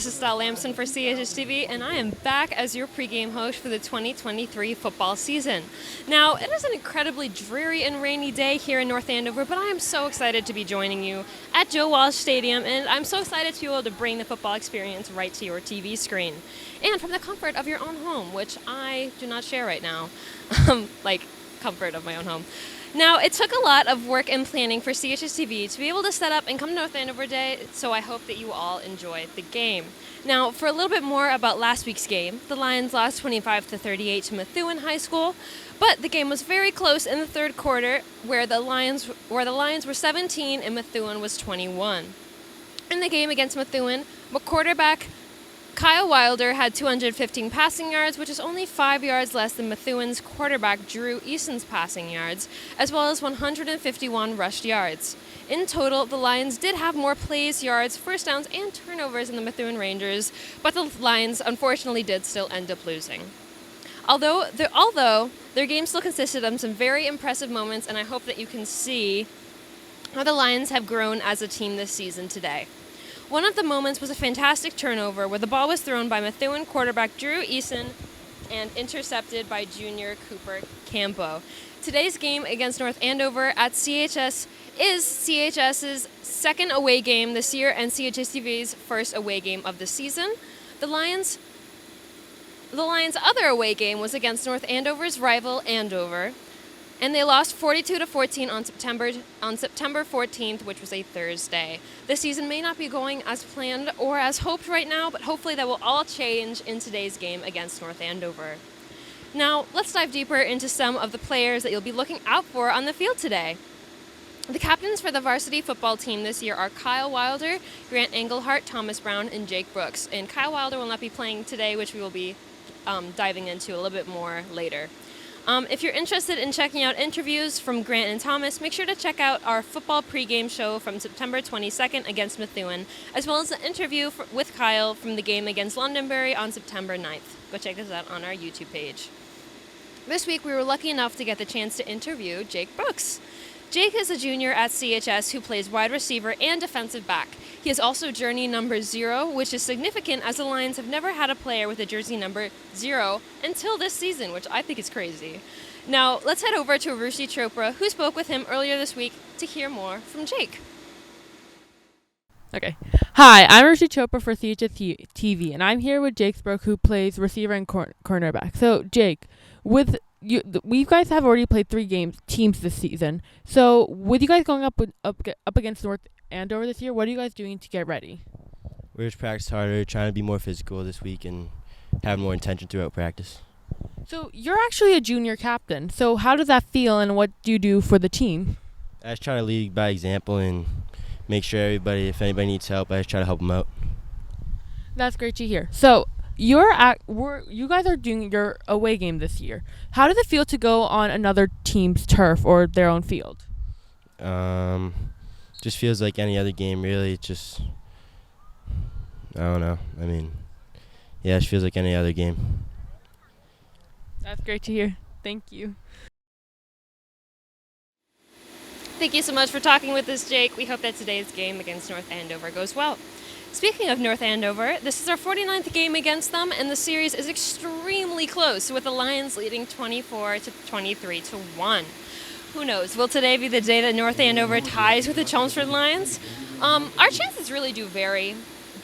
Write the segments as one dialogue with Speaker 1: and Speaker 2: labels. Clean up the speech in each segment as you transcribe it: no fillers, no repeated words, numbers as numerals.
Speaker 1: this is Stella Lamson for CHS TV, and I am back as your pregame host for the 2023 football season. Now, it is an incredibly dreary and rainy day here in North Andover, but I am so excited to be joining you at Joe Walsh Stadium, and I'm so excited to be able to bring the football experience right to your TV screen, and from the comfort of your own home, which I do not share right now, like comfort of my own home. Now, it took a lot of work and planning for CHS TV to be able to set up and come to North Andover Day, so I hope that you all enjoy the game. Now, for a little bit more about last week's game, the Lions lost 25-38 to Methuen High School, but the game was very close in the third quarter, where the Lions were 17 and Methuen was 21. In the game against Methuen, quarterback Kyle Wilder had 215 passing yards, which is only 5 yards less than Methuen's quarterback Drew Eason's passing yards, as well as 151 rushed yards. In total, the Lions did have more plays, yards, first downs, and turnovers than the Methuen Rangers, but the Lions unfortunately did still end up losing. Although their game still consisted of some very impressive moments, and I hope that you can see how the Lions have grown as a team this season today. One of the moments was a fantastic turnover where the ball was thrown by Methuen quarterback Drew Eason and intercepted by junior Cooper Campo. Today's game against North Andover at CHS is CHS's second away game this year and CHS TV's first away game of the season. The Lions' other away game was against North Andover's rival Andover, and they lost 42-14 on September 14th, which was a Thursday. The season may not be going as planned or as hoped right now, but hopefully that will all change in today's game against North Andover. Now, let's dive deeper into some of the players that you'll be looking out for on the field today. The captains for the varsity football team this year are Kyle Wilder, Grant Engelhart, Thomas Brown, and Jake Brooks. And Kyle Wilder will not be playing today, which we will be diving into a little bit more later. If you're interested in checking out interviews from Grant and Thomas, make sure to check out our football pregame show from September 22nd against Methuen, as well as the interview with Kyle from the game against Londonderry on September 9th. Go check this out on our YouTube page. This week, we were lucky enough to get the chance to interview Jake Brooks. Jake is a junior at CHS who plays wide receiver and defensive back. He is also jersey number 0, which is significant as the Lions have never had a player with a jersey number 0 until this season, which I think is crazy. Now, let's head over to Varsity Chopra, who spoke with him earlier this week, to hear more from Jake.
Speaker 2: Okay. Hi, I'm Varsity Chopra for CHS TV, and I'm here with Jake Brooks, who plays receiver and cornerback. So, Jake, we guys have already played 3 teams this season. So, with you guys going up against North Andover this year, what are you guys doing to get ready?
Speaker 3: We're just practicing harder, trying to be more physical this week and have more intention throughout practice.
Speaker 2: So, you're actually a junior captain. So, how does that feel, and what do you do for the team?
Speaker 3: I just try to lead by example and make sure if anybody needs help, I just try to help them out.
Speaker 2: That's great to hear. So, you guys are doing your away game this year. How does it feel to go on another team's turf or their own field?
Speaker 3: Just feels like any other game, really. It's just, I don't know. I mean, yeah, it just feels like any other game.
Speaker 2: That's great to hear. Thank you.
Speaker 1: Thank you so much for talking with us, Jake. We hope that today's game against North Andover goes well. Speaking of North Andover, this is our 49th game against them, and the series is extremely close, with the Lions leading 24-23-1. Who knows? Will today be the day that North Andover ties with the Chelmsford Lions? Our chances really do vary,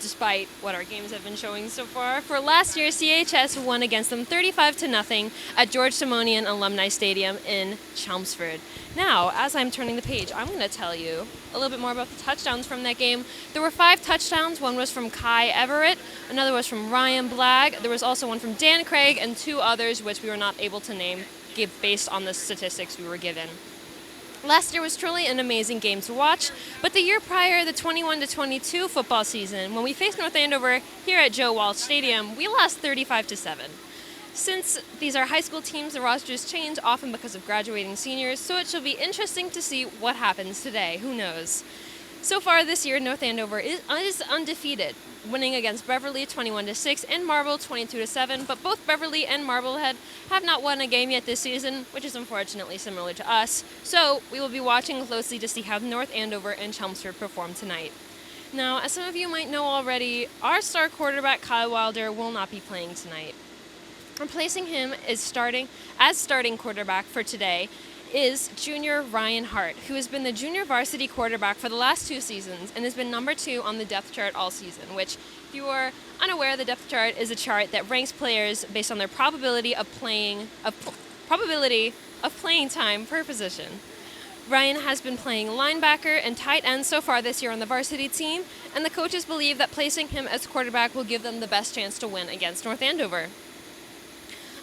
Speaker 1: despite what our games have been showing so far. For last year, CHS won against them 35-0 at George Simonian Alumni Stadium in Chelmsford. Now, as I'm turning the page, I'm going to tell you a little bit more about the touchdowns from that game. There were 5 touchdowns. One was from Kai Everett. Another was from Ryan Blagg. There was also one from Dan Craig and 2 others, which we were not able to name based on the statistics we were given. Last year was truly an amazing game to watch, but the year prior, the 21-22 football season, when we faced North Andover here at Joe Walsh Stadium, we lost 35-7. Since these are high school teams, the rosters change often because of graduating seniors, so it shall be interesting to see what happens today. Who knows? So far this year, North Andover is undefeated, winning against Beverly 21-6 and Marble 22-7, but both Beverly and Marblehead have not won a game yet this season, which is unfortunately similar to us. So we will be watching closely to see how North Andover and Chelmsford perform tonight. Now, as some of you might know already, our star quarterback Kyle Wilder will not be playing tonight. Replacing him as starting quarterback for today is junior Ryan Hart, who has been the junior varsity quarterback for the last 2 seasons and has been number 2 on the depth chart all season, which, if you are unaware, the depth chart is a chart that ranks players based on their probability of playing time per position. Ryan has been playing linebacker and tight end so far this year on the varsity team, and the coaches believe that placing him as quarterback will give them the best chance to win against North Andover.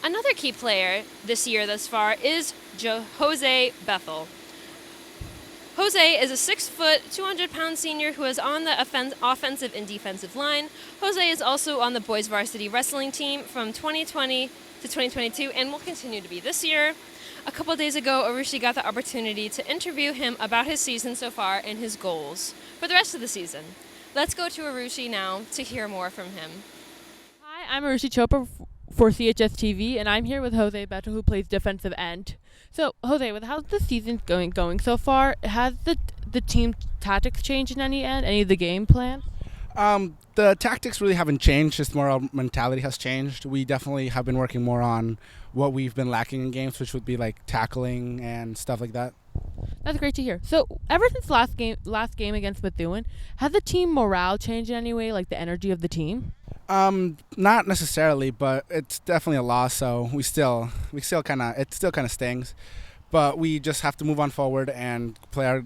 Speaker 1: Another key player this year thus far is Jose Bethel. Jose is a 6-foot, 200-pound senior who is on the offensive and defensive line. Jose is also on the boys varsity wrestling team from 2020 to 2022 and will continue to be this year. A couple days ago, Arushi got the opportunity to interview him about his season so far and his goals for the rest of the season. Let's go to Arushi now to hear more from him.
Speaker 2: Hi, I'm Arushi Chopra for CHS TV, and I'm here with Jose Beto, who plays defensive end. So, Jose, with how's the season going so far, has the team tactics changed in any of the game plan?
Speaker 4: The tactics really haven't changed, just more our mentality has changed. We definitely have been working more on what we've been lacking in games, which would be like tackling and stuff like that.
Speaker 2: That's great to hear. So, ever since last game against Methuen, has the team morale changed in any way, like the energy of the team?
Speaker 4: Not necessarily, but it's definitely a loss. So we still kind of stings, but we just have to move on forward and play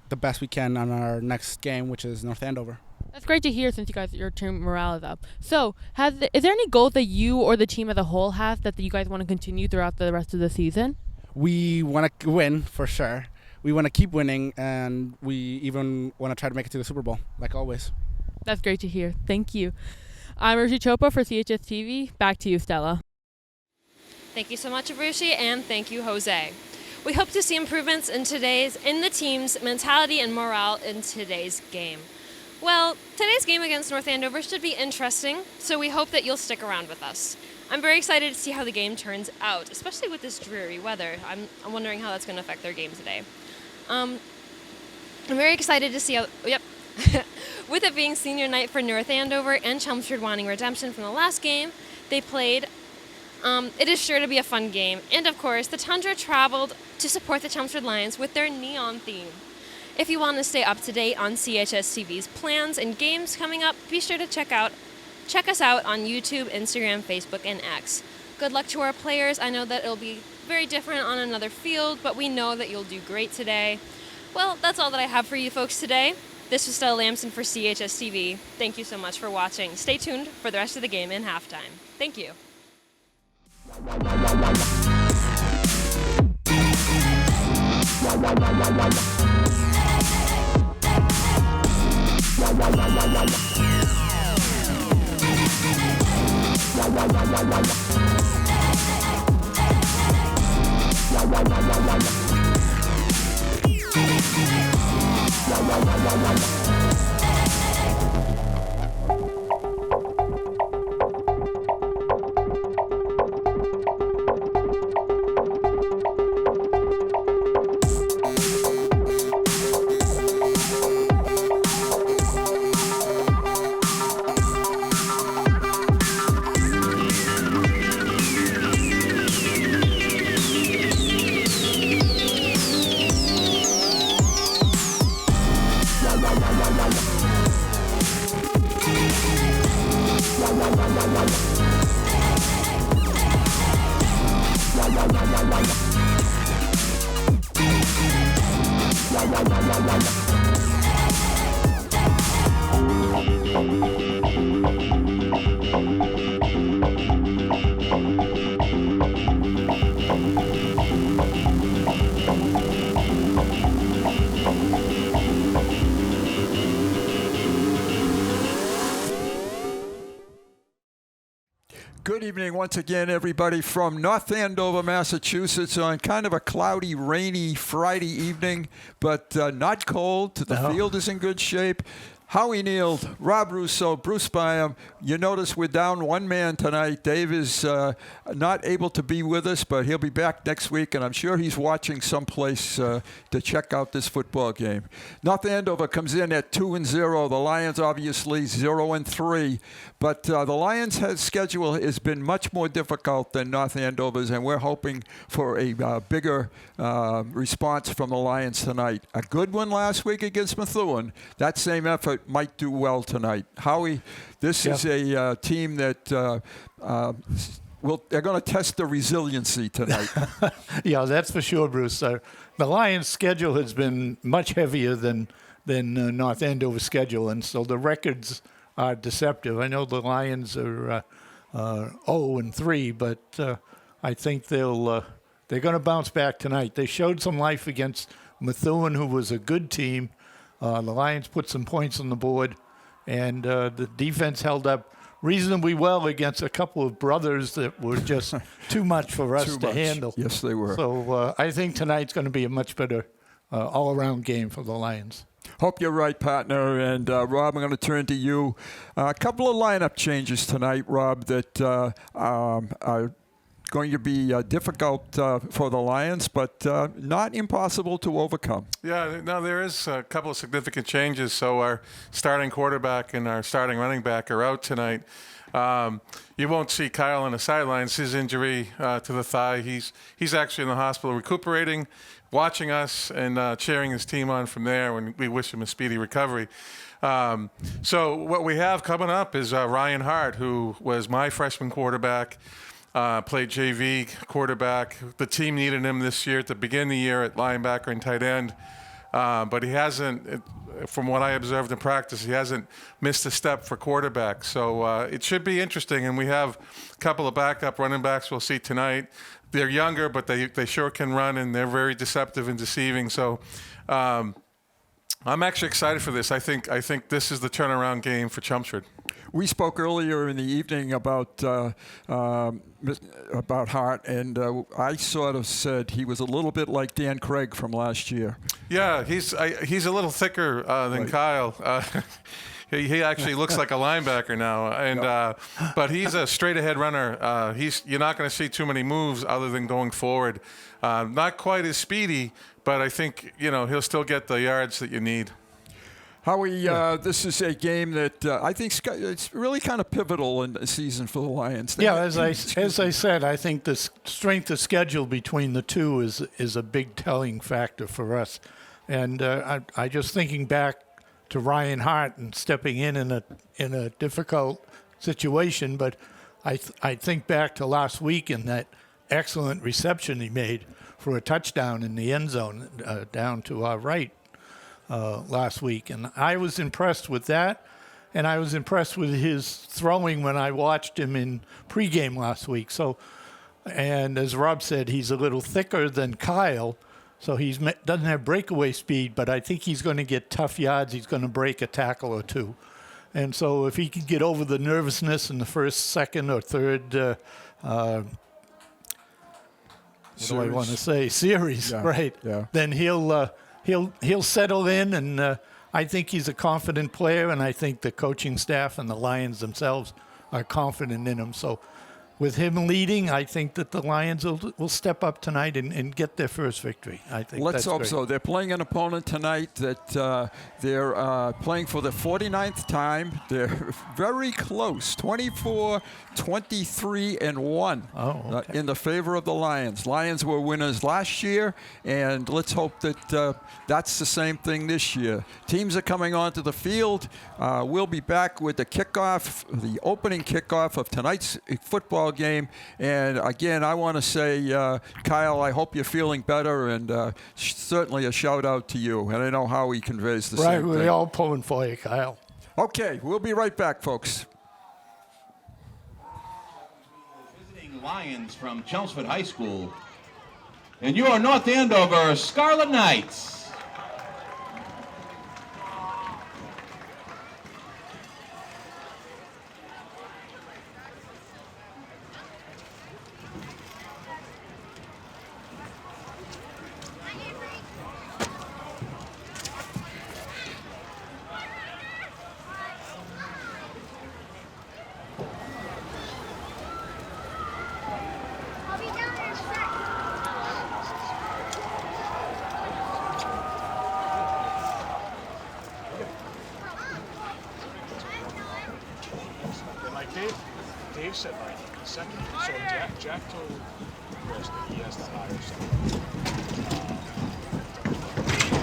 Speaker 4: the best we can on our next game, which is North Andover.
Speaker 2: That's great to hear, since your team morale is up. So, is there any goals that you or the team as a whole has that you guys want to continue throughout the rest of the season?
Speaker 4: We want to win for sure. We want to keep winning, and we even want to try to make it to the Super Bowl, like always.
Speaker 2: That's great to hear. Thank you. I'm Arushi Chopra for CHS TV. Back to you, Stella.
Speaker 1: Thank you so much, Arushi, and thank you, Jose. We hope to see improvements in the team's mentality and morale in today's game. Well, today's game against North Andover should be interesting, so we hope that you'll stick around with us. I'm very excited to see how the game turns out, especially with this dreary weather. I'm wondering how that's going to affect their game today. I'm very excited to see how... Yep. With it being senior night for North Andover and Chelmsford wanting redemption from the last game they played, it is sure to be a fun game. And of course, the Tundra traveled to support the Chelmsford Lions with their neon theme. If you want to stay up to date on CHS TV's plans and games coming up, be sure to check us out on YouTube, Instagram, Facebook, and X. Good luck to our players. I know that it'll be very different on another field, but we know that you'll do great today. Well, that's all that I have for you folks today. This was Stella Lamson for CHS TV. Thank you so much for watching. Stay tuned for the rest of the game and halftime. Thank you.
Speaker 5: Good evening once again, everybody, from North Andover, Massachusetts, on kind of a cloudy, rainy Friday evening, but not cold. The field is in good shape. Howie Neal, Rob Russo, Bruce Byam. You notice we're down one man tonight. Dave is not able to be with us, but he'll be back next week, and I'm sure he's watching someplace to check out this football game. North Andover comes in at 2-0. The Lions obviously 0-3, but the Lions' schedule has been much more difficult than North Andover's, and we're hoping for a bigger response from the Lions tonight. A good one last week against Methuen. That same effort might do well tonight. Howie, this is a team that they're going to test the resiliency tonight.
Speaker 6: Yeah, that's for sure, Bruce. The Lions' schedule has been much heavier than North Andover's schedule, and so the records are deceptive. I know the Lions are 0-3, but I think they're going to bounce back tonight. They showed some life against Methuen, who was a good team. The Lions put some points on the board, and the defense held up reasonably well against a couple of brothers that were just too much for us to handle.
Speaker 5: Yes, they were.
Speaker 6: So I think tonight's going to be a much better all-around game for the Lions.
Speaker 5: Hope you're right, partner. And, Rob, I'm going to turn to you. A couple of lineup changes tonight, Rob, that are going to be difficult for the Lions, but not impossible to overcome.
Speaker 7: Yeah, no, there is a couple of significant changes. So our starting quarterback and our starting running back are out tonight. You won't see Kyle on the sidelines. His injury to the thigh, he's actually in the hospital recuperating, watching us and cheering his team on from there, and we wish him a speedy recovery. So what we have coming up is Ryan Hart, who was my freshman quarterback, played JV quarterback. The team needed him this year at the beginning of the year at linebacker and tight end, but he hasn't, from what I observed in practice, he hasn't missed a step for quarterback. So it should be interesting, and we have a couple of backup running backs we'll see tonight. They're younger, but they sure can run, and they're very deceptive and deceiving. So I'm actually excited for this. I think this is the turnaround game for Chelmsford.
Speaker 5: We spoke earlier in the evening about Hart, and I sort of said he was a little bit like Dan Craig from last year.
Speaker 7: Yeah, he's a little thicker than Kyle. He actually looks like a linebacker now, and but he's a straight-ahead runner. You're not going to see too many moves other than going forward. Not quite as speedy, but I think he'll still get the yards that you need.
Speaker 5: Howie, this is a game that I think it's really kind of pivotal in the season for the Lions.
Speaker 6: As I said, I think the strength of schedule between the two is a big telling factor for us. And I just thinking back to Ryan Hart and stepping in a difficult situation, but I think back to last week and that excellent reception he made for a touchdown in the end zone down to our right. Last week, and I was impressed with that, and I was impressed with his throwing when I watched him in pregame last week. So, and as Rob said, he's a little thicker than Kyle, so he doesn't have breakaway speed, but I think he's going to get tough yards. He's going to break a tackle or two, and so if he can get over the nervousness in the first, second, or third, series, right? Yeah. Then he'll settle in, and I think he's a confident player, and I think the coaching staff and the Lions themselves are confident in him. So with him leading, I think that the Lions will step up tonight and get their first victory. I think
Speaker 5: Let's hope
Speaker 6: great.
Speaker 5: so. They're playing an opponent tonight that they're playing for the 49th time. They're very close, 24-23-1 in the favor of the Lions. Lions were winners last year, and let's hope that that's the same thing this year. Teams are coming onto the field. We'll be back with the kickoff, the opening kickoff of tonight's football game. And again, I want to say, Kyle, I hope you're feeling better, and certainly a shout out to you. And I know how he conveys the same thing.
Speaker 6: Right, we're all pulling for you, Kyle.
Speaker 5: Okay, we'll be right back, folks.
Speaker 8: Visiting Lions from Chelmsford High School, and your North Andover Scarlet Knights.
Speaker 9: Jay said 90. Second, so Jack told Chris that he has to hire someone.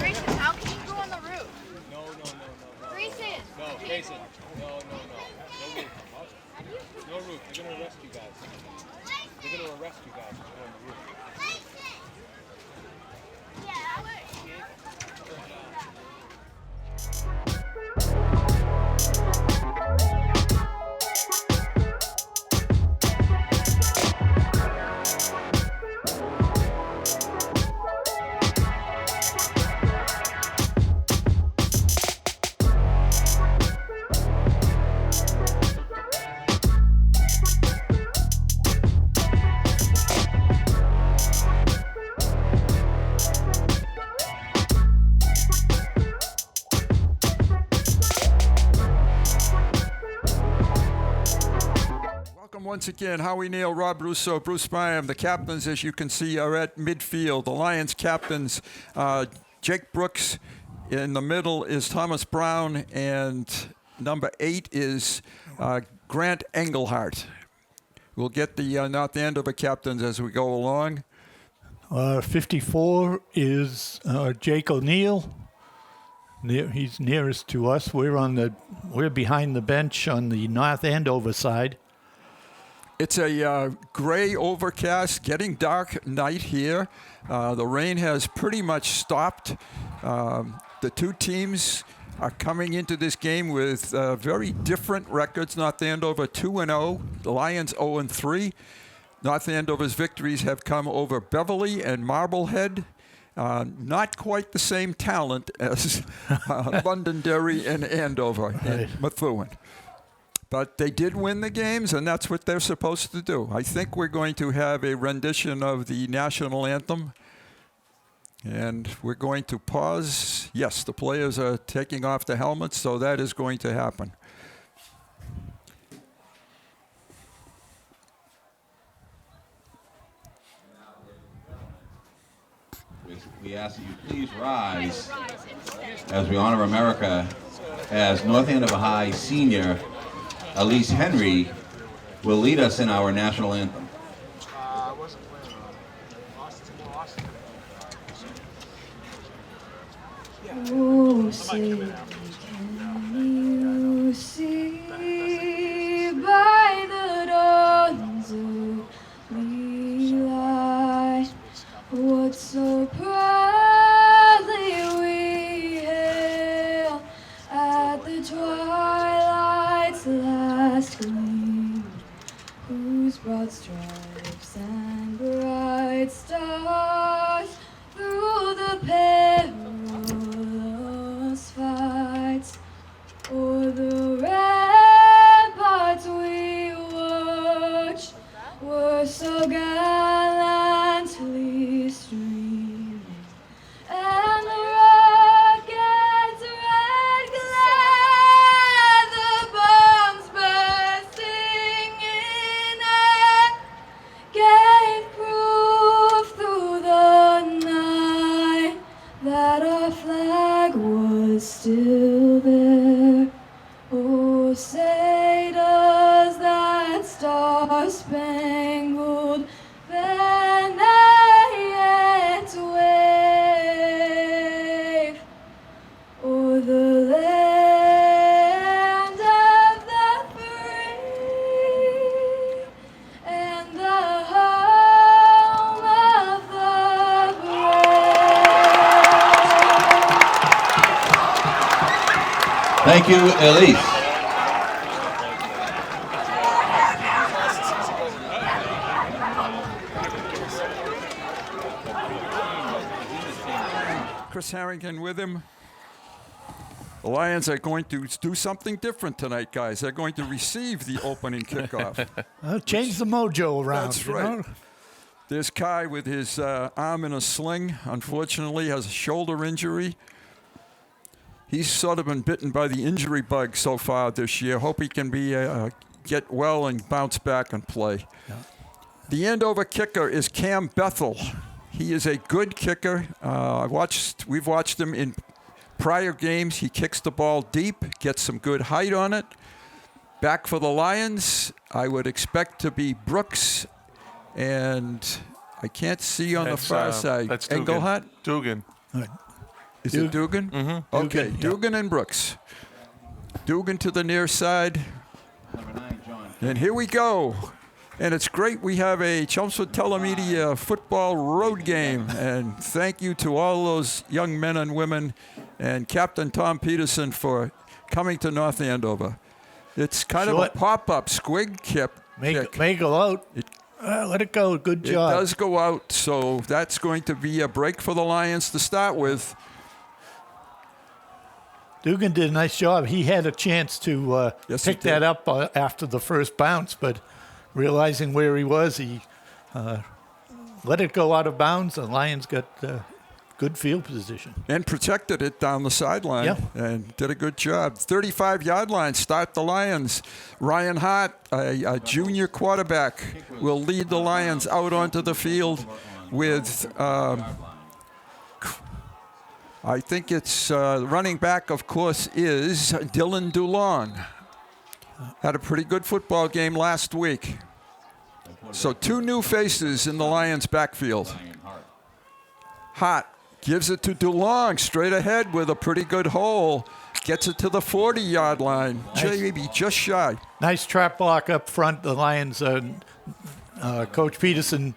Speaker 10: Grayson, how can you go on the roof?
Speaker 9: No.
Speaker 10: Grayson!
Speaker 9: No, Grayson. No. No roof. No roof. They're going to arrest you guys. They're going to arrest you guys if you go on the roof.
Speaker 5: Once again, Howie Neal, Rob Russo, Bruce Byam. The captains, as you can see, are at midfield. The Lions captains, Jake Brooks. In the middle is Thomas Brown, and number 8 is Grant Engelhardt. We'll get the North Andover captains as we go along.
Speaker 6: 54 is Jake O'Neill. He's nearest to us. We're behind the bench on the North Andover side.
Speaker 5: It's a gray overcast, getting dark night here. The rain has pretty much stopped. The two teams are coming into this game with very different records. North Andover 2-0, the Lions 0-3. North Andover's victories have come over Beverly and Marblehead. Not quite the same talent as Londonderry and Andover and Methuen. But they did win the games, and that's what they're supposed to do. I think we're going to have a rendition of the national anthem. And we're going to pause. Yes, the players are taking off the helmets, so that is going to happen.
Speaker 8: We ask that you please rise as we honor America as North Andover High senior Elise Henry will lead us in our national anthem.
Speaker 10: Oh, say, can you see by the dawn's early light what so proudly we hail at the twilight's last gleam, whose broad stripes and bright stars through the perilous fights o'er the ramparts we watched were so gallantly streaming, and the rockets red glare, the bombs bursting in air, gave proof through the night that our flag was still there. Oh, say does that star-spangled banner yet wave o'er the land of the free and the home of the brave?
Speaker 8: Thank you, Elise.
Speaker 5: Chris Harrington with him. The Lions are going to do something different tonight, guys. They're going to receive the opening kickoff.
Speaker 6: Change the mojo around.
Speaker 5: That's right. There's Kai with his arm in a sling. Unfortunately, has a shoulder injury. He's sort of been bitten by the injury bug so far this year. Hope he can get well and bounce back and play. Yeah. The Andover kicker is Cam Bethel. He is a good kicker. We've watched him in prior games. He kicks the ball deep, gets some good height on it. Back for the Lions, I would expect to be Brooks, and I can't see on the far side.
Speaker 7: That's
Speaker 5: Engelhardt?
Speaker 7: Dugan.
Speaker 5: Is it Dugan?
Speaker 7: Mm-hmm.
Speaker 5: Okay, Dugan and Brooks. Dugan to the near side. And here we go. And it's great we have a Chelmsford Telemedia football road game. And thank you to all those young men and women and Captain Tom Peterson for coming to North Andover. It's kind of a pop-up squig kick.
Speaker 6: May go out. Let it go. Good job.
Speaker 5: It does go out, so that's going to be a break for the Lions to start with.
Speaker 6: Dugan did a nice job. He had a chance to pick that up after the first bounce, but realizing where he was, he let it go out of bounds. The Lions got good field position.
Speaker 5: And protected it down the sideline and did a good job. 35-yard line, start the Lions. Ryan Hart, a junior quarterback, will lead the Lions out onto the field with, I think it's running back, of course, is Dylan DeLong. Had a pretty good football game last week. So 2 new faces in the Lions backfield. Hart gives it to DeLong straight ahead with a pretty good hole. Gets it to the 40-yard line. Maybe just shy.
Speaker 6: Nice trap block up front. The Lions, Coach Peterson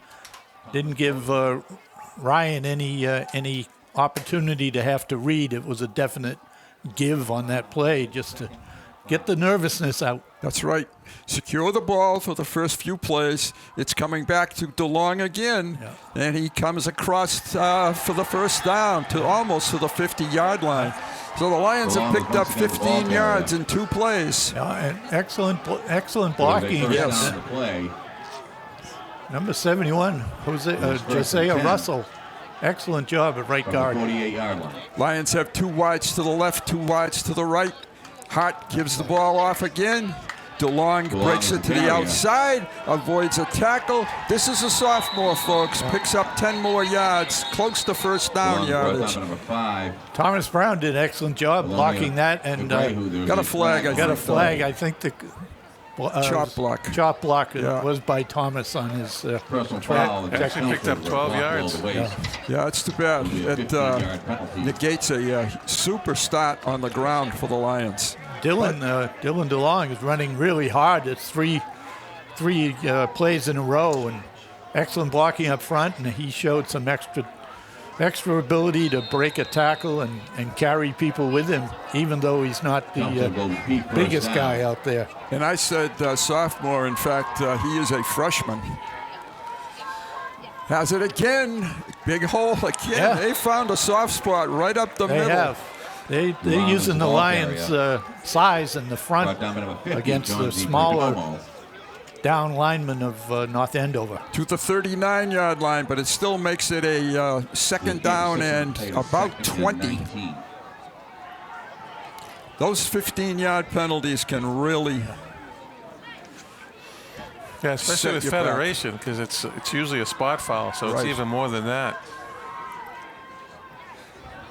Speaker 6: didn't give Ryan any opportunity to have to read. It was a definite give on that play just to get the nervousness out.
Speaker 5: That's right. Secure the ball for the first few plays. It's coming back to DeLong again, and he comes across for the first down to almost to the 50-yard line. So the Lions have picked up 15 yards in 2 plays.
Speaker 6: And excellent blocking.
Speaker 5: Yes.
Speaker 6: Number 71, Josiah Russell. Excellent job at right guard.
Speaker 8: 48-yard line.
Speaker 5: Lions have 2 wides to the left, 2 wides to the right. Hart gives the ball off again. DeLong breaks it to the outside, avoids a tackle. This is a sophomore, folks. Picks up 10 more yards, close to first down yardage.
Speaker 6: Thomas Brown did an excellent job blocking that, and
Speaker 5: got a flag.
Speaker 6: I think the
Speaker 5: chop block.
Speaker 6: Chop block was by Thomas on his track.
Speaker 7: Actually picked up 12 yards.
Speaker 5: Yeah, it's too bad. It negates a super start on the ground for the Lions.
Speaker 6: Dylan DeLong is running really hard. It's three plays in a row, and excellent blocking up front, and he showed some extra ability to break a tackle and carry people with him, even though he's not the biggest guy out there.
Speaker 5: And I said sophomore. In fact, he is a freshman. Has it again. Big hole again. Yeah. They found a soft spot right up the middle.
Speaker 6: They have. They're using the Lions' size in the front against the smaller down lineman of North Andover.
Speaker 5: To the 39-yard line, but it still makes it a second down and about 20. Those 15-yard penalties can really
Speaker 7: especially with Federation, because it's usually a spot foul, so it's even more than that.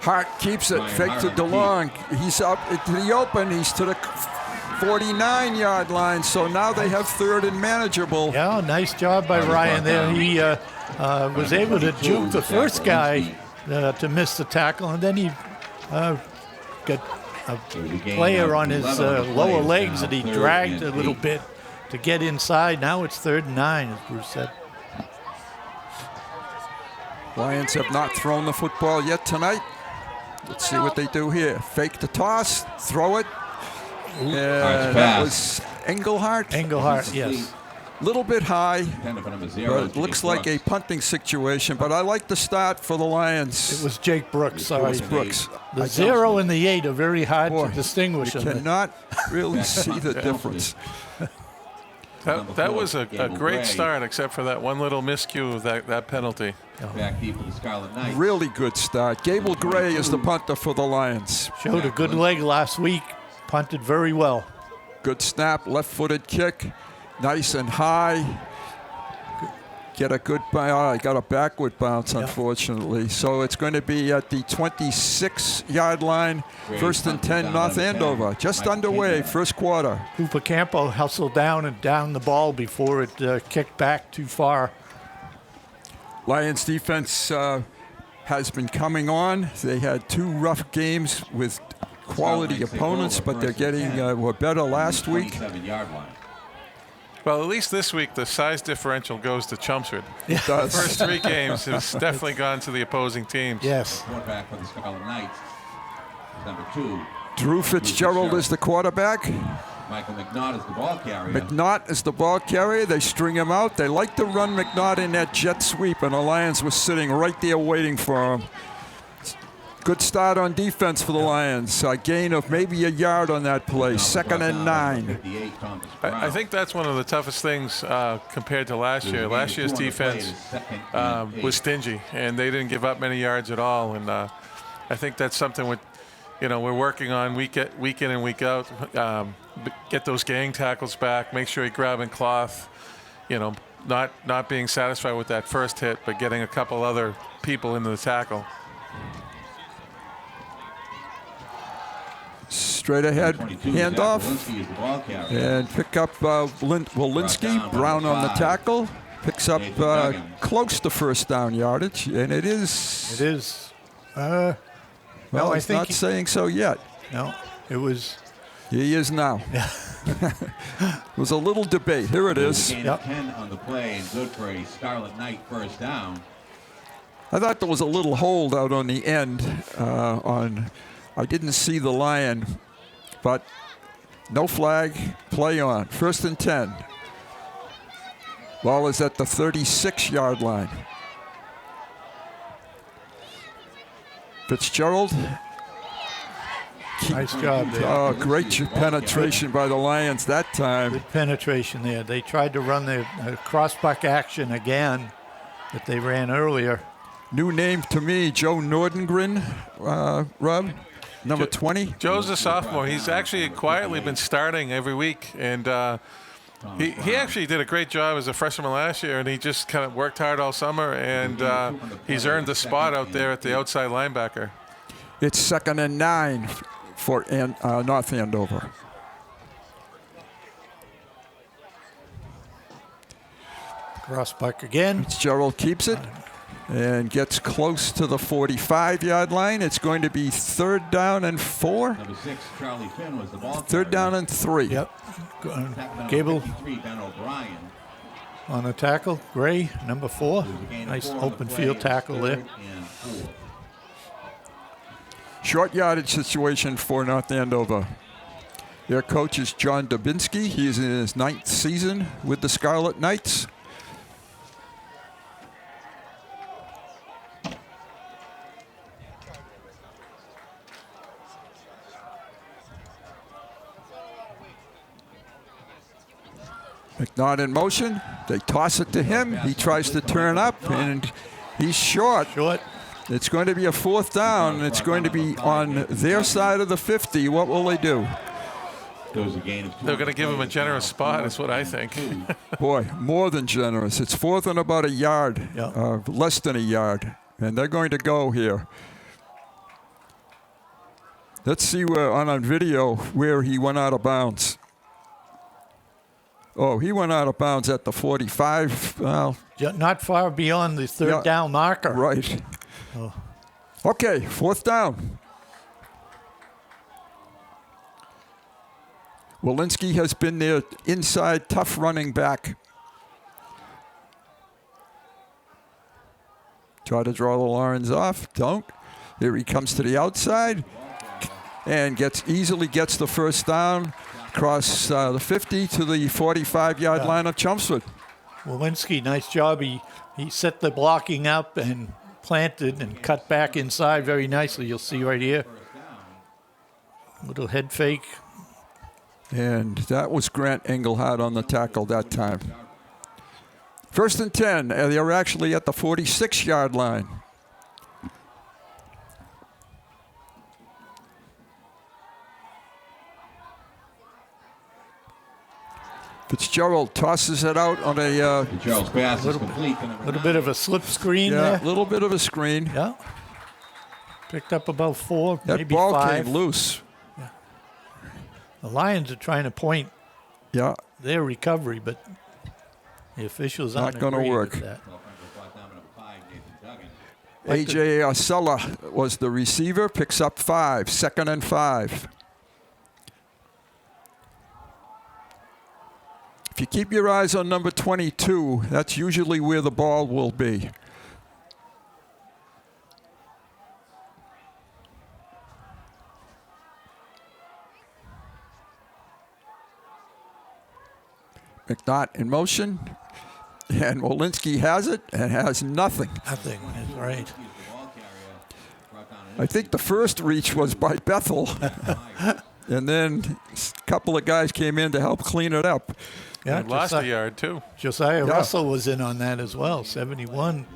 Speaker 5: Hart keeps it, fake to DeLong. He's up to the open. He's to the 49-yard line, so now they have third and manageable.
Speaker 6: Yeah, nice job by Ryan there. He was able to juke the first guy to miss the tackle, and then he got a player on his lower legs that he dragged a little bit to get inside. Now it's 3rd and 9, as Bruce said.
Speaker 5: Lions have not thrown the football yet tonight. Let's see what they do here. Fake the toss, throw it. That was Engelhardt.
Speaker 6: Engelhardt, yes.
Speaker 5: Little bit high, but it looks like a punting situation. But I like the start for the Lions.
Speaker 6: It was Jake Brooks, sorry.
Speaker 5: It was Brooks.
Speaker 6: The 0 and the 8 are very hard to distinguish.
Speaker 5: You cannot really see the difference.
Speaker 7: That was a great start, except for that one little miscue of that penalty.
Speaker 5: Really good start. Gable Gray is the punter for the Lions.
Speaker 6: Showed a good leg last week. Punted very well.
Speaker 5: Good snap, left-footed kick. Nice and high. get a good bounce. Got a backward bounce, unfortunately. So it's going to be at the 26-yard line, 1st and 10, North Andover. Just underway, first quarter.
Speaker 6: Cooper Campo hustled down and down the ball before it kicked back too far.
Speaker 5: Lions defense has been coming on. They had 2 rough games with quality opponents, but they're getting were better last week.
Speaker 7: Well, at least this week the size differential goes to Chelmsford.
Speaker 5: It does.
Speaker 7: The first 3 games has definitely gone to the opposing teams.
Speaker 6: Yes.
Speaker 8: Quarterback for the Scarlet Knights, number 2.
Speaker 5: Drew Fitzgerald is the quarterback.
Speaker 8: Michael McNaught is the ball carrier.
Speaker 5: McNaught is the ball carrier. They string him out. They like to run McNaught in that jet sweep, and the Lions were sitting right there waiting for him. Good start on defense for the Lions. A gain of maybe a yard on that play. 2nd and 9.
Speaker 7: I think that's one of the toughest things compared to last year. Last year's defense was stingy, and they didn't give up many yards at all. And I think that's something we're working on week in and week out. Get those gang tackles back. Make sure you're grabbing cloth. Not being satisfied with that first hit, but getting a couple other people into the tackle.
Speaker 5: Straight ahead handoff and pick up Walensky. Brown on the tackle. Picks up close to first down yardage, and it is.
Speaker 6: It is.
Speaker 5: Well,
Speaker 6: I
Speaker 5: he's
Speaker 6: think
Speaker 5: not saying so yet.
Speaker 6: No, it was.
Speaker 5: He is now. It was a little debate. Here it is.
Speaker 8: 10 on the play and good for a Scarlet Knight first down.
Speaker 5: I thought there was a little hold out on the end I didn't see the Lion, but no flag, play on. 1st and 10. Ball is at the 36-yard line. Fitzgerald.
Speaker 6: Nice job there.
Speaker 5: Oh, great penetration by the Lions that time.
Speaker 6: Good penetration there. They tried to run the crossbuck action again that they ran earlier.
Speaker 5: New name to me, Joe Nordengren, Rob. Number 20.
Speaker 7: Joe's a sophomore. He's actually quietly been starting every week, and he actually did a great job as a freshman last year, and he just kind of worked hard all summer, and he's earned the spot out there at the outside linebacker.
Speaker 5: It's 2nd and 9 for North Andover.
Speaker 6: Crossbuck again.
Speaker 5: Fitzgerald keeps it and gets close to the 45-yard line. It's going to be 3rd down and 4.
Speaker 8: Number 6, Charlie Finn was the ball
Speaker 5: 3rd down and 3.
Speaker 6: Yep. Gable
Speaker 8: Ben O'Brien.
Speaker 6: on the tackle. Gray, number 4. Nice open field tackle there.
Speaker 5: Short yardage situation for North Andover. Their coach is John Dubinsky. He is in his 9th season with the Scarlet Knights. McNaught in motion. They toss it to him. He tries to turn up, and he's short. It's going to be a 4th down. It's going to be on their side of the 50. What will they do?
Speaker 7: They're going to give him a generous spot, is what I think.
Speaker 5: Boy, more than generous. It's 4th and about a yard, less than a yard, and they're going to go here. Let's see where on video where he went out of bounds. Oh, he went out of bounds at the 45. Well,
Speaker 6: not far beyond the 3rd down marker.
Speaker 5: Right.
Speaker 6: Oh.
Speaker 5: Okay, 4th down. Walensky has been their inside tough running back. Try to draw the Lions off. Don't. Here he comes to the outside and easily gets the 1st down. Across the 50 to the 45-yard line of Chelmsford.
Speaker 6: Walensky, nice job. He set the blocking up and planted and cut back inside very nicely. You'll see right here. Little head fake.
Speaker 5: And that was Grant Engelhardt on the tackle that time. 1st and 10. They're actually at the 46-yard line. Fitzgerald tosses it out on a
Speaker 8: Fitzgerald's pass is complete.
Speaker 6: Little bit of a slip screen there.
Speaker 5: a little bit of a screen.
Speaker 6: Yeah. Picked up about 4,
Speaker 5: That
Speaker 6: maybe
Speaker 5: ball
Speaker 6: 5.
Speaker 5: came loose.
Speaker 6: The Lions are trying to point
Speaker 5: Yeah,
Speaker 6: their recovery, but the officials aren't
Speaker 5: Not gonna
Speaker 6: agreeing
Speaker 5: work.
Speaker 6: with that.
Speaker 5: A.J. Arcella was the receiver, picks up 5, 2nd and 5. If you keep your eyes on number 22, that's usually where the ball will be. McNaught in motion, and Walensky has it and has nothing.
Speaker 6: Nothing is right.
Speaker 5: I think the first reach was by Bethel, and then a couple of guys came in to help clean it up.
Speaker 6: Yeah,
Speaker 7: They lost a yard, too.
Speaker 6: Josiah
Speaker 5: Yeah.
Speaker 6: Russell was in on that as well, 71.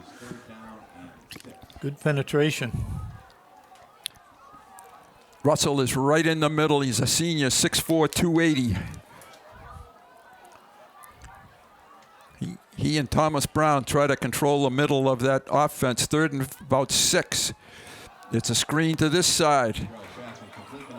Speaker 6: Good penetration.
Speaker 5: Russell is right in the middle. He's a senior, 6'4", 280. He and Thomas Brown try to control the middle of that offense, 3rd and about 6. It's a screen to this side.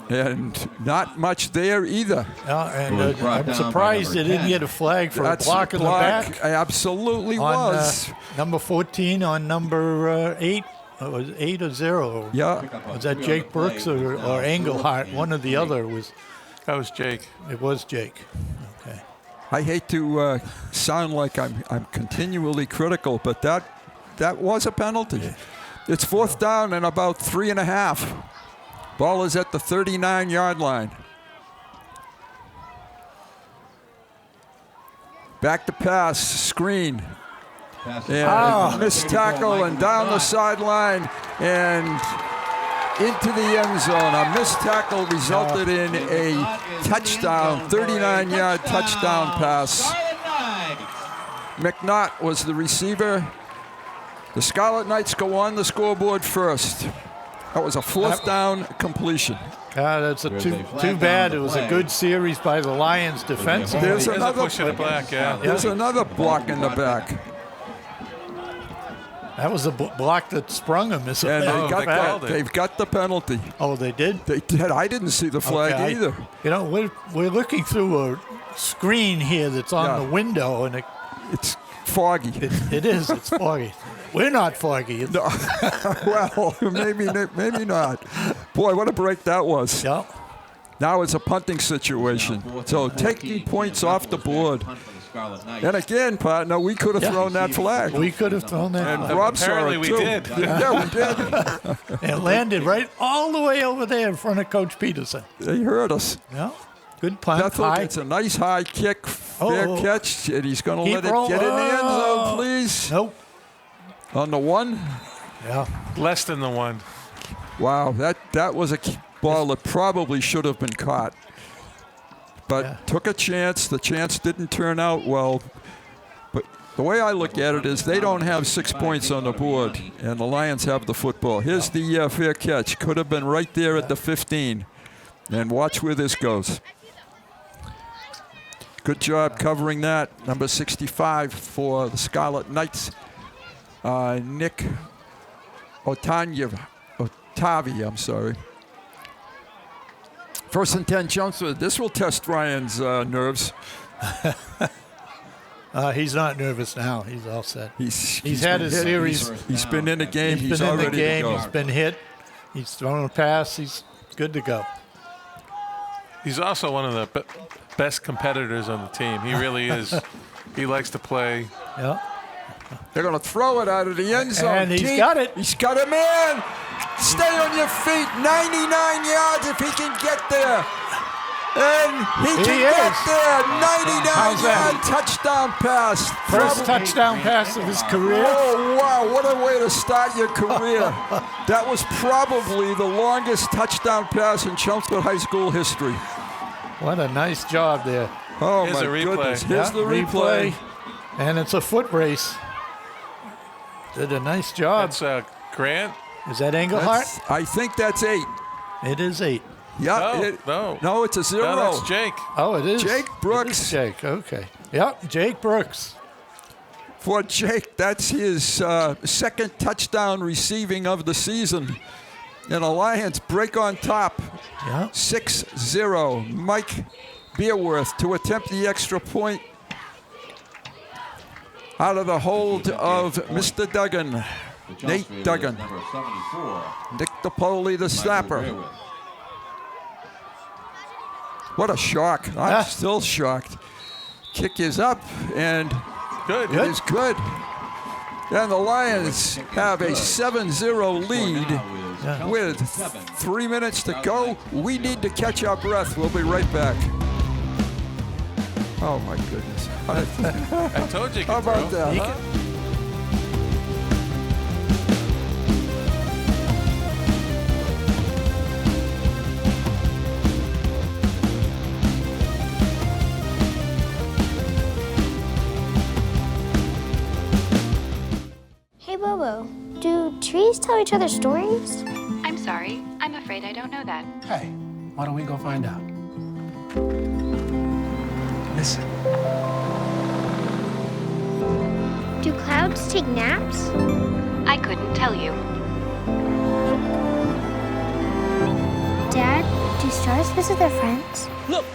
Speaker 5: And not much there either.
Speaker 6: And I'm surprised they didn't get a flag for a block in the back.
Speaker 5: Absolutely
Speaker 6: On
Speaker 5: was.
Speaker 6: number 14 on number 8. It was 8 or 0.
Speaker 5: Yeah.
Speaker 6: Was that Jake Brooks or Engelhardt? One or the other was.
Speaker 7: That was Jake.
Speaker 6: It was Jake. Okay.
Speaker 5: I hate to sound like I'm continually critical, but that was a penalty. Yeah. It's 4th down and about 3.5. Ball is at the 39-yard line. Back to pass, screen. And missed tackle and down the sideline and into the end zone. A missed tackle resulted in a touchdown, 39-yard touchdown pass. McNaught was the receiver. The Scarlet Knights go on the scoreboard first. That was a 4th down completion.
Speaker 6: That's too bad. It was a good series by the Lions defensively.
Speaker 5: There's another
Speaker 7: push in the back, yeah.
Speaker 5: There's another block in the back.
Speaker 6: That was a block that sprung him.
Speaker 5: And they've got the penalty.
Speaker 6: Oh, they did?
Speaker 5: They did. I didn't see the flag either.
Speaker 6: We're looking through a screen here that's on the window, and
Speaker 5: it's foggy.
Speaker 6: It is. It's foggy. We're not foggy.
Speaker 5: No. Well, maybe not. Boy, what a break that was.
Speaker 6: Yeah.
Speaker 5: Now it's a punting situation. So taking points off the board. And again, partner, we could have thrown that flag.
Speaker 6: We could have thrown that.
Speaker 5: And Rob saw it,
Speaker 7: we
Speaker 5: too.
Speaker 7: did.
Speaker 5: Yeah, we did.
Speaker 6: It landed right all the way over there in front of Coach Peterson.
Speaker 5: They heard us.
Speaker 6: Yeah. Good punt.
Speaker 5: Bethel gets a nice high kick, fair catch, and he's going to let it get in the end zone, please.
Speaker 6: Nope.
Speaker 5: On the 1?
Speaker 6: Yeah.
Speaker 7: Less than the 1.
Speaker 5: Wow, that was a ball that probably should have been caught. But took a chance. The chance didn't turn out well. But the way I look at it is they don't have 6 points on the board, and the Lions have the football. Here's the fair catch. Could have been right there at the 15. And watch where this goes. Good job covering that. Number 65 for the Scarlet Knights. Nick Otavi, I'm sorry. 1st and 10, Chelmsford. This will test Ryan's nerves.
Speaker 6: He's not nervous now. He's all set.
Speaker 5: He's
Speaker 6: had his series.
Speaker 5: He's been in the game.
Speaker 6: He's been
Speaker 5: all
Speaker 6: in the
Speaker 5: ready
Speaker 6: game.
Speaker 5: to go.
Speaker 6: He's been hit. He's thrown a pass. He's good to go.
Speaker 7: He's also one of the best competitors on the team. He really is. He likes to play.
Speaker 6: Yeah.
Speaker 5: They're going to throw it out of the end zone.
Speaker 6: And he's got it.
Speaker 5: He's got him in. Stay on your feet. 99 yards if he can get there. And he can get there. 99-yard touchdown pass.
Speaker 6: First touchdown pass of his career.
Speaker 5: Oh, wow. What a way to start your career. That was probably the longest touchdown pass in Chelmsford High School history.
Speaker 6: What a nice job there.
Speaker 5: Oh,
Speaker 7: Here's
Speaker 5: my
Speaker 7: the replay.
Speaker 5: goodness. Here's the replay.
Speaker 6: And it's a foot race. Did a nice job.
Speaker 7: That's Grant.
Speaker 6: Is that Engelhardt?
Speaker 5: I think that's 8.
Speaker 6: It is 8.
Speaker 5: Yeah.
Speaker 7: No.
Speaker 5: It's a 0.
Speaker 7: No, that's Jake.
Speaker 6: Oh, it is.
Speaker 5: Jake Brooks.
Speaker 6: It is Jake, okay. Yep, Jake Brooks.
Speaker 5: For Jake, that's his second touchdown receiving of the season. And the Lions break on top.
Speaker 6: Yeah.
Speaker 5: 6-0. Mike Beerworth to attempt the extra point out of the hold of Mr. Duggan. Nate Duggan.
Speaker 8: Number 74.
Speaker 5: Nick DePoli, the snapper. What a shock. I'm still shocked. Kick is up, and
Speaker 7: Good.
Speaker 5: it is good. And the Lions have a 7-0 lead with 3 minutes to go. We need to catch our breath. We'll be right back. Oh, my goodness.
Speaker 7: I told you.
Speaker 5: How about that? Huh?
Speaker 11: Hey Bobo, do trees tell each other stories?
Speaker 12: I'm sorry. I'm afraid I don't know that.
Speaker 9: Hey, why don't we go find out? Listen.
Speaker 11: Do clouds take naps?
Speaker 12: I couldn't tell you.
Speaker 11: Dad, do stars visit their friends?
Speaker 9: Look!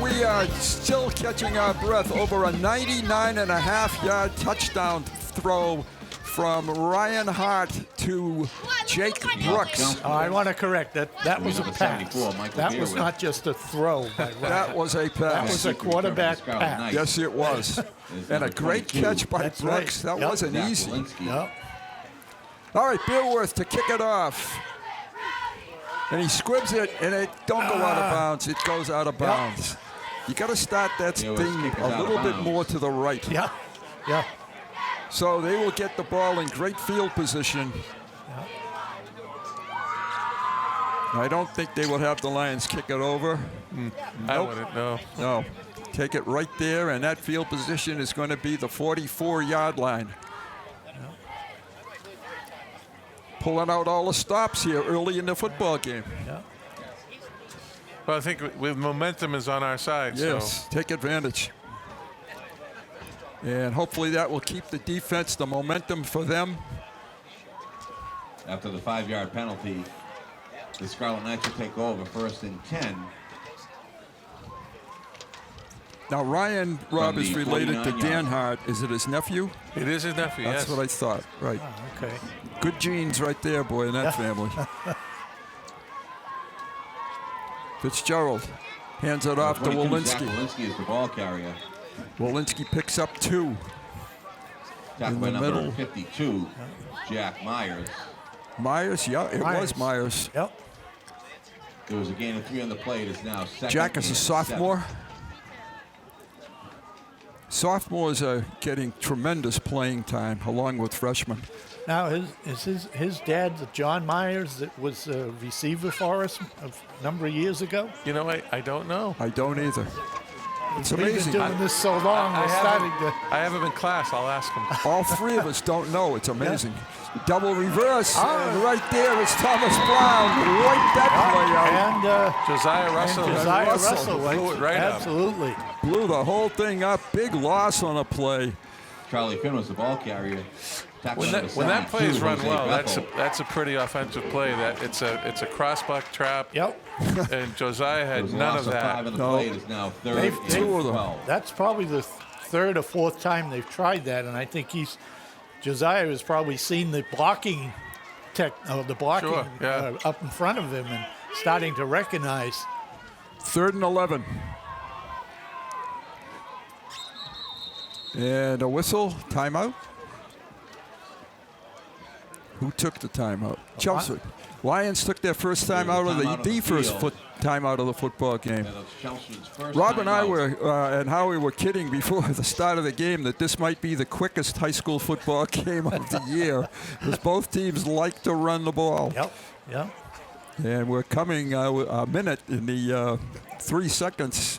Speaker 5: We are still catching our breath over a 99.5-yard touchdown throw from Ryan Hart to Jake Brooks.
Speaker 6: Oh, I want to correct that. That was a
Speaker 8: Number
Speaker 6: pass.
Speaker 8: 74, Michael
Speaker 6: That was
Speaker 8: Beerwood.
Speaker 6: not just a throw by Ryan.
Speaker 5: That was a
Speaker 6: That
Speaker 5: pass.
Speaker 6: was a quarterback pass.
Speaker 5: Yes, it was. And a great catch by
Speaker 6: That's
Speaker 5: Brooks.
Speaker 6: right.
Speaker 5: That
Speaker 6: Yep.
Speaker 5: wasn't
Speaker 8: Zach
Speaker 5: easy.
Speaker 8: Walensky.
Speaker 6: Yep.
Speaker 5: All right, Beerworth to kick it off. And he squibs it, and it don't go out of bounds. It goes out of bounds. You got to start that
Speaker 8: Beerworth's
Speaker 5: thing
Speaker 8: kick is
Speaker 5: a
Speaker 8: out of
Speaker 5: little bit
Speaker 8: bounds.
Speaker 5: more to the right.
Speaker 6: Yeah. Yeah.
Speaker 5: So they will get the ball in great field position. I don't think they will have the Lions kick it over.
Speaker 7: I wouldn't know.
Speaker 5: No. Take it right there, and that field position is going to be the 44-yard line. Pulling out all the stops here early in the football game.
Speaker 6: Yeah.
Speaker 7: Well, I think with momentum is on our side.
Speaker 5: Yes, take advantage. And hopefully that will keep the defense, the momentum for them.
Speaker 8: After the 5-yard penalty, the Scarlet Knights will take over 1st and 10.
Speaker 5: Now, Ryan Robb
Speaker 8: From
Speaker 5: is
Speaker 8: the
Speaker 5: related to
Speaker 8: 49
Speaker 5: Dan
Speaker 8: yard.
Speaker 5: Hart. Is it his nephew?
Speaker 7: It is his nephew,
Speaker 5: That's
Speaker 7: yes.
Speaker 5: what I thought. Right.
Speaker 6: Oh, okay.
Speaker 5: Good genes right there, boy, in that family. Fitzgerald hands it off to
Speaker 8: 22, Zach
Speaker 5: Walensky.
Speaker 8: Walensky is the ball carrier.
Speaker 5: Walensky picks up 2.
Speaker 8: Tackled by
Speaker 5: the
Speaker 8: number
Speaker 5: middle.
Speaker 8: 52, Jack Myers.
Speaker 5: Myers, yeah, it was Myers.
Speaker 6: Yep.
Speaker 8: There was a gain of 3 on the play. It is now 2nd
Speaker 5: Jack is a
Speaker 8: and
Speaker 5: sophomore. Sophomores are getting tremendous playing time along with freshmen.
Speaker 6: Now, his dad, John Myers, that was a receiver for us a number of years ago?
Speaker 7: You know, I don't know.
Speaker 5: I don't either. It's
Speaker 6: We've been
Speaker 5: amazing.
Speaker 6: doing this so long, we're starting to...
Speaker 7: I have him in class. I'll ask him.
Speaker 5: All 3 of us don't know. It's amazing. Double reverse, and right there is Thomas Brown. Right that play out.
Speaker 6: And
Speaker 7: Josiah Russell.
Speaker 6: Josiah
Speaker 5: Russell
Speaker 6: Russell,
Speaker 7: blew it right up.
Speaker 6: absolutely.
Speaker 5: Blew the whole thing up. Big loss on a play.
Speaker 8: Charlie Finn was the ball carrier.
Speaker 7: When that play is run well, that's a pretty offensive play. That it's a crossbuck trap.
Speaker 6: Yep.
Speaker 7: And Josiah
Speaker 8: There
Speaker 7: had
Speaker 8: was a
Speaker 7: none
Speaker 8: loss
Speaker 7: of
Speaker 8: of 5
Speaker 7: that.
Speaker 8: on the
Speaker 5: No.
Speaker 8: play. It is now 3rd
Speaker 6: They've-
Speaker 8: and
Speaker 5: two of them.
Speaker 8: 12.
Speaker 6: That's probably the third or fourth time they've tried that, and I think Josiah has probably seen the blocking
Speaker 7: Sure, yeah.
Speaker 6: up in front of him and starting to recognize.
Speaker 5: 3rd and 11. And a whistle, timeout. Who took the timeout? Chelmsford. Lions took their first time out of the first time out of the football game.
Speaker 8: That was Chelmsford's first
Speaker 5: Rob and I
Speaker 8: timeout.
Speaker 5: were, and Howie were kidding before the start of the game that this might be the quickest high school football game of the year, because both teams like to run the ball.
Speaker 6: Yep.
Speaker 5: And we're coming a minute in the 3 seconds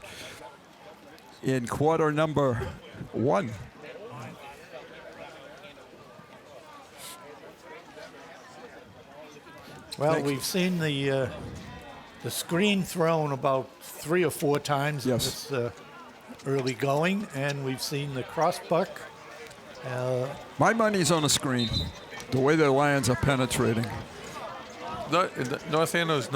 Speaker 5: in quarter number 1.
Speaker 6: Well, we've seen the screen thrown about 3 or 4 times in this early going, and we've seen the cross buck.
Speaker 5: My money's on the screen. The way the Lions are penetrating.
Speaker 7: North Andover's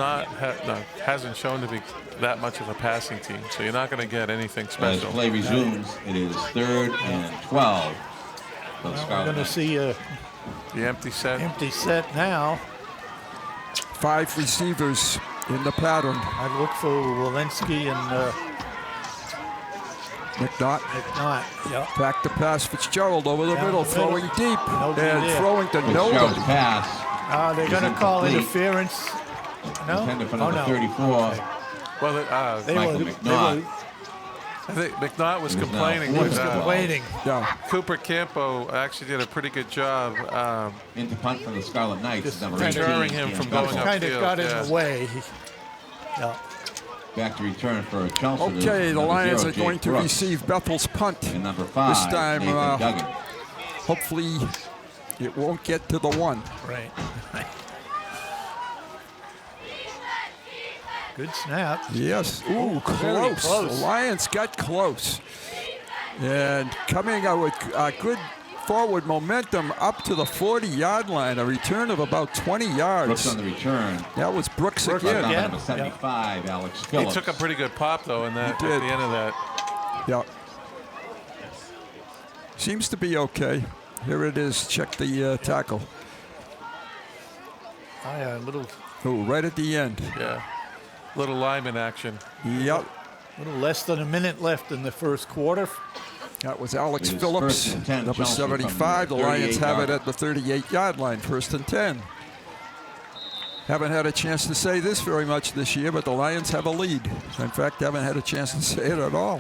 Speaker 7: hasn't shown to be that much of a passing team, so you're not going to get anything special.
Speaker 8: As play resumes, it is 3rd and 12.
Speaker 6: We're going to see the
Speaker 7: empty set.
Speaker 6: Empty set now.
Speaker 5: 5 receivers in the pattern.
Speaker 6: I look for Walensky and
Speaker 5: McNaught.
Speaker 6: Yeah.
Speaker 5: Back to pass. Fitzgerald over the middle, throwing deep
Speaker 6: Nobody
Speaker 5: and
Speaker 6: there.
Speaker 5: throwing to
Speaker 8: Fitzgerald's
Speaker 5: nobody.
Speaker 8: pass.
Speaker 6: They're going to call interference. No?
Speaker 8: Intended for
Speaker 6: Oh,
Speaker 8: number
Speaker 6: no.
Speaker 8: 34.
Speaker 6: Okay.
Speaker 7: Well,
Speaker 8: Michael McNaught.
Speaker 7: I think McNaught was
Speaker 8: He was
Speaker 7: complaining.
Speaker 8: now
Speaker 7: with,
Speaker 6: complaining.
Speaker 5: Yeah.
Speaker 7: Cooper Campo actually did a pretty good job.
Speaker 8: Into punt for the Scarlet Knights.
Speaker 6: Just
Speaker 8: Number
Speaker 7: deterring
Speaker 8: 18,
Speaker 7: him
Speaker 8: Cam
Speaker 7: from going
Speaker 8: Bethel.
Speaker 7: up.
Speaker 6: Kind of
Speaker 7: upfield,
Speaker 6: got in
Speaker 7: yeah.
Speaker 6: the way. Yeah.
Speaker 8: Back to return for Chelmsford.
Speaker 5: Okay, the
Speaker 8: Number
Speaker 5: Lions
Speaker 8: 0,
Speaker 5: are going
Speaker 8: Jake
Speaker 5: to
Speaker 8: Brooks.
Speaker 5: receive Bethel's punt.
Speaker 8: And number 5,
Speaker 5: This time,
Speaker 8: Nathan Duggan.
Speaker 5: hopefully it won't get to the 1.
Speaker 6: Right. Good snap.
Speaker 5: Yes. Ooh,
Speaker 6: Very
Speaker 5: close.
Speaker 6: close.
Speaker 5: The Lions got close. And coming out with good forward momentum up to the 40-yard line, a return of about 20 yards.
Speaker 8: Brooks on the return.
Speaker 5: That was Brooks
Speaker 6: Brooks
Speaker 5: again.
Speaker 6: again.
Speaker 8: Number 75, Alex
Speaker 7: He
Speaker 8: Phillips.
Speaker 7: took a pretty good pop, though, in that,
Speaker 5: He
Speaker 7: at
Speaker 5: did.
Speaker 7: the end of that.
Speaker 5: Yeah. Seems to be okay. Here it is. Check the tackle.
Speaker 6: A little
Speaker 5: Oh, right at the end.
Speaker 7: Yeah. Little lineman action.
Speaker 5: Yep.
Speaker 6: little less than a minute left in the first quarter.
Speaker 5: That was Alex
Speaker 8: It is
Speaker 5: Phillips,
Speaker 8: 1st and 10,
Speaker 5: number
Speaker 8: Chelmsford from
Speaker 5: 75. The Lions have it
Speaker 8: 38
Speaker 5: at the 38-yard line, 1st and 10. Haven't had a chance to say this very much this year, but the Lions have a lead. In fact, haven't had a chance to say it at all.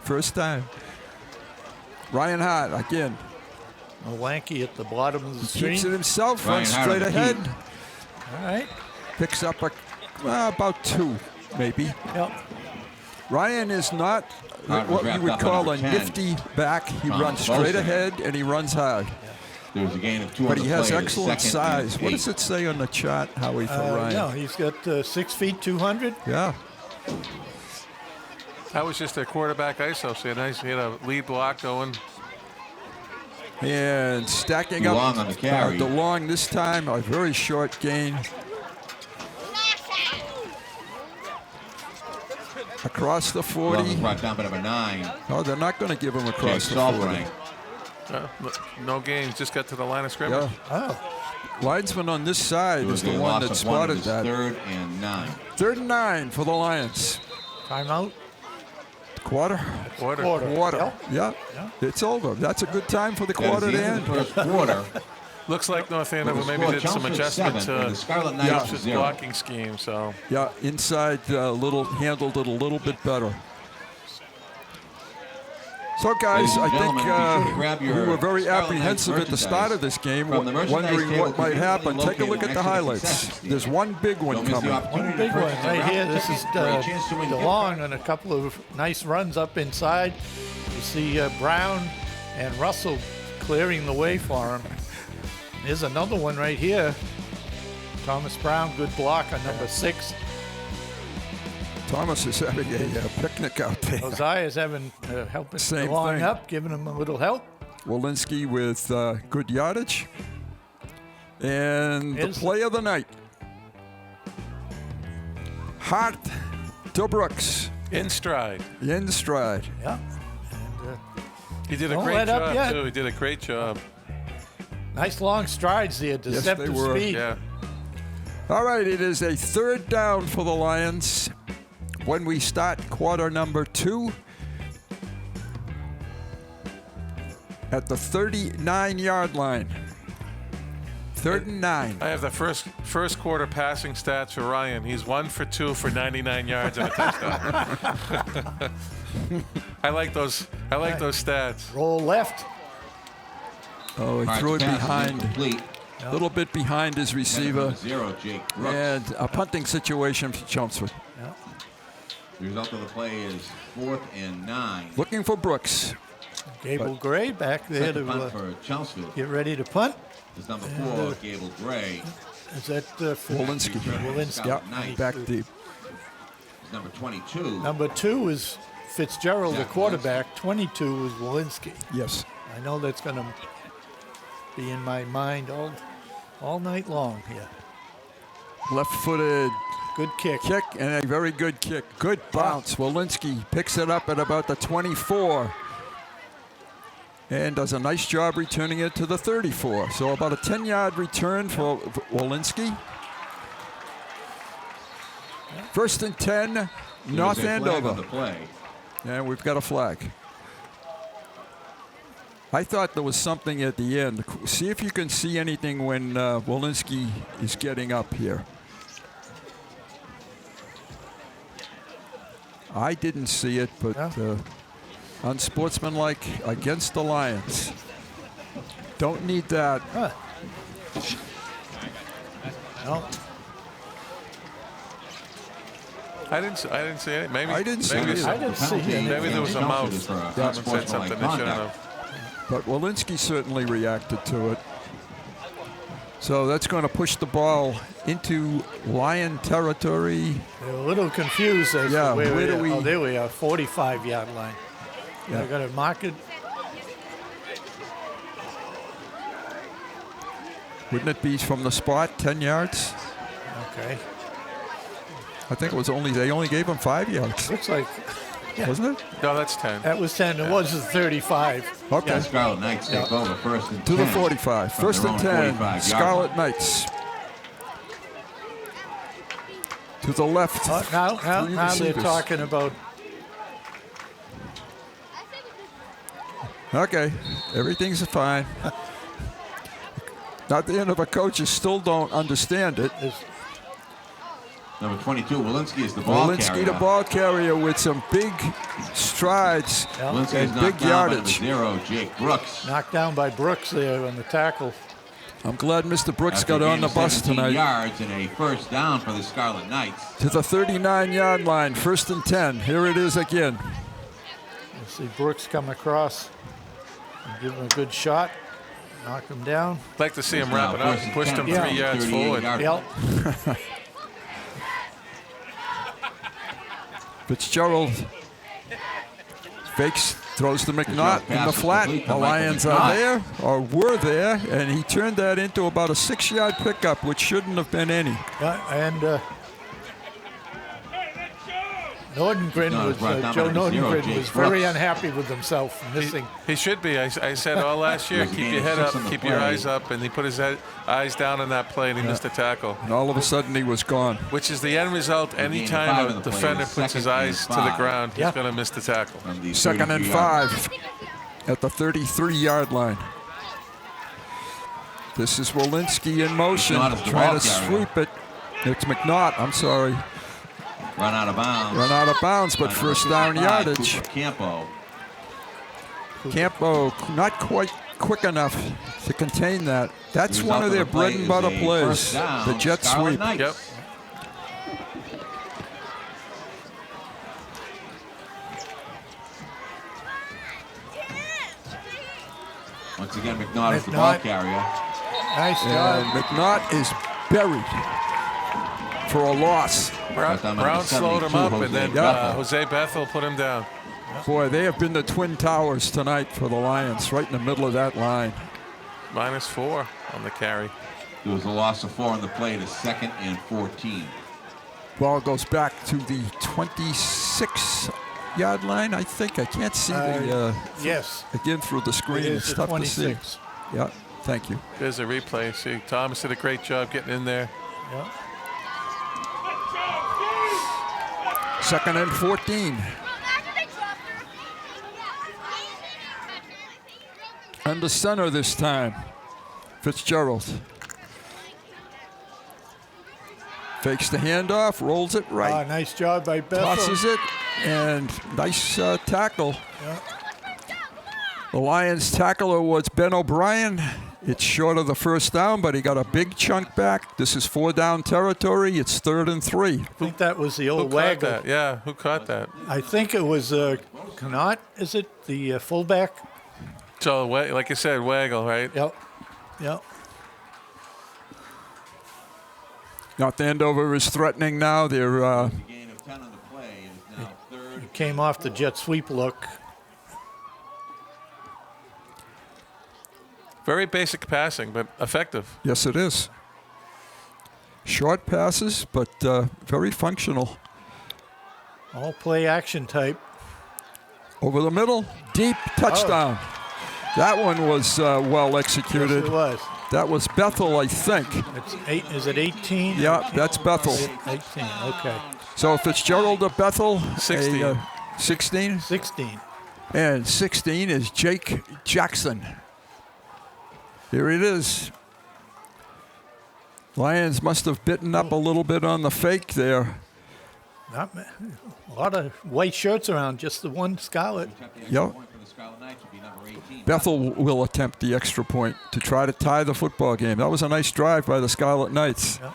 Speaker 5: First time. Ryan Hart, again.
Speaker 6: Malanky at the bottom of the screen.
Speaker 5: Keeps it himself,
Speaker 8: Ryan
Speaker 5: runs
Speaker 8: Hart
Speaker 5: straight
Speaker 8: on the
Speaker 5: ahead.
Speaker 8: key.
Speaker 6: All right.
Speaker 5: Picks up about 2, maybe.
Speaker 6: Yep.
Speaker 5: Ryan is not
Speaker 8: Hart was
Speaker 5: what you
Speaker 8: wrapped
Speaker 5: would
Speaker 8: up
Speaker 5: call
Speaker 8: on
Speaker 5: a
Speaker 8: number 10.
Speaker 5: nifty back. He
Speaker 8: Tom
Speaker 5: runs straight
Speaker 8: Bosa.
Speaker 5: ahead and he runs hard.
Speaker 8: There's a gain of 2
Speaker 5: But
Speaker 8: on
Speaker 5: he
Speaker 8: the
Speaker 5: has
Speaker 8: play.
Speaker 5: excellent
Speaker 8: 2nd
Speaker 5: size.
Speaker 8: and
Speaker 5: What
Speaker 8: 8.
Speaker 5: does it say on the chart, Howie, for Ryan?
Speaker 6: Yeah, he's got 6 feet, 200.
Speaker 5: Yeah.
Speaker 7: That was just a quarterback ISO. So he had a lead block going.
Speaker 5: And stacking
Speaker 8: DeLong
Speaker 5: up
Speaker 8: on the carry.
Speaker 5: DeLong this time, a very short gain. Across the 40.
Speaker 8: Long was brought down by number 9.
Speaker 5: Oh, they're not going to give him
Speaker 8: Jake
Speaker 5: across the 40.
Speaker 8: Salbrang.
Speaker 7: No gains. Just got to the line of scrimmage.
Speaker 5: Yeah.
Speaker 6: Oh,
Speaker 5: Linesman on this side
Speaker 8: It
Speaker 5: is
Speaker 8: was
Speaker 5: the
Speaker 8: a
Speaker 5: one
Speaker 8: loss
Speaker 5: that
Speaker 8: of 1. It
Speaker 5: spotted
Speaker 8: is
Speaker 5: that.
Speaker 8: 3rd and 9.
Speaker 5: 3rd and 9 for the Lions.
Speaker 6: timeout.
Speaker 5: Quarter.
Speaker 6: Quarter.
Speaker 5: Yeah. It's over. That's a good time for the
Speaker 8: That is
Speaker 5: quarter
Speaker 8: the
Speaker 5: to
Speaker 8: end
Speaker 5: end.
Speaker 8: of the first quarter.
Speaker 7: Looks like North Andover
Speaker 8: With the
Speaker 7: maybe
Speaker 8: score,
Speaker 7: did some
Speaker 8: Chelmsford
Speaker 7: adjustment
Speaker 8: 7 and the Scarlet Knights
Speaker 7: Chelmsford's
Speaker 8: 0.
Speaker 7: blocking scheme. So
Speaker 5: Yeah, inside handled it a little bit better. So, guys,
Speaker 8: Ladies and
Speaker 5: I
Speaker 8: gentlemen, be sure to
Speaker 5: think
Speaker 8: grab
Speaker 5: we
Speaker 8: your
Speaker 5: were very
Speaker 8: Scarlet
Speaker 5: apprehensive
Speaker 8: Knights
Speaker 5: at the start of this game,
Speaker 8: from the merchandise
Speaker 5: wondering
Speaker 8: table
Speaker 5: what might happen. Take a look at the
Speaker 8: located next to the
Speaker 5: highlights.
Speaker 8: concession
Speaker 5: There's one big one
Speaker 8: Don't miss the
Speaker 5: coming.
Speaker 8: opportunity
Speaker 6: One big
Speaker 8: to
Speaker 6: one
Speaker 8: purchase a
Speaker 6: right here.
Speaker 8: raffle
Speaker 6: This is
Speaker 8: ticket for a chance to win gift
Speaker 6: DeLong on a couple of nice runs up inside. You see Brown and Russell clearing the way for him. There's another one right here. Thomas Brown, good block on number 6.
Speaker 5: Thomas is having a picnic out there.
Speaker 6: Ozias having helping
Speaker 5: Same
Speaker 6: DeLong
Speaker 5: thing.
Speaker 6: up, giving him a little help.
Speaker 5: Walensky with good yardage. And the
Speaker 6: Is-
Speaker 5: play of the night. Hart to Brooks.
Speaker 7: in stride.
Speaker 5: In stride.
Speaker 6: Yeah. And
Speaker 7: He did a
Speaker 6: Don't
Speaker 7: great
Speaker 6: let up
Speaker 7: job
Speaker 6: yet.
Speaker 7: too. He did a great job.
Speaker 6: nice long strides there,
Speaker 5: Yes, they
Speaker 6: deceptive
Speaker 5: were.
Speaker 6: speed.
Speaker 7: Yeah.
Speaker 5: All right, it is a 3rd down for the Lions when we start quarter number 2 at the 39-yard line. 3rd and 9.
Speaker 7: I have the first quarter passing stats for Ryan. He's 1 for 2 for 99 yards and a touchdown. I like those. I like those stats.
Speaker 6: Roll left.
Speaker 5: Oh, he
Speaker 8: All right,
Speaker 5: threw it
Speaker 8: the pass is
Speaker 5: behind,
Speaker 8: incomplete.
Speaker 5: a little bit behind his receiver.
Speaker 8: Number 0, Jake Brooks.
Speaker 5: And a punting situation for Chelmsford.
Speaker 8: The result of the play is 4th and 9.
Speaker 5: Looking for Brooks.
Speaker 6: Gable Gray back there
Speaker 8: Second punt
Speaker 6: to
Speaker 8: for Chelmsford.
Speaker 6: get ready to punt.
Speaker 8: Is number 4, Gable Gray.
Speaker 6: Is that
Speaker 5: Walensky.
Speaker 6: Walensky.
Speaker 5: Yeah, back deep.
Speaker 8: Is number 22.
Speaker 6: Number 2 is Fitzgerald, the quarterback. 22 is Walensky.
Speaker 5: Yes.
Speaker 6: I know that's going to be in my mind all night long here.
Speaker 5: Left-footed
Speaker 6: Good kick.
Speaker 5: and a very good kick. Good bounce. Walensky picks it up at about the 24 and does a nice job returning it to the 34. So about a 10-yard return for Walensky. First and 10, North Andover. And we've got a flag. I thought there was something at the end. See if you can see anything when Walensky is getting up here. I didn't see it, but unsportsmanlike against the Lions. Don't need that.
Speaker 6: No.
Speaker 7: I didn't see it. Maybe
Speaker 5: I didn't see it.
Speaker 6: I didn't see it.
Speaker 7: Maybe there was a mouse. Someone said something they shouldn't have.
Speaker 5: But Walensky certainly reacted to it. So that's going to push the ball into Lion territory.
Speaker 6: They're a little confused as
Speaker 5: Yeah,
Speaker 6: to where
Speaker 5: do we?
Speaker 6: Oh, there we are, 45-yard line.
Speaker 5: Yeah.
Speaker 6: I got to mark it.
Speaker 5: Wouldn't it be from the spot, 10 yards?
Speaker 6: Okay.
Speaker 5: I think it was they only gave him 5 yards.
Speaker 6: Looks like
Speaker 5: Wasn't it?
Speaker 7: No, that's 10.
Speaker 6: that was 10. It was 35.
Speaker 5: Okay.
Speaker 8: The Scarlet Knights take over first and 10.
Speaker 5: To the 45.
Speaker 8: from
Speaker 5: First
Speaker 8: their
Speaker 5: and
Speaker 8: own
Speaker 5: 10.
Speaker 8: 45-yard
Speaker 5: Scarlet
Speaker 8: line.
Speaker 5: Knights. To the left.
Speaker 6: Now
Speaker 5: Three
Speaker 6: they're
Speaker 5: receivers.
Speaker 6: talking about
Speaker 5: Okay. Everything's fine. Not the end of a coach. You still don't understand it.
Speaker 8: Number 22, Walensky is the ball
Speaker 5: Walensky,
Speaker 8: carrier.
Speaker 5: the ball carrier with some big strides
Speaker 8: Walensky is
Speaker 5: and
Speaker 8: knocked
Speaker 5: big
Speaker 8: down by number
Speaker 5: yardage.
Speaker 8: 0, Jake Brooks.
Speaker 6: knocked down by Brooks there on the tackle.
Speaker 5: I'm glad Mr. Brooks
Speaker 8: After
Speaker 5: got
Speaker 8: a
Speaker 5: on
Speaker 8: gain
Speaker 5: the
Speaker 8: of
Speaker 5: bus
Speaker 8: 17
Speaker 5: tonight.
Speaker 8: yards and a first down for the Scarlet Knights.
Speaker 5: To the 39-yard line, first and 10. Here it is again.
Speaker 6: You see Brooks come across and give him a good shot, knock him down.
Speaker 7: I'd like to see him
Speaker 8: Now
Speaker 7: wrap it up
Speaker 8: first
Speaker 7: and
Speaker 8: and
Speaker 7: push
Speaker 8: 10
Speaker 7: them
Speaker 8: from
Speaker 7: 3
Speaker 8: the
Speaker 7: yards
Speaker 8: 38
Speaker 7: forward.
Speaker 8: yard
Speaker 6: Yep.
Speaker 5: Fitzgerald fakes, throws to McNaught in the flat.
Speaker 8: complete to
Speaker 5: The
Speaker 8: Michael
Speaker 5: Lions
Speaker 8: McNaught.
Speaker 5: are there, or were there, and he turned that into about a 6-yard pickup, which shouldn't have been any.
Speaker 6: Yeah, and Nordengren
Speaker 8: No,
Speaker 6: was
Speaker 8: it's brought down
Speaker 6: Joe
Speaker 8: by number 0,
Speaker 6: Nordengren
Speaker 8: Jake
Speaker 6: was very
Speaker 8: Brooks.
Speaker 6: unhappy with himself for missing.
Speaker 7: He should be. I said all last year,
Speaker 8: There's a
Speaker 7: keep
Speaker 8: gain
Speaker 7: your
Speaker 8: of
Speaker 7: head
Speaker 8: 6
Speaker 7: up,
Speaker 8: on the
Speaker 7: keep your
Speaker 8: play.
Speaker 7: eyes up, and he put his eyes down on that play, and he missed a tackle.
Speaker 5: And all of a sudden, he was gone.
Speaker 7: Which is the end result.
Speaker 8: gain of 5
Speaker 7: Anytime
Speaker 8: on
Speaker 7: a
Speaker 8: the play
Speaker 7: defender
Speaker 8: is
Speaker 7: puts his
Speaker 8: second and
Speaker 7: eyes to the
Speaker 8: 5.
Speaker 7: ground, he's
Speaker 6: Yeah.
Speaker 7: going to miss the tackle.
Speaker 8: From the
Speaker 5: Second and
Speaker 8: 33-yard
Speaker 5: 5 at the 33-yard line. This is Walensky in motion,
Speaker 8: McNaught is the
Speaker 5: trying
Speaker 8: ball
Speaker 5: to
Speaker 8: carrier.
Speaker 5: sweep it. It's McNaught, I'm sorry.
Speaker 8: Run out of bounds.
Speaker 5: Run out of bounds, but
Speaker 8: By
Speaker 5: first
Speaker 8: number
Speaker 5: down
Speaker 8: 55,
Speaker 5: yardage.
Speaker 8: Cooper Campo.
Speaker 5: Campo not quite quick enough to contain that. That's
Speaker 8: The
Speaker 5: one of
Speaker 8: result
Speaker 5: their
Speaker 8: of the play
Speaker 5: bread and
Speaker 8: is
Speaker 5: butter
Speaker 8: a
Speaker 5: plays,
Speaker 8: first down,
Speaker 5: the jet
Speaker 8: Scarlet
Speaker 5: sweep.
Speaker 8: Knights.
Speaker 7: Yep.
Speaker 8: Once again, McNaught is the ball
Speaker 6: McNaught.
Speaker 8: carrier.
Speaker 6: Nice
Speaker 5: And
Speaker 6: job.
Speaker 5: McNaught is buried for a loss.
Speaker 7: Brown,
Speaker 8: Brought down by
Speaker 7: Brown
Speaker 8: number
Speaker 7: slowed him
Speaker 8: 72,
Speaker 7: up, and
Speaker 8: Jose
Speaker 7: then
Speaker 8: Bethel.
Speaker 7: Jose Bethel put him down.
Speaker 5: Boy, they have been the Twin Towers tonight for the Lions, right in the middle of that line.
Speaker 7: -4 on the carry.
Speaker 8: There was a loss of 4 on the play to 2nd and 14.
Speaker 5: Ball goes back to the 26-yard line, I think. I can't see the
Speaker 6: Yes,
Speaker 5: again through the
Speaker 6: it
Speaker 5: screen.
Speaker 6: is
Speaker 5: It's
Speaker 6: the
Speaker 5: tough to see.
Speaker 6: 26.
Speaker 5: Yeah, thank you.
Speaker 7: There's a replay. See, Thomas did a great job getting in there.
Speaker 6: Yeah.
Speaker 5: Second and 14. Under center this time. Fitzgerald. Fakes the handoff, rolls it right,
Speaker 6: Nice job by Bethel.
Speaker 5: tosses it, and nice tackle.
Speaker 6: Yeah.
Speaker 5: The Lions tackler was Ben O'Brien. It's short of the first down, but he got a big chunk back. This is 4-down territory. It's 3rd and 3.
Speaker 6: I think that was the
Speaker 7: Who
Speaker 6: old
Speaker 7: caught
Speaker 6: Waggle.
Speaker 7: that? Yeah, who caught that?
Speaker 6: I think it was Connaught, is it? The fullback?
Speaker 7: So, like you said, waggle, right?
Speaker 6: Yep. Yep.
Speaker 5: North Andover is threatening now. They're
Speaker 8: Gain of 10 on the play is now third.
Speaker 6: He came off the jet sweep look.
Speaker 7: Very basic passing, but effective.
Speaker 5: yes, it is. Short passes, but very functional.
Speaker 6: All play action type.
Speaker 5: Over the middle, deep touchdown. That one was well executed.
Speaker 6: Yes, it was.
Speaker 5: That was Bethel, I think.
Speaker 6: It's 8. Is it 18?
Speaker 5: Yeah, that's Bethel.
Speaker 6: 18. Okay.
Speaker 5: So Fitzgerald to Bethel.
Speaker 7: 16.
Speaker 5: 16.
Speaker 6: 16.
Speaker 5: And 16 is Jake Jackson. Here it is. Lions must have bitten up a little bit on the fake there.
Speaker 6: A lot of white shirts around, just the one Scarlet.
Speaker 5: Yep. Bethel will attempt the extra point to try to tie the football game. That was a nice drive by the Scarlet Knights.
Speaker 6: Yep.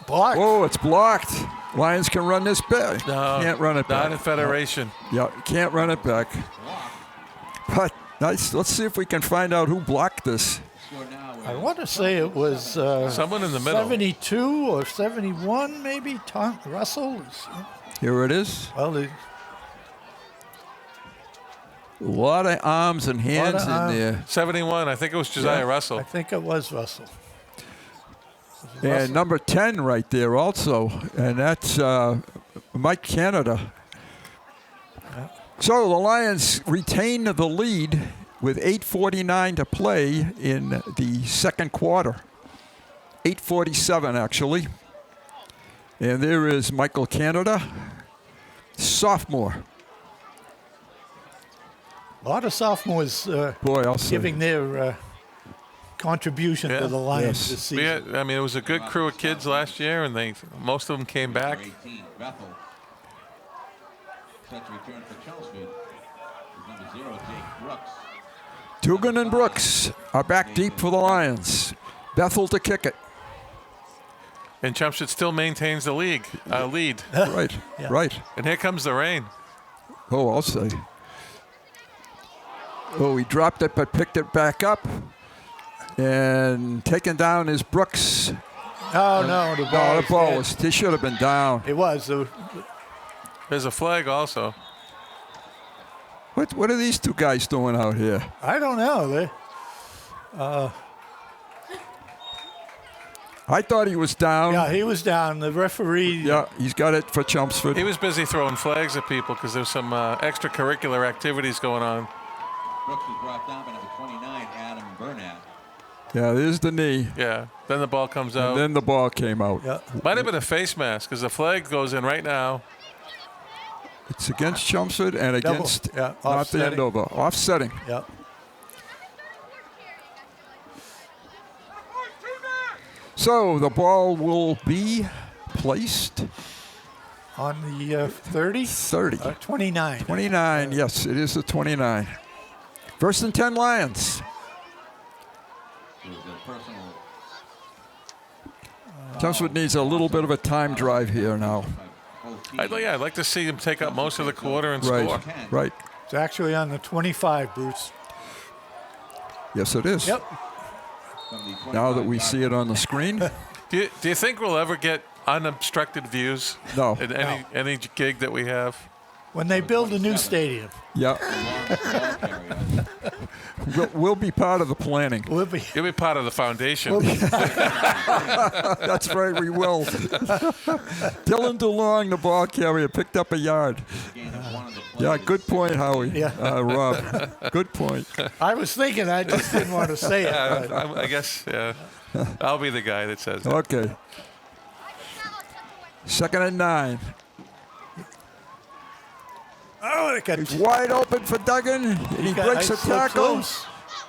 Speaker 6: Blocked.
Speaker 5: Oh, it's blocked. Lions can run this back.
Speaker 7: No,
Speaker 5: can't run it back.
Speaker 7: Not in Federation.
Speaker 5: Yeah, can't run it back. But nice. Let's see if we can find out who blocked this.
Speaker 6: I want to say it was
Speaker 7: someone in the middle.
Speaker 6: 72 or 71, maybe. Tom Russell.
Speaker 5: Here it is.
Speaker 6: Well,
Speaker 5: A lot of arms and hands in there.
Speaker 7: 71. I think it was Josiah Russell.
Speaker 6: I think it was Russell.
Speaker 5: And number 10 right there also. And that's Mike Canada. So the Lions retain the lead with 8:49 to play in the second quarter. 8:47 actually. And there is Michael Canada, sophomore.
Speaker 6: A lot of sophomores
Speaker 5: Boy, I'll say.
Speaker 6: giving their contribution to the Lions this season.
Speaker 7: I mean, it was a good crew of kids last year, and most of them came back.
Speaker 8: 18, Bethel. Set to return for Chelmsford. Number 0, Jake Brooks.
Speaker 5: Dugan and Brooks are back deep for the Lions. Bethel to kick it.
Speaker 7: And Chelmsford still maintains the lead.
Speaker 5: Right, right.
Speaker 7: And here comes the rain.
Speaker 5: Oh, I'll say. Oh, he dropped it but picked it back up. And taken down is Brooks.
Speaker 6: Oh, no, the ball,
Speaker 5: The ball was, he should have been down.
Speaker 6: It was.
Speaker 7: There's a flag also.
Speaker 5: What are these two guys doing out here?
Speaker 6: I don't know.
Speaker 5: I thought he was down.
Speaker 6: Yeah, he was down. The referee.
Speaker 5: Yeah, he's got it for Chelmsford.
Speaker 7: He was busy throwing flags at people because there's some extracurricular activities going on.
Speaker 8: Brooks was brought down by number 29, Adam Burnett.
Speaker 5: Yeah, there's the knee.
Speaker 7: Yeah, then the ball comes out.
Speaker 5: And then the ball came out.
Speaker 6: Yeah.
Speaker 7: Might have been a face mask because the flag goes in right now.
Speaker 5: It's against Chelmsford and against North
Speaker 6: offsetting.
Speaker 5: Andover. Offsetting.
Speaker 6: Yeah.
Speaker 5: So the ball will be placed
Speaker 6: on the 30?
Speaker 5: 30.
Speaker 6: 29.
Speaker 5: 29, yes, it is the 29. First and 10 Lions. Chelmsford needs a little bit of a time drive here now.
Speaker 7: I'd like to see him take up most of the quarter and
Speaker 5: Right,
Speaker 7: score.
Speaker 5: right.
Speaker 6: It's actually on the 25, Bruce.
Speaker 5: Yes, it is.
Speaker 6: Yep.
Speaker 5: Now that we see it on the screen.
Speaker 7: Do you think we'll ever get unobstructed views?
Speaker 5: No.
Speaker 7: In any gig that we have?
Speaker 6: When they build a new stadium.
Speaker 5: Yeah. We'll be part of the planning.
Speaker 6: We'll be.
Speaker 7: You'll be part of the foundation.
Speaker 5: That's right, we will. Dylan DeLong, the ball carrier, picked up a yard. Yeah, good point, Howie.
Speaker 6: Yeah.
Speaker 5: Rob, good point.
Speaker 6: I was thinking, I just didn't want to say it.
Speaker 7: I guess, yeah. I'll be the guy that says that.
Speaker 5: Okay. 2nd and 9.
Speaker 6: Oh,
Speaker 5: He's wide open for Duggan. And he breaks a tackle.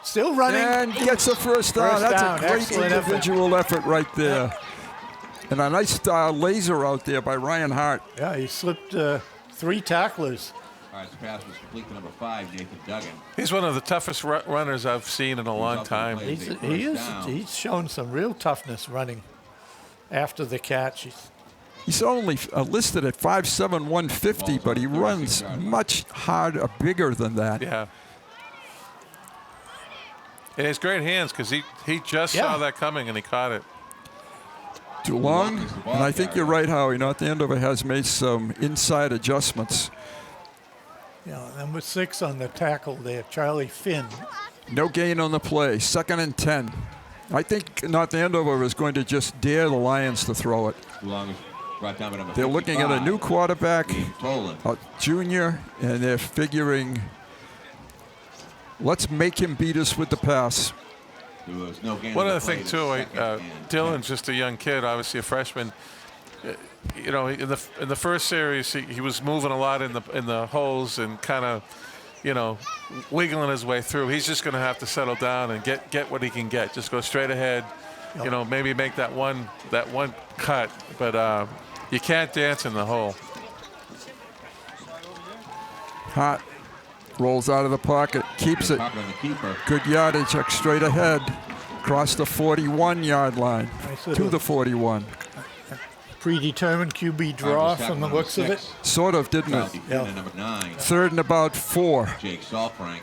Speaker 6: Still running.
Speaker 5: And gets a first down. That's a great
Speaker 6: Excellent
Speaker 5: individual effort right there. And a nice laser out there by Ryan Hart.
Speaker 6: Yeah, he slipped 3 tacklers.
Speaker 8: All right, this pass was complete to number 5, Nathan Duggan.
Speaker 7: He's one of the toughest runners I've seen in a long time.
Speaker 6: He's shown some real toughness running after the catch.
Speaker 5: He's only listed at 5'7", 150, but he runs much harder, bigger than that.
Speaker 7: Yeah. And his great hands, because he just saw that coming and he caught it.
Speaker 5: DeLong, and I think you're right, Howie. North Andover has made some inside adjustments.
Speaker 6: Yeah, number 6 on the tackle there, Charlie Finn.
Speaker 5: No gain on the play. 2nd and 10. I think North Andover is going to just dare the Lions to throw it. They're looking at a new quarterback, a junior, and they're figuring, let's make him beat us with the pass.
Speaker 7: One other thing too, Dylan's just a young kid, obviously a freshman. You know, in the first series, he was moving a lot in the holes and kind of, you know, wiggling his way through. He's just going to have to settle down and get what he can get. Just go straight ahead. You know, maybe make that one cut, but you can't dance in the hole.
Speaker 5: Hot rolls out of the pocket, keeps it. Good yardage, straight ahead, across the 41-yard line to the 41.
Speaker 6: Predetermined QB draw from the looks of it.
Speaker 5: Sort of, didn't it?
Speaker 6: Yeah.
Speaker 5: 3rd and about 4.
Speaker 8: Jake Salfrank.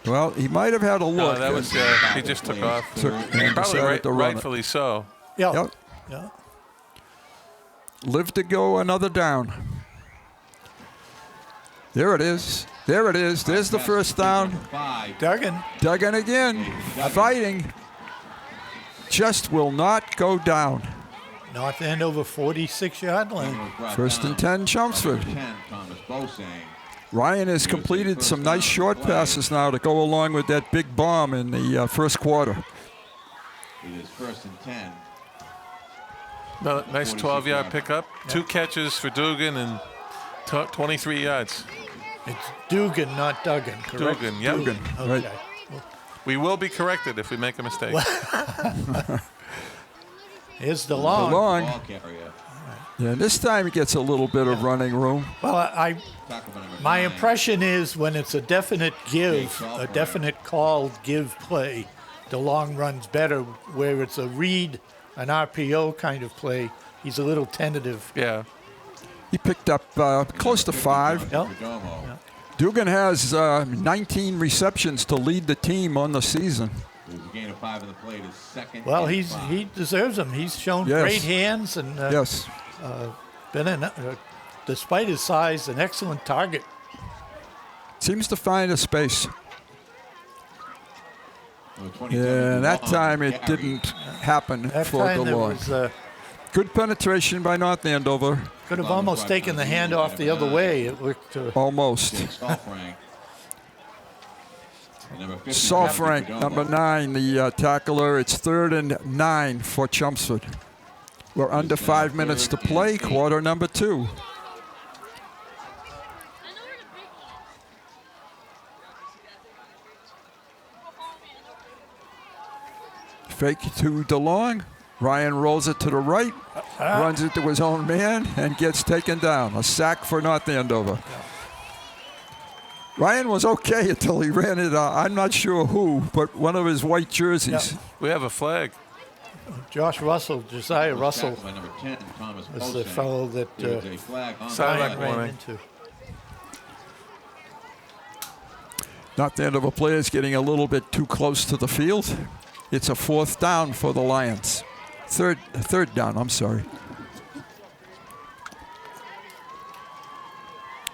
Speaker 5: Well, he might have had a look.
Speaker 7: No, that was he just took off.
Speaker 5: Probably
Speaker 7: Rightfully so.
Speaker 6: Yeah.
Speaker 5: Yep.
Speaker 6: Yeah.
Speaker 5: Live to go another down. There it is. There it is. There's the first down.
Speaker 6: Duggan.
Speaker 5: Duggan again. Fighting. Just will not go down.
Speaker 6: North Andover 46-yard line.
Speaker 5: 1st and 10, Chelmsford. Ryan has completed some nice short passes now to go along with that big bomb in the first quarter.
Speaker 8: It is 1st and 10.
Speaker 7: Nice 12-yard pickup. 2 catches for Dugan and 23 yards.
Speaker 6: It's Dugan, not Duggan, correct?
Speaker 7: Dugan, yep.
Speaker 5: Dugan,
Speaker 6: okay.
Speaker 5: right.
Speaker 7: We will be corrected if we make a mistake.
Speaker 6: Here's DeLong.
Speaker 5: DeLong. Yeah, this time he gets a little bit of running room.
Speaker 6: Well, my impression is when it's a definite give, a definite called give play, DeLong runs better. Where it's a read, an RPO kind of play, he's a little tentative.
Speaker 7: Yeah.
Speaker 5: He picked up close to 5.
Speaker 6: Yep.
Speaker 5: Dugan has 19 receptions to lead the team on the season.
Speaker 8: Gain of 5 in the play to 2nd.
Speaker 6: Well, he deserves them. He's shown great hands and been despite his size, an excellent target.
Speaker 5: Seems to find a space. Yeah, that time it didn't happen for DeLong. Good penetration by North Andover.
Speaker 6: Could have almost taken the handoff the other way. It looked
Speaker 5: almost. Salfrank, number 9, the tackler. It's 3rd and 9 for Chelmsford. We're under 5 minutes to play, quarter number 2. Fake to DeLong. Ryan rolls it to the right, runs it to his own man, and gets taken down. A sack for North Andover. Ryan was okay until he ran it. I'm not sure who, but one of his white jerseys.
Speaker 7: Yeah. We have a flag.
Speaker 6: Josh Russell, Josiah Russell, was the fellow that
Speaker 7: Ryan
Speaker 6: ran into.
Speaker 5: North Andover players getting a little bit too close to the field. It's a 4th down for the Lions. Third down, I'm sorry.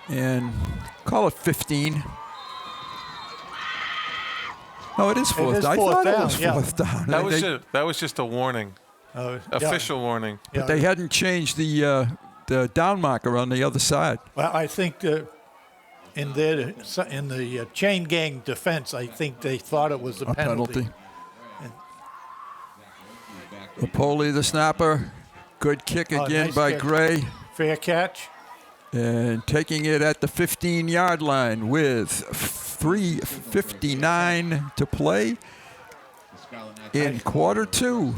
Speaker 5: And call it 15. No, it is 4th down. I thought it was 4th down.
Speaker 7: That was just a warning. Official warning.
Speaker 5: But they hadn't changed the down marker on the other side.
Speaker 6: Well, I think in the chain gang defense, I think they thought it was a penalty.
Speaker 5: Napoli, the snapper. Good kick again
Speaker 6: nice
Speaker 5: by
Speaker 6: kick.
Speaker 5: Gray.
Speaker 6: Fair catch.
Speaker 5: And taking it at the 15-yard line with 3:59 to play in quarter 2.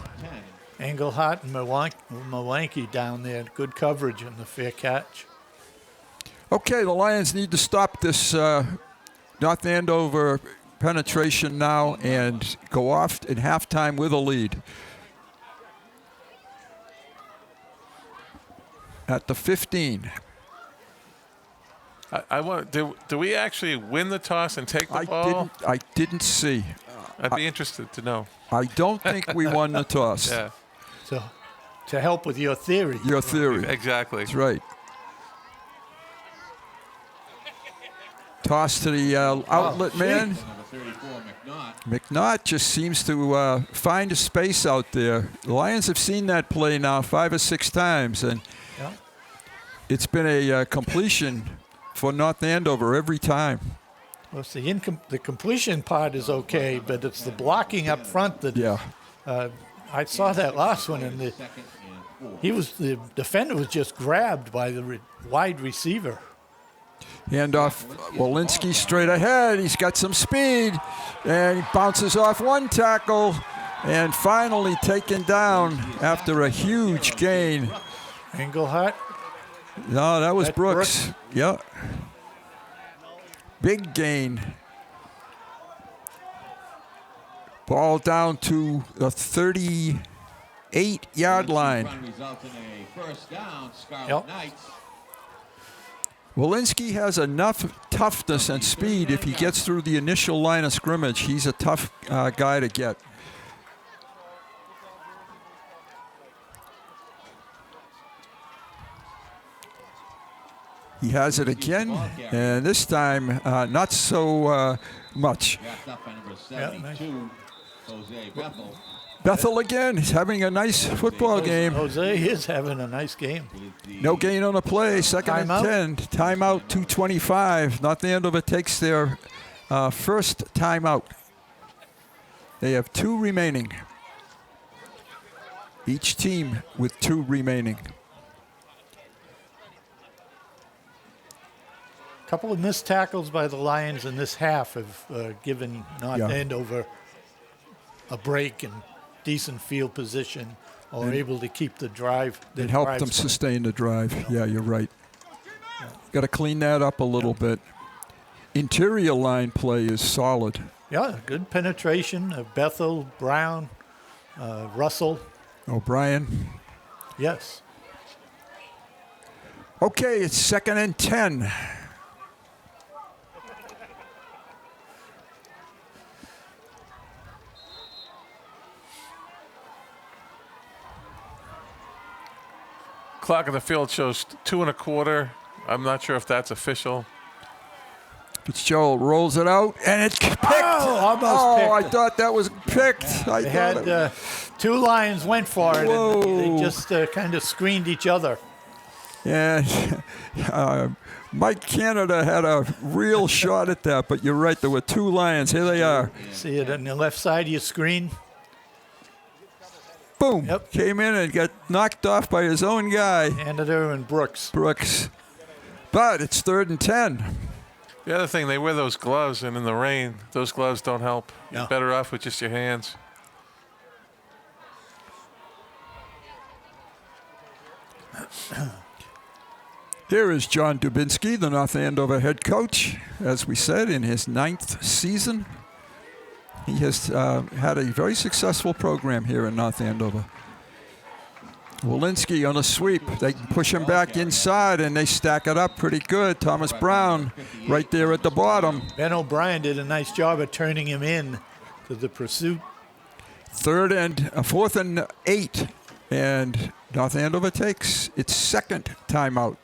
Speaker 6: Engelhardt and Mawanke down there. Good coverage and the fair catch.
Speaker 5: Okay, the Lions need to stop this North Andover penetration now and go off in halftime with a lead. At the 15.
Speaker 7: I want. Do we actually win the toss and take the ball?
Speaker 5: I didn't see.
Speaker 7: I'd be interested to know.
Speaker 5: I don't think we won the toss.
Speaker 7: Yeah.
Speaker 6: So, to help with your theory.
Speaker 5: Your theory.
Speaker 7: Exactly.
Speaker 5: That's right. Toss to the outlet man. McNaught just seems to find a space out there. The Lions have seen that play now 5 or 6 times, and it's been a completion for North Andover every time.
Speaker 6: Well, it's the completion part is okay, but it's the blocking up front that.
Speaker 5: Yeah.
Speaker 6: I saw that last one, and the defender was just grabbed by the wide receiver.
Speaker 5: Handoff, Walensky straight ahead. He's got some speed, and he bounces off one tackle, and finally taken down after a huge gain.
Speaker 6: Engelhardt?
Speaker 5: No, that was Brooks. Yeah. Big gain. Ball down to the 38-yard line. Walensky has enough toughness and speed. If he gets through the initial line of scrimmage, he's a tough guy to get. He has it again, and this time not so much. Bethel again. He's having a nice football game.
Speaker 6: Jose is having a nice game.
Speaker 5: No gain on the play. Second and 10. Timeout 2:25. North Andover takes their first timeout. They have 2 remaining. Each team with 2 remaining.
Speaker 6: A couple of missed tackles by the Lions in this half have given North Andover a break and decent field position, or able to keep the drive.
Speaker 5: It helped them sustain the drive. Yeah, you're right. Got to clean that up a little bit. Interior line play is solid.
Speaker 6: Yeah, good penetration of Bethel, Brown, Russell.
Speaker 5: O'Brien.
Speaker 6: Yes.
Speaker 5: Okay, it's 2nd and 10.
Speaker 7: Clock on the field shows 2 1/4. I'm not sure if that's official.
Speaker 5: Fitzgerald rolls it out, and it's picked.
Speaker 6: Almost picked.
Speaker 5: I thought that was picked.
Speaker 6: They had 2 Lions went for it, and they just kind of screened each other.
Speaker 5: And Mike Canada had a real shot at that, but you're right. There were 2 Lions. Here they are.
Speaker 6: See it on the left side of your screen?
Speaker 5: Boom. Yep. Came in and got knocked off by his own guy.
Speaker 6: Andover and Brooks.
Speaker 5: But it's 3rd and 10.
Speaker 7: The other thing, they wear those gloves, and in the rain, those gloves don't help.
Speaker 6: Yeah.
Speaker 7: You're better off with just your hands.
Speaker 5: Here is John Dubinsky, the North Andover head coach, as we said, in his 9th season. He has had a very successful program here in North Andover. Walensky on a sweep. They push him back inside, and they stack it up pretty good. Thomas Brown right there at the bottom.
Speaker 6: Ben O'Brien did a nice job of turning him in to the pursuit.
Speaker 5: 4th and 8, and North Andover takes its 2nd timeout.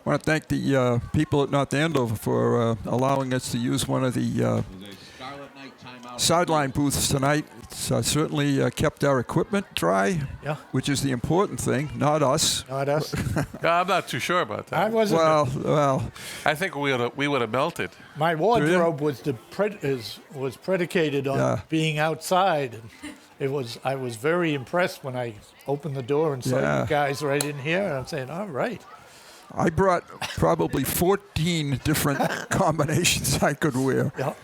Speaker 5: I want to thank the people at North Andover for allowing us to use one of the sideline booths tonight. It's certainly kept our equipment dry, which is the important thing, not us.
Speaker 6: Not us.
Speaker 7: I'm not too sure about that.
Speaker 6: I wasn't.
Speaker 5: Well.
Speaker 7: I think we would have melted.
Speaker 6: My wardrobe was predicated on being outside. I was very impressed when I opened the door and saw you guys right in here. And I'm saying, all right.
Speaker 5: I brought probably 14 different combinations I could wear.
Speaker 6: Yeah.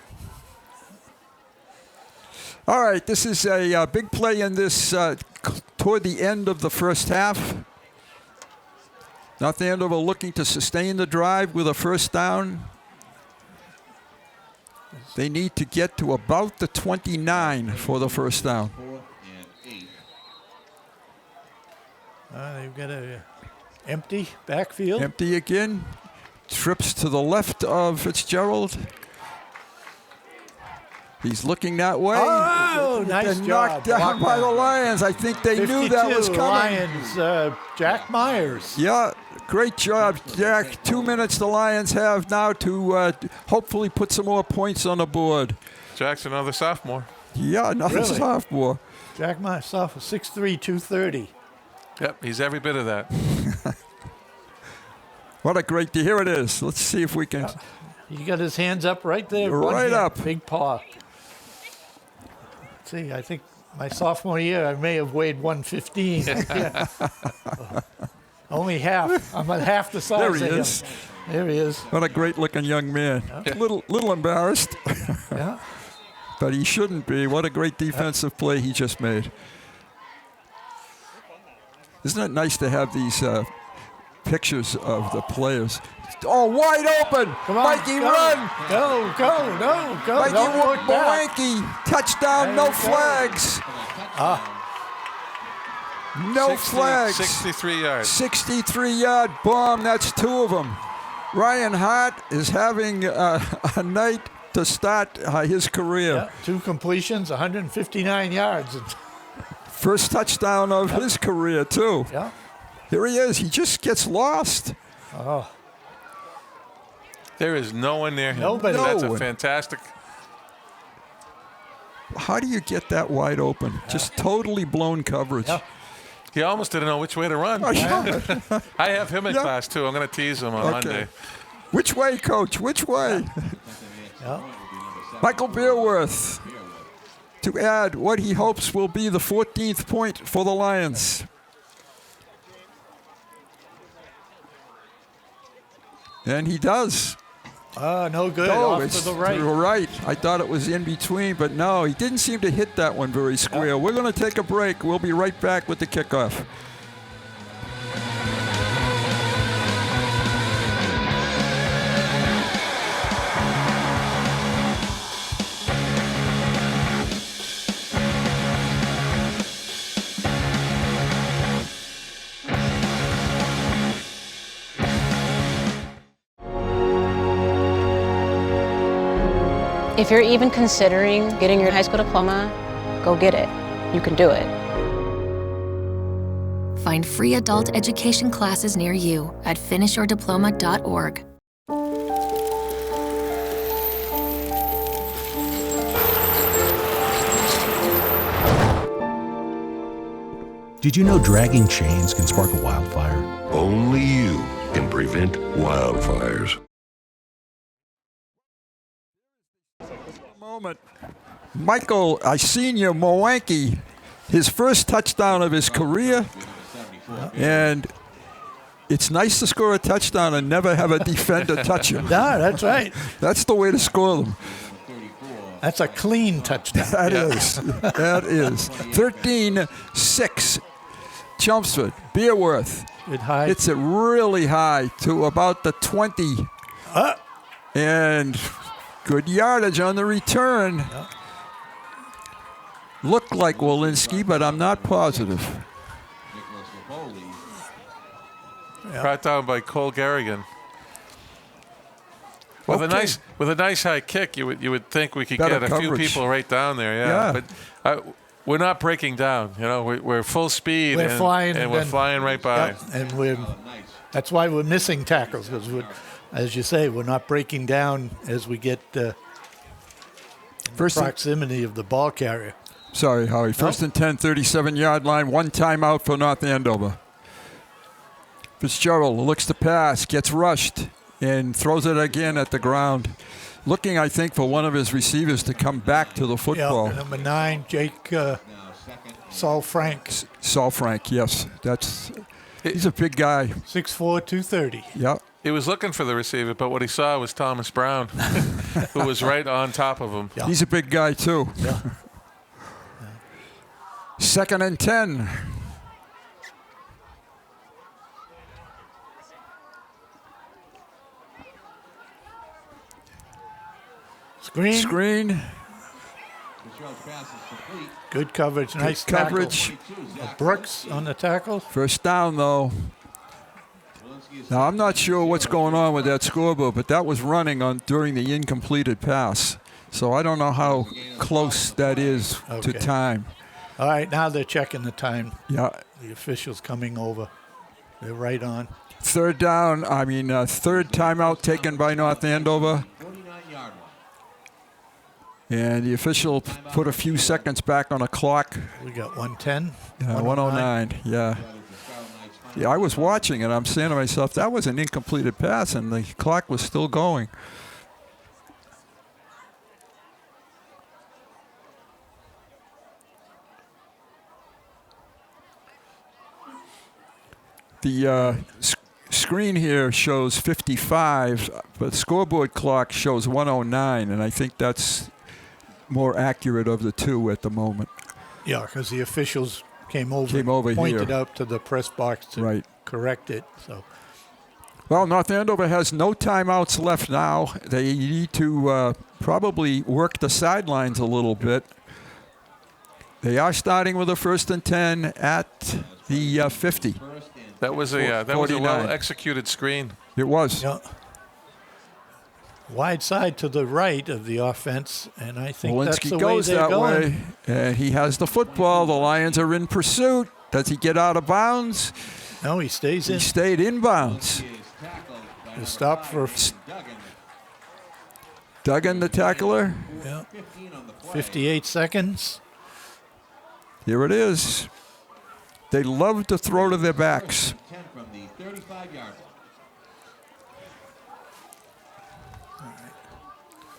Speaker 5: All right, this is a big play in this toward the end of the first half. North Andover looking to sustain the drive with a first down. They need to get to about the 29 for the first down.
Speaker 6: They've got a empty backfield.
Speaker 5: Empty again. Trips to the left of Fitzgerald. He's looking that way.
Speaker 6: Oh, nice
Speaker 5: They're
Speaker 6: job.
Speaker 5: knocked down by the Lions. I think they knew that was
Speaker 6: 52,
Speaker 5: coming.
Speaker 6: Lions, Jack Myers.
Speaker 5: Yeah, great job, Jack. 2 minutes the Lions have now to hopefully put some more points on the board.
Speaker 7: Jack's another sophomore.
Speaker 5: Yeah, another
Speaker 6: Really?
Speaker 5: sophomore.
Speaker 6: Jack Myers, sophomore, 6'3", 230.
Speaker 7: Yep, he's every bit of that.
Speaker 5: What a great day. Here it is. Let's see if we can.
Speaker 6: He got his hands up right there.
Speaker 5: Right
Speaker 6: one hand,
Speaker 5: up.
Speaker 6: Big paw. Let's see, I think my sophomore year I may have weighed 115. Only half. I'm at half the size
Speaker 5: There he
Speaker 6: of
Speaker 5: is.
Speaker 6: him. There he is.
Speaker 5: What a great looking young man. Little embarrassed.
Speaker 6: Yeah.
Speaker 5: But he shouldn't be. What a great defensive play he just made. Isn't it nice to have these pictures of the players? Oh, wide open.
Speaker 6: Come on,
Speaker 5: Mikey,
Speaker 6: go,
Speaker 5: run.
Speaker 6: Go.
Speaker 5: Mikey
Speaker 6: Don't look back.
Speaker 5: Mawanke. Touchdown,
Speaker 6: There
Speaker 5: no
Speaker 6: you go.
Speaker 5: flags. No flags.
Speaker 7: 63 yards.
Speaker 5: 63-yard bomb. That's 2 of them. Ryan Hart is having a night to start his career.
Speaker 6: Yeah, 2 completions, 159 yards.
Speaker 5: First touchdown of his career, too.
Speaker 6: Yeah.
Speaker 5: Here he is. He just gets lost.
Speaker 6: Oh,
Speaker 7: There is no one near him.
Speaker 6: Nobody.
Speaker 7: That's
Speaker 5: No
Speaker 7: a
Speaker 5: one.
Speaker 7: fantastic.
Speaker 5: How do you get that wide open? Just totally blown coverage.
Speaker 6: Yeah.
Speaker 7: He almost didn't know which way to run. I have him in
Speaker 5: Yeah.
Speaker 7: class, too. I'm going to tease him on Monday.
Speaker 5: Which way, Coach? Which way?
Speaker 6: yeah.
Speaker 5: Michael Beerworth to add what he hopes will be the 14th point for the Lions. And he does.
Speaker 6: No good.
Speaker 5: Oh,
Speaker 6: Off
Speaker 5: it's
Speaker 6: to the right.
Speaker 5: right. I thought it was in between, but no, he didn't seem to hit that one very square. We're going to take a break. We'll be right back with the kickoff.
Speaker 13: If you're even considering getting your high school diploma, go get it. You can do it.
Speaker 14: Find free adult education classes near you at finishyourdiploma.org.
Speaker 15: Did you know dragging chains can spark a wildfire?
Speaker 16: Only you can prevent wildfires.
Speaker 5: Moment. Michael, I senior Mawanke, his first touchdown of his career. And it's nice to score a touchdown and never have a defender touch him.
Speaker 6: No, that's right.
Speaker 5: That's the way to score them.
Speaker 6: That's a clean touchdown.
Speaker 5: That is. That is. 13-6. Chelmsford. Beerworth.
Speaker 6: Good high.
Speaker 5: Hits it really high to about the 20. And good yardage on the return. Looked like Walensky, but I'm not positive.
Speaker 7: Brought down by Cole Garrigan. With a nice high kick, you would think we could
Speaker 5: Better
Speaker 7: get a few
Speaker 5: coverage.
Speaker 7: people right down there. Yeah. But we're not breaking down. You know, we're full speed.
Speaker 6: We're
Speaker 7: and,
Speaker 6: flying,
Speaker 7: and we're flying right by.
Speaker 6: Yeah, and that's why we're missing tackles, because as you say, we're not breaking down as we get proximity of the ball carrier.
Speaker 5: Sorry, Howie. First and 10, 37-yard line. 1 timeout for North Andover. Fitzgerald looks to pass, gets rushed, and throws it again at the ground. Looking, I think, for one of his receivers to come back to the football.
Speaker 6: Yeah, number 9, Jake Saul Frank.
Speaker 5: Saul Frank, yes. He's a big guy.
Speaker 6: 6'4", 230.
Speaker 5: Yeah.
Speaker 7: He was looking for the receiver, but what he saw was Thomas Brown, who was right on top of him.
Speaker 5: Yeah. He's a big guy, too.
Speaker 6: Yeah.
Speaker 5: 2nd and 10. Screen.
Speaker 6: Good coverage. Nice
Speaker 5: coverage.
Speaker 6: Tackle. Brooks on the tackle.
Speaker 5: First down, though. Now, I'm not sure what's going on with that scoreboard, but that was running on during the incompleted pass. So I don't know how close that is to time.
Speaker 6: All right, now they're checking the time.
Speaker 5: Yeah.
Speaker 6: The officials coming over. They're right on.
Speaker 5: Third timeout taken by North Andover. And the official put a few seconds back on the clock.
Speaker 6: We got 110.
Speaker 5: 109, yeah. Yeah, I was watching, and I'm saying to myself, that was an incompleted pass, and the clock was still going. The screen here shows 55, but the scoreboard clock shows 109, and I think that's more accurate of the two at the moment.
Speaker 6: Yeah, because the officials came over pointed
Speaker 5: here.
Speaker 6: out to the press box to correct it. So,
Speaker 5: well, North Andover has no timeouts left now. They need to probably work the sidelines a little bit. They are starting with a 1st and 10 at the 50.
Speaker 7: That was a well executed screen.
Speaker 5: It was.
Speaker 6: Yeah. Wide side to the right of the offense, and I think that's the
Speaker 5: goes
Speaker 6: way they're
Speaker 5: that
Speaker 6: going.
Speaker 5: way, and he has the football. The Lions are in pursuit. Does he get out of bounds?
Speaker 6: No, he stays in.
Speaker 5: He stayed in bounds.
Speaker 6: The stop for
Speaker 5: Duggan, the tackler.
Speaker 6: Yeah. 58 seconds.
Speaker 5: Here it is. They love to throw to their backs.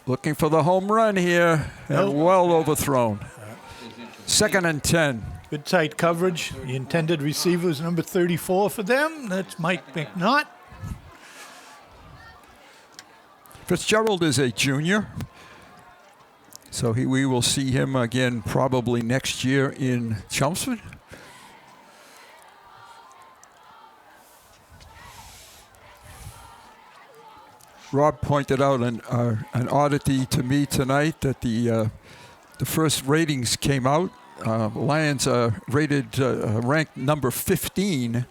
Speaker 5: Looking for the home run here, and well overthrown. 2nd and 10.
Speaker 6: Good tight coverage. The intended receiver is number 34 for them. That's Mike McNaught.
Speaker 5: Fitzgerald is a junior, so we will see him again probably next year in Chelmsford. Rob pointed out an oddity to me tonight that the first ratings came out. Lions are ranked number 15,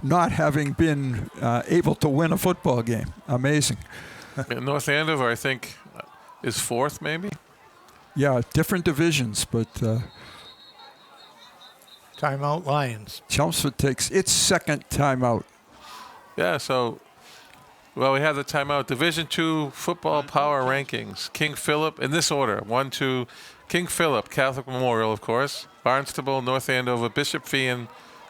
Speaker 5: not having been able to win a football game. Amazing.
Speaker 7: North Andover, I think, is 4th maybe?
Speaker 5: Yeah, different divisions, but...
Speaker 6: Timeout Lions.
Speaker 5: Chelmsford takes its 2nd timeout.
Speaker 7: Yeah, so... Well, we have the timeout. Division II football power rankings. King Philip, in this order. 1, 2, King Philip, Catholic Memorial, of course. Barnstable, North Andover, Bishop Feehan,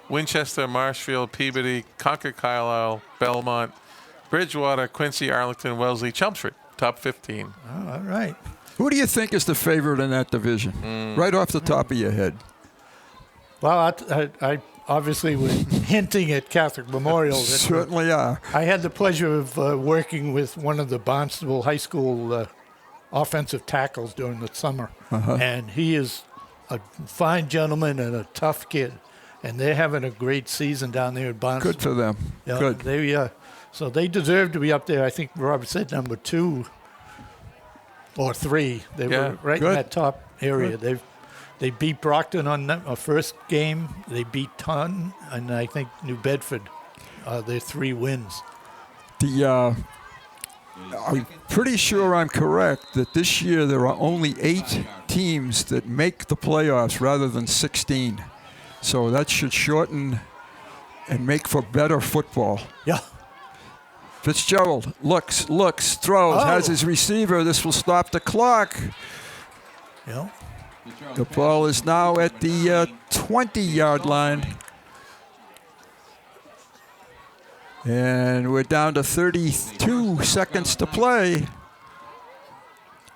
Speaker 7: Winchester, Marshfield, Peabody, Concord, Carlisle, Belmont, Bridgewater, Quincy, Arlington, Wellesley, Chelmsford. Top 15.
Speaker 6: Oh, all right.
Speaker 5: Who do you think is the favorite in that division? Right off the top of your head.
Speaker 6: Well, I obviously was hinting at Catholic Memorial.
Speaker 5: Certainly are.
Speaker 6: I had the pleasure of working with one of the Barnstable High School offensive tackles during the summer. And he is a fine gentleman and a tough kid. And they're having a great season down there at Barnstable.
Speaker 5: Good for them.
Speaker 6: Yeah,
Speaker 5: Good.
Speaker 6: So they deserve to be up there. I think Robert said number 2 or 3. They were right in that top area. They beat Brockton on a first game. They beat Taunton, and I think New Bedford. Their 3 wins.
Speaker 5: I'm pretty sure I'm correct that this year there are only 8 teams that make the playoffs rather than 16. So that should shorten and make for better football.
Speaker 6: Yeah.
Speaker 5: Fitzgerald looks, throws, has his receiver. This will stop the clock.
Speaker 6: Yeah.
Speaker 5: The ball is now at the 20-yard line. And we're down to 32 seconds to play.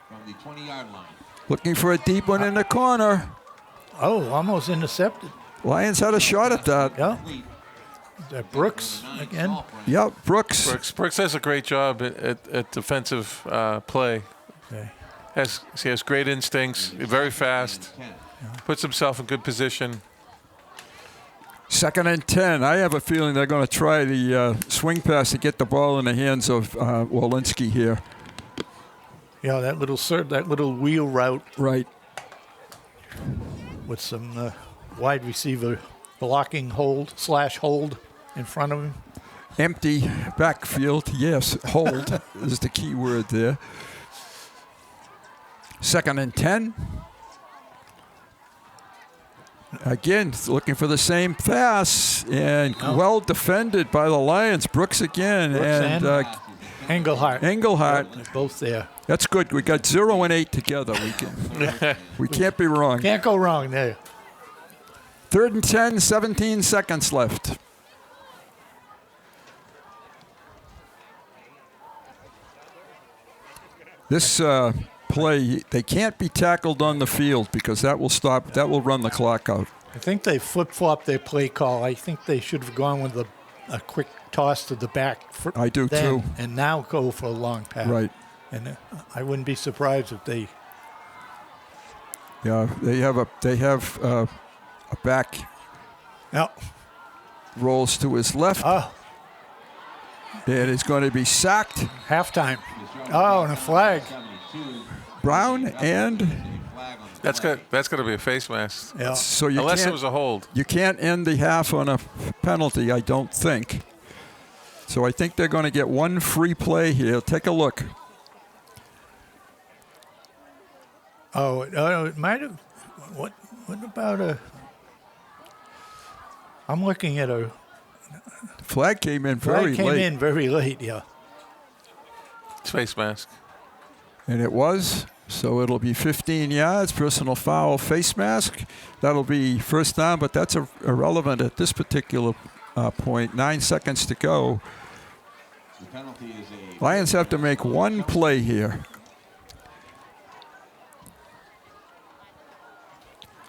Speaker 8: From the 20-yard line.
Speaker 5: Looking for a deep one in the corner.
Speaker 6: Oh, almost intercepted.
Speaker 5: Lions had a shot at that.
Speaker 6: Yeah. Brooks again.
Speaker 5: Yep, Brooks.
Speaker 7: Brooks does a great job at defensive play.
Speaker 6: Okay.
Speaker 7: He has great instincts, very fast, puts himself in good position.
Speaker 5: 2nd and 10. I have a feeling they're going to try the swing pass to get the ball in the hands of Walensky here.
Speaker 6: Yeah, that little wheel route.
Speaker 5: Right.
Speaker 6: With some wide receiver blocking hold in front of him.
Speaker 5: Empty backfield. Yes, hold is the key word there. 2nd and 10. Again, looking for the same pass, and well defended by the Lions. Brooks again, and
Speaker 6: Engelhardt.
Speaker 5: Yep,
Speaker 6: both there.
Speaker 5: That's good. We got 0 and 8 together. We can't be wrong.
Speaker 6: Can't go wrong there.
Speaker 5: 3rd and 10, 17 seconds left. This play, they can't be tackled on the field because that will run the clock out.
Speaker 6: I think they flip-flopped their play call. I think they should have gone with a quick toss to the back.
Speaker 5: I do too.
Speaker 6: And now go for a long pass.
Speaker 5: Right.
Speaker 6: And I wouldn't be surprised if they.
Speaker 5: Yeah, they have a back.
Speaker 6: Yep.
Speaker 5: Rolls to his left.
Speaker 6: Oh.
Speaker 5: And it's going to be sacked.
Speaker 6: Halftime. Oh, and a flag.
Speaker 5: Brown and.
Speaker 7: That's going to be a face mask.
Speaker 6: Yeah.
Speaker 5: So
Speaker 7: unless it was a hold.
Speaker 5: You can't end the half on a penalty, I don't think. So I think they're going to get one free play here. Take a look.
Speaker 6: Oh, it might have. What about a? I'm looking at a.
Speaker 5: Flag came in very
Speaker 6: late. Yeah.
Speaker 7: It's face mask.
Speaker 5: And it was. So it'll be 15 yards, personal foul, face mask. That'll be first down, but that's irrelevant at this particular point. 9 seconds to go.
Speaker 8: The penalty is
Speaker 5: Lions have to make one play here.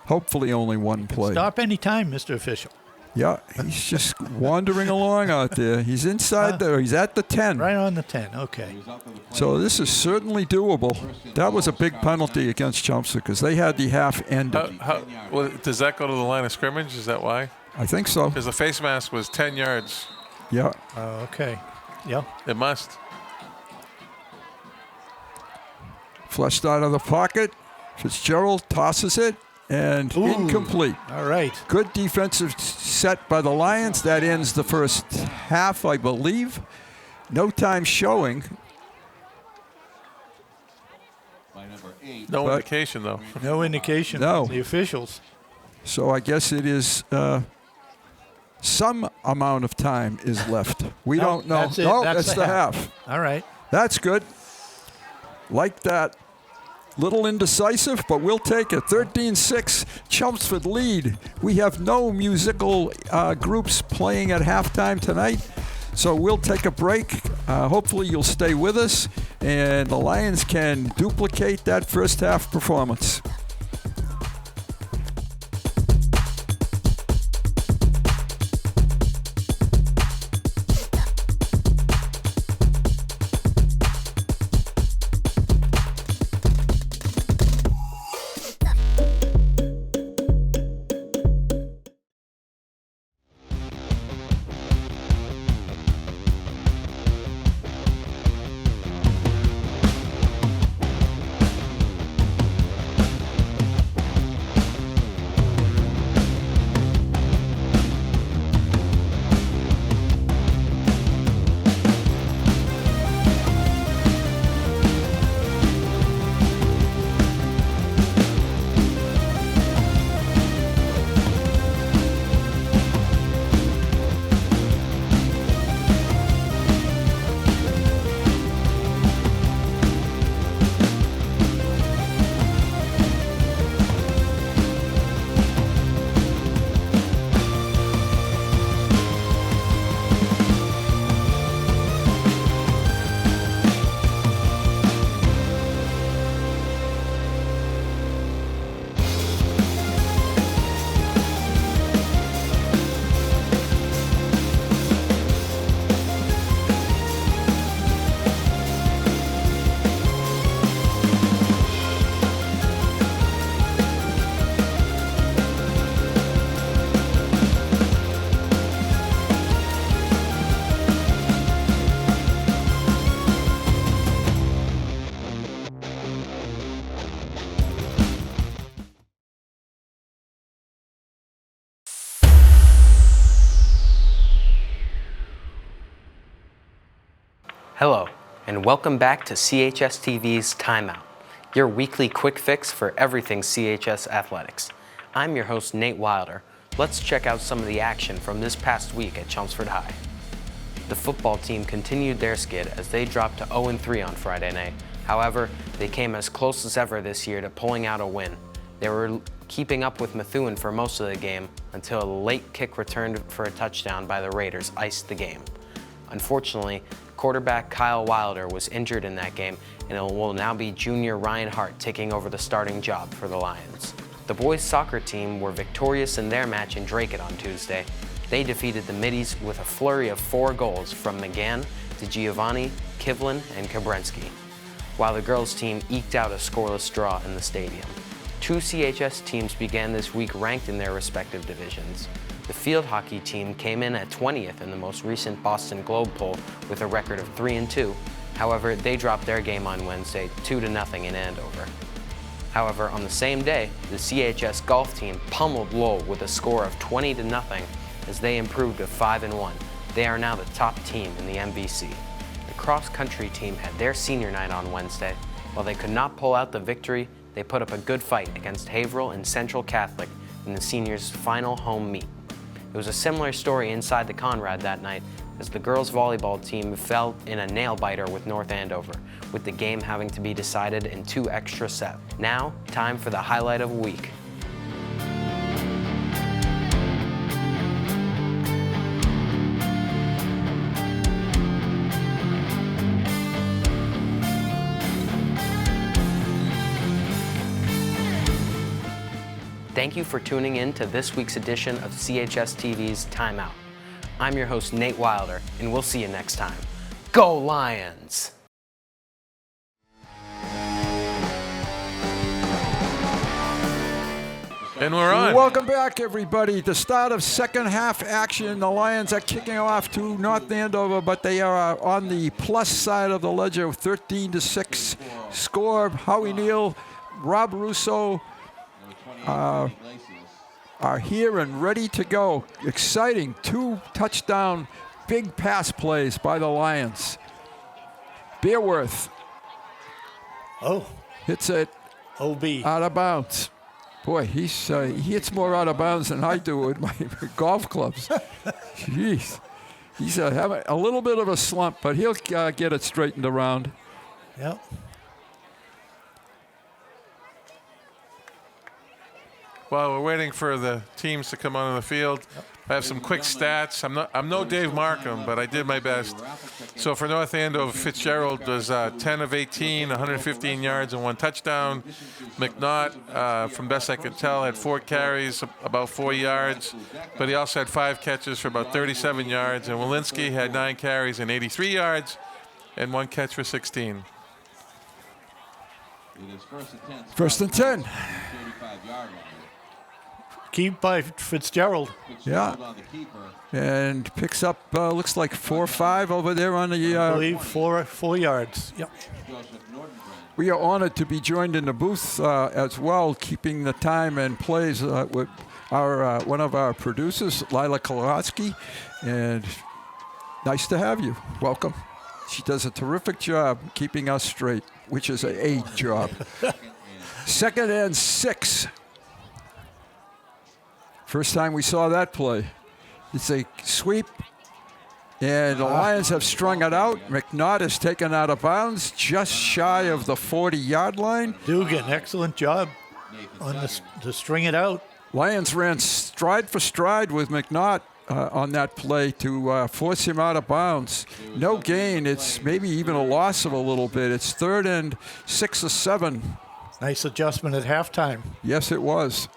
Speaker 5: Hopefully only one play.
Speaker 6: Stop any time, Mr. Official.
Speaker 5: Yeah, he's just wandering along out there. He's inside there. He's at the 10.
Speaker 6: Right on the 10, okay.
Speaker 5: So this is certainly doable. That was a big penalty against Chelmsford because they had the half ended.
Speaker 7: Well, does that go to the line of scrimmage? Is that why?
Speaker 5: I think so.
Speaker 7: Because the face mask was 10 yards.
Speaker 5: Yeah.
Speaker 6: Okay. Yeah.
Speaker 7: It must.
Speaker 5: Flushed out of the pocket. Fitzgerald tosses it. And incomplete.
Speaker 6: All right.
Speaker 5: Good defensive set by the Lions. That ends the first half, I believe. No time showing.
Speaker 7: No indication, though.
Speaker 6: No indication.
Speaker 5: No.
Speaker 6: The officials.
Speaker 5: So I guess it is some amount of time is left. We don't know.
Speaker 6: That's it.
Speaker 5: No,
Speaker 6: That's
Speaker 5: the half.
Speaker 6: All right.
Speaker 5: That's good. Like that. Little indecisive, but we'll take it. 13-6, Chelmsford lead. We have no musical groups playing at halftime tonight, so we'll take a break. Hopefully you'll stay with us, and the Lions can duplicate that first half performance.
Speaker 17: Hello, and welcome back to CHS TV's Timeout, your weekly quick fix for everything CHS athletics. I'm your host, Nate Wilder. Let's check out some of the action from this past week at Chelmsford High. The football team continued their skid as they dropped to 0-3 on Friday night. However, they came as close as ever this year to pulling out a win. They were keeping up with Methuen for most of the game until a late kick returned for a touchdown by the Raiders iced the game. Unfortunately, quarterback Kyle Wilder was injured in that game, and it will now be junior Ryan Hart taking over the starting job for the Lions. The boys' soccer team were victorious in their match in Dracut on Tuesday. They defeated the Middies with a flurry of 4 goals from McGann to Giovanni, Kivlin, and Kabrensky, while the girls' team eked out a scoreless draw in the stadium. 2 CHS teams began this week ranked in their respective divisions. The field hockey team came in at 20th in the most recent Boston Globe poll with a record of 3-2. However, they dropped their game on Wednesday 2-0 in Andover. However, on the same day, the CHS golf team pummeled Lowell with a score of 20-0 as they improved to 5-1. They are now the top team in the MVC. The cross-country team had their senior night on Wednesday. While they could not pull out the victory, they put up a good fight against Haverhill and Central Catholic in the seniors' final home meet. It was a similar story inside the Conrad that night as the girls' volleyball team fell in a nail-biter with North Andover, with the game having to be decided in 2 extra sets. Now, time for the highlight of the week. Thank you for tuning in to this week's edition of CHS TV's Timeout. I'm your host, Nate Wilder, and we'll see you next time. Go Lions!
Speaker 7: And we're on.
Speaker 5: Welcome back, everybody. The start of second half action. The Lions are kicking off to North Andover, but they are on the plus side of the ledger, 13-6 score. Howie Neal, Rob Russo are here and ready to go. Exciting 2 touchdown big pass plays by the Lions. Beerworth hits it out of bounds. Boy, he hits more out of bounds than I do with my golf clubs. Jeez. He's having a little bit of a slump, but he'll get it straightened around.
Speaker 6: Yep.
Speaker 7: While we're waiting for the teams to come onto the field, I have some quick stats. I'm no Dave Markham, but I did my best. So for North Andover, Fitzgerald was 10 of 18, 115 yards and 1 touchdown. McNaught, from best I could tell, had 4 carries, about 4 yards, but he also had 5 catches for about 37 yards. And Walensky had 9 carries and 83 yards and 1 catch for 16.
Speaker 5: First and 10.
Speaker 6: Keep by Fitzgerald.
Speaker 5: Yeah. And picks up, looks like 4 or 5 over there on the...
Speaker 6: I believe 4 yards. Yep.
Speaker 5: We are honored to be joined in the booth as well, keeping the time and plays with our one of our producers, Lila Kolotsky. And nice to have you. Welcome. She does a terrific job keeping us straight, which is a job. 2nd and 6. First time we saw that play. It's a sweep, and the Lions have strung it out. McNaught is taken out of bounds, just shy of the 40-yard line.
Speaker 6: Dugan, excellent job on to string it out.
Speaker 5: Lions ran stride for stride with McNaught on that play to force him out of bounds. No gain. It's maybe even a loss of a little bit. It's 3rd and 6 or 7.
Speaker 6: Nice adjustment at halftime.
Speaker 5: Yes, it was.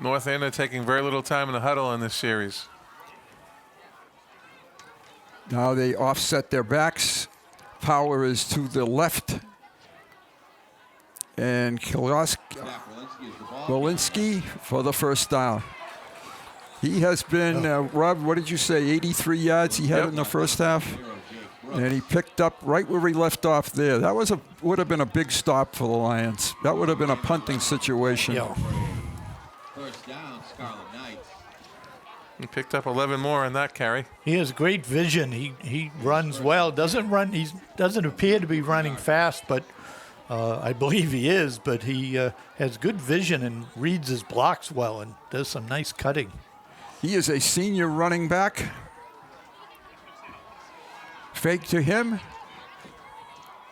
Speaker 7: North Andover taking very little time in the huddle in this series.
Speaker 5: Now they offset their backs. Power is to the left. And Walensky for the first down. He has been, Rob, what did you say, 83 yards he had in the first half? And he picked up right where he left off there. That would have been a big stop for the Lions. That would have been a punting situation.
Speaker 6: Yeah.
Speaker 8: First down, Scarlet Knights.
Speaker 7: He picked up 11 more on that carry.
Speaker 6: He has great vision. He runs well. He doesn't appear to be running fast, but I believe he is. But he has good vision and reads his blocks well and does some nice cutting.
Speaker 5: He is a senior running back. Fake to him.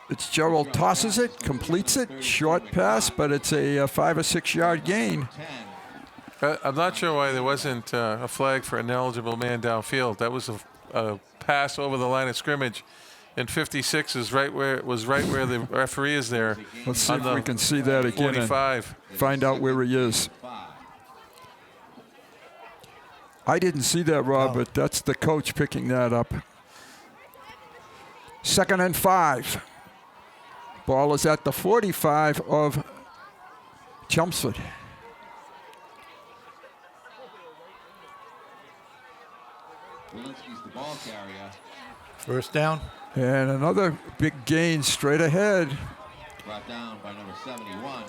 Speaker 5: Fitzgerald tosses it, completes it. Short pass, but it's a 5 or 6 yard gain.
Speaker 7: I'm not sure why there wasn't a flag for an eligible man downfield. That was a pass over the line of scrimmage, and 56 is right where the referee is there.
Speaker 5: Let's see if we can see that again.
Speaker 7: 45.
Speaker 5: Find out where he is. I didn't see that, Rob, but that's the coach picking that up. 2nd and 5. Ball is at the 45 of Chelmsford.
Speaker 8: The ball carrier.
Speaker 6: First down.
Speaker 5: And another big gain straight ahead.
Speaker 8: Brought down by number 71,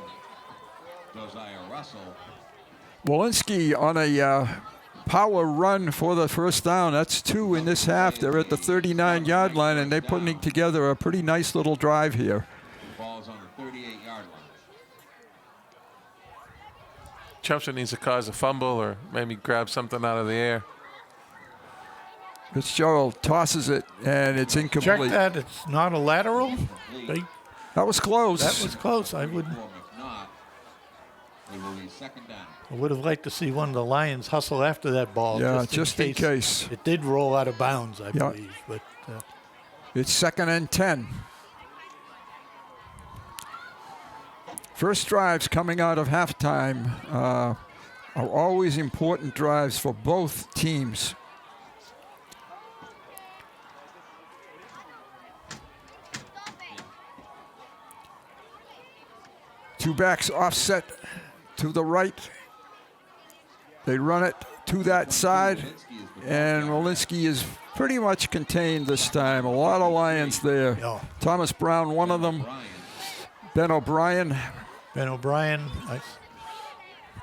Speaker 8: Josiah Russell.
Speaker 5: Walensky on a power run for the first down. That's 2 in this half. They're at the 39-yard line, and they're putting together a pretty nice little drive here.
Speaker 8: The ball's on the 38-yard line.
Speaker 7: Chelmsford needs to cause a fumble or maybe grab something out of the air.
Speaker 5: Fitzgerald tosses it, and it's incomplete.
Speaker 6: Check that. It's not a lateral.
Speaker 5: That was close.
Speaker 6: That was close. I would have liked to see one of the Lions hustle after that ball.
Speaker 5: Yeah, just in case.
Speaker 6: It did roll out of bounds, I believe. But
Speaker 5: it's 2nd and 10. First drives coming out of halftime are always important drives for both teams. Two backs offset to the right. They run it to that side, and Walensky is pretty much contained this time. A lot of Lions there. Thomas Brown, one of them. Ben O'Brien.
Speaker 6: I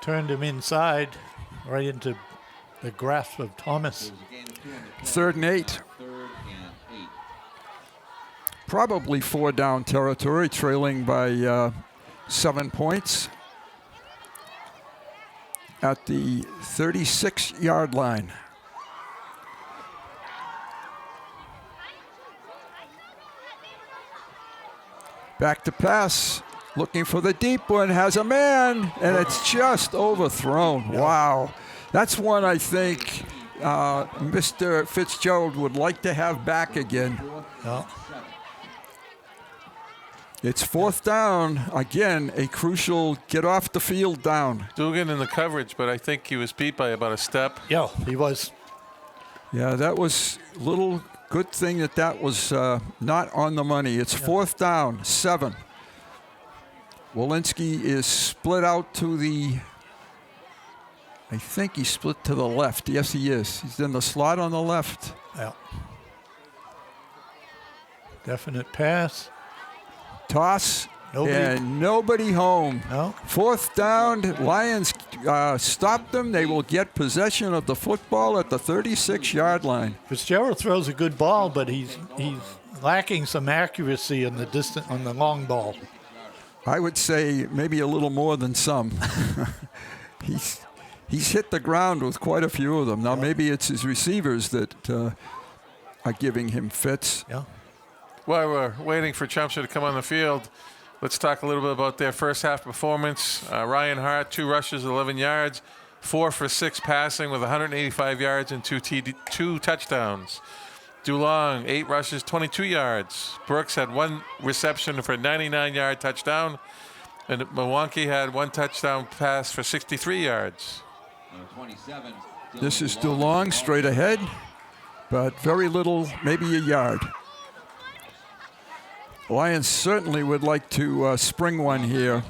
Speaker 6: turned him inside, right into the grasp of Thomas.
Speaker 5: 3rd and 8. Probably 4 down territory, trailing by 7 points at the 36-yard line. Back to pass, looking for the deep one, has a man, and it's just overthrown. Wow. That's one I think Mr. Fitzgerald would like to have back again. It's 4th down. Again, a crucial get off the field down.
Speaker 7: Dugan in the coverage, but I think he was beat by about a step.
Speaker 6: Yeah, he was.
Speaker 5: Yeah, that was a little good thing that was not on the money. It's 4th down, 7. Walensky is split out to the, I think he's split to the left. Yes, he is. He's in the slot on the left.
Speaker 6: Yeah. Definite pass.
Speaker 5: Toss, and nobody home.
Speaker 6: No.
Speaker 5: 4th down, Lions stop them. They will get possession of the football at the 36-yard line.
Speaker 6: Fitzgerald throws a good ball, but he's lacking some accuracy on the long ball.
Speaker 5: I would say maybe a little more than some. He's hit the ground with quite a few of them. Now maybe it's his receivers that are giving him fits.
Speaker 6: Yeah.
Speaker 7: While we're waiting for Chelmsford to come on the field, let's talk a little bit about their first half performance. Ryan Hart, 2 rushes, 11 yards, 4 for 6 passing with 185 yards and 2 touchdowns. Dulong, 8 rushes, 22 yards. Brooks had 1 reception for a 99-yard touchdown. And Milwaukee had 1 touchdown pass for 63 yards.
Speaker 5: This is Dulong straight ahead, but very little, maybe a yard. Lions certainly would like to spring one here,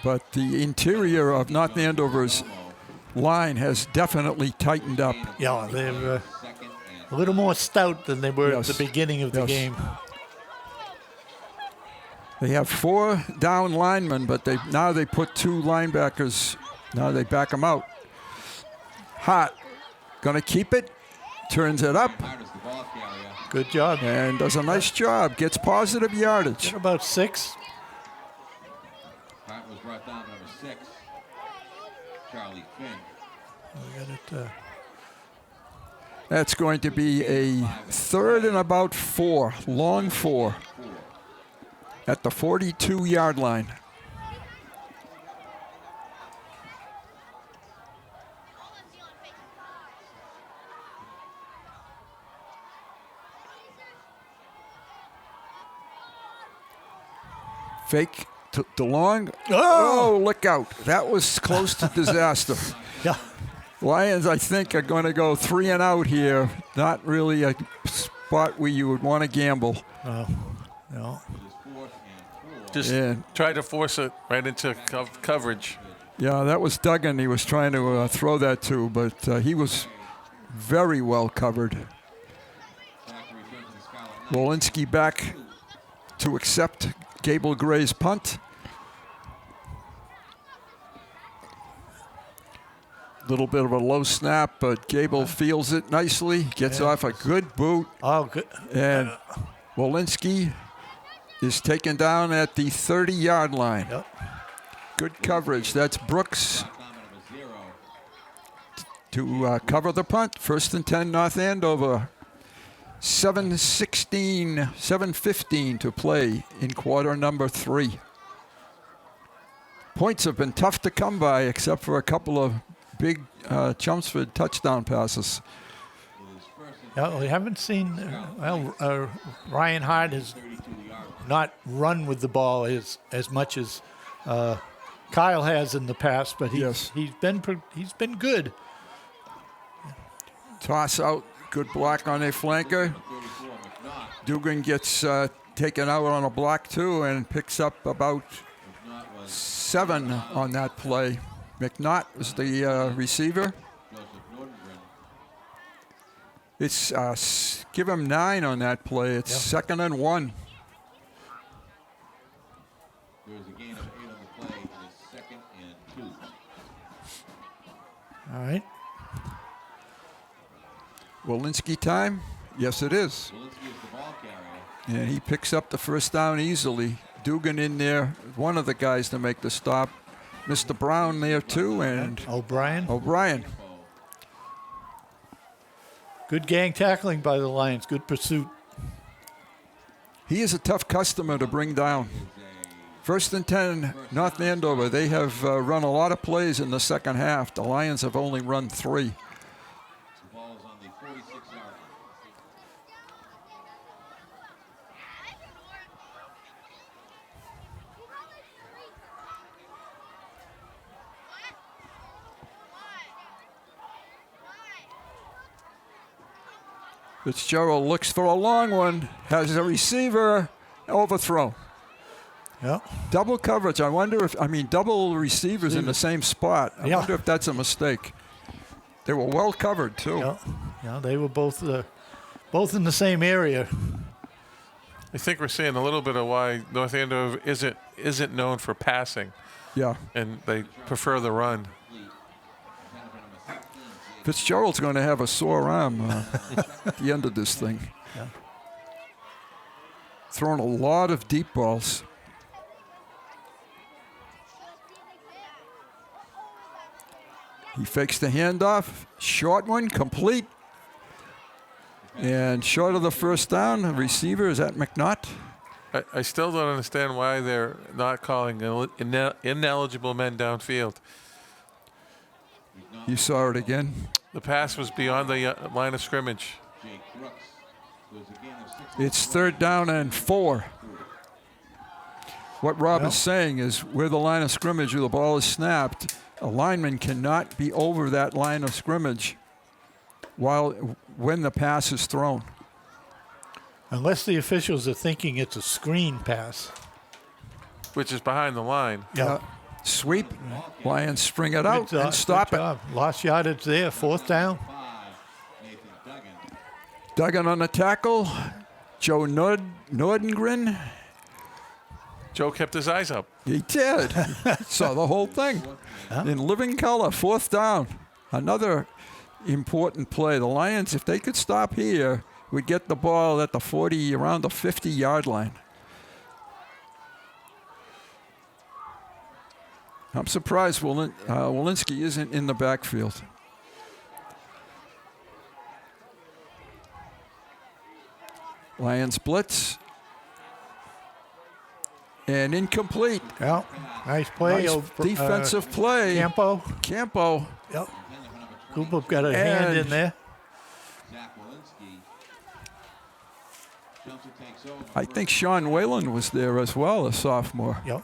Speaker 5: but the interior of North Andover's line has definitely tightened up.
Speaker 6: Yeah, they're a little more stout than they were at the beginning of the game.
Speaker 5: They have 4 down linemen, but now they put 2 linebackers. Now they back them out. Hart Going to keep it. Turns it up.
Speaker 6: Good job.
Speaker 5: And does a nice job. Gets positive yardage.
Speaker 6: About 6.
Speaker 8: Hart was brought down to number 6. Charlie Finn.
Speaker 6: We got it.
Speaker 5: That's going to be a 3rd and about 4. Long 4. At the 42-yard line. Fake to DeLong. Oh, look out. That was close to disaster.
Speaker 6: Yeah.
Speaker 5: Lions, I think, are going to go 3 and out here. Not really a spot where you would want to gamble.
Speaker 6: No.
Speaker 7: Just try to force it right into coverage.
Speaker 5: Yeah, that was Duggan he was trying to throw that to, but he was very well covered. Walensky back to accept Gable Gray's punt. Little bit of a low snap, but Gable feels it nicely, gets off a good boot.
Speaker 6: Oh, good.
Speaker 5: And Walensky is taken down at the 30-yard line.
Speaker 6: Yep.
Speaker 5: Good coverage. That's Brooks to cover the punt. 1st and 10, North Andover. 7:15 to play in quarter number 3. Points have been tough to come by, except for a couple of big Chelmsford touchdown passes.
Speaker 6: Yeah, we haven't seen. Ryan Hart has not run with the ball as much as Kyle has in the past, but he's been good.
Speaker 5: Toss out, good block on a flanker. Dugan gets taken out on a block too and picks up about 7 on that play. McNaught was the receiver. It's give him 9 on that play. It's 2nd and 1.
Speaker 8: There was a gain of 8 on the play. It is 2nd and 2.
Speaker 6: All right.
Speaker 5: Walensky time? Yes, it is.
Speaker 8: Walensky is the ball carrier.
Speaker 5: And he picks up the first down easily. Dugan in there, one of the guys to make the stop. Mr. Brown there too, and
Speaker 6: O'Brien. Good gang tackling by the Lions. Good pursuit.
Speaker 5: He is a tough customer to bring down. 1st and 10, North Andover. They have run a lot of plays in the second half. The Lions have only run 3.
Speaker 8: The ball is on the 46-yard line.
Speaker 5: Fitzgerald looks for a long one, has a receiver, overthrow.
Speaker 6: Yeah.
Speaker 5: Double coverage. I wonder if, double receivers in the same spot. I wonder if that's a mistake. They were well covered too.
Speaker 6: Yeah, they were both in the same area.
Speaker 7: I think we're seeing a little bit of why North Andover isn't known for passing.
Speaker 5: Yeah.
Speaker 7: And they prefer the run.
Speaker 5: Fitzgerald's going to have a sore arm at the end of this thing.
Speaker 6: Yeah.
Speaker 5: Throwing a lot of deep balls. He fakes the handoff. Short one, complete. And short of the first down, the receiver is at McNaught.
Speaker 7: I still don't understand why they're not calling ineligible men downfield.
Speaker 5: You saw it again.
Speaker 7: The pass was beyond the line of scrimmage.
Speaker 5: It's 3rd down and 4. What Rob is saying is where the line of scrimmage where the ball is snapped, a lineman cannot be over that line of scrimmage when the pass is thrown.
Speaker 6: Unless the officials are thinking it's a screen pass.
Speaker 7: Which is behind the line.
Speaker 6: Yeah.
Speaker 5: Sweep. Lions spring it out and stop it.
Speaker 6: Lost yardage there. 4th down.
Speaker 5: Duggan on the tackle. Joe Nordengren.
Speaker 7: Joe kept his eyes up.
Speaker 5: He did. Saw the whole thing in living color. 4th down. Another important play. The Lions, if they could stop here, would get the ball at the 40, around the 50-yard line. I'm surprised Walensky isn't in the backfield. Lions blitz. And incomplete.
Speaker 6: Yeah, nice play.
Speaker 5: Nice defensive play. Campo.
Speaker 6: Yep. Cooper got a hand in there.
Speaker 5: I think Sean Whalen was there as well, a sophomore.
Speaker 6: Yep.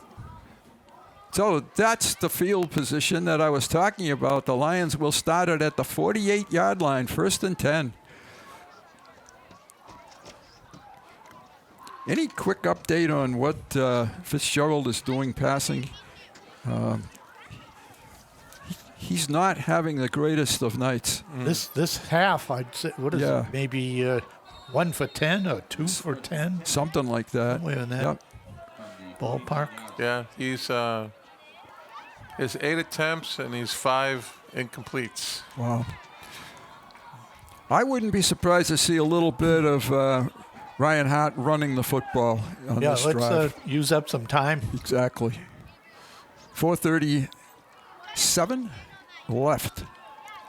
Speaker 5: So that's the field position that I was talking about. The Lions will start it at the 48-yard line, 1st and 10. Any quick update on what Fitzgerald is doing passing? He's not having the greatest of nights.
Speaker 6: This half, I'd say, what is it? Maybe 1 for 10 or 2 for 10?
Speaker 5: Something like that.
Speaker 6: Somewhere in that ballpark.
Speaker 7: Yeah, he's 8 attempts and he's 5 incompletes.
Speaker 5: Wow. I wouldn't be surprised to see a little bit of Ryan Hart running the football on this drive.
Speaker 6: Yeah, let's use up some time.
Speaker 5: Exactly. 4:37 left.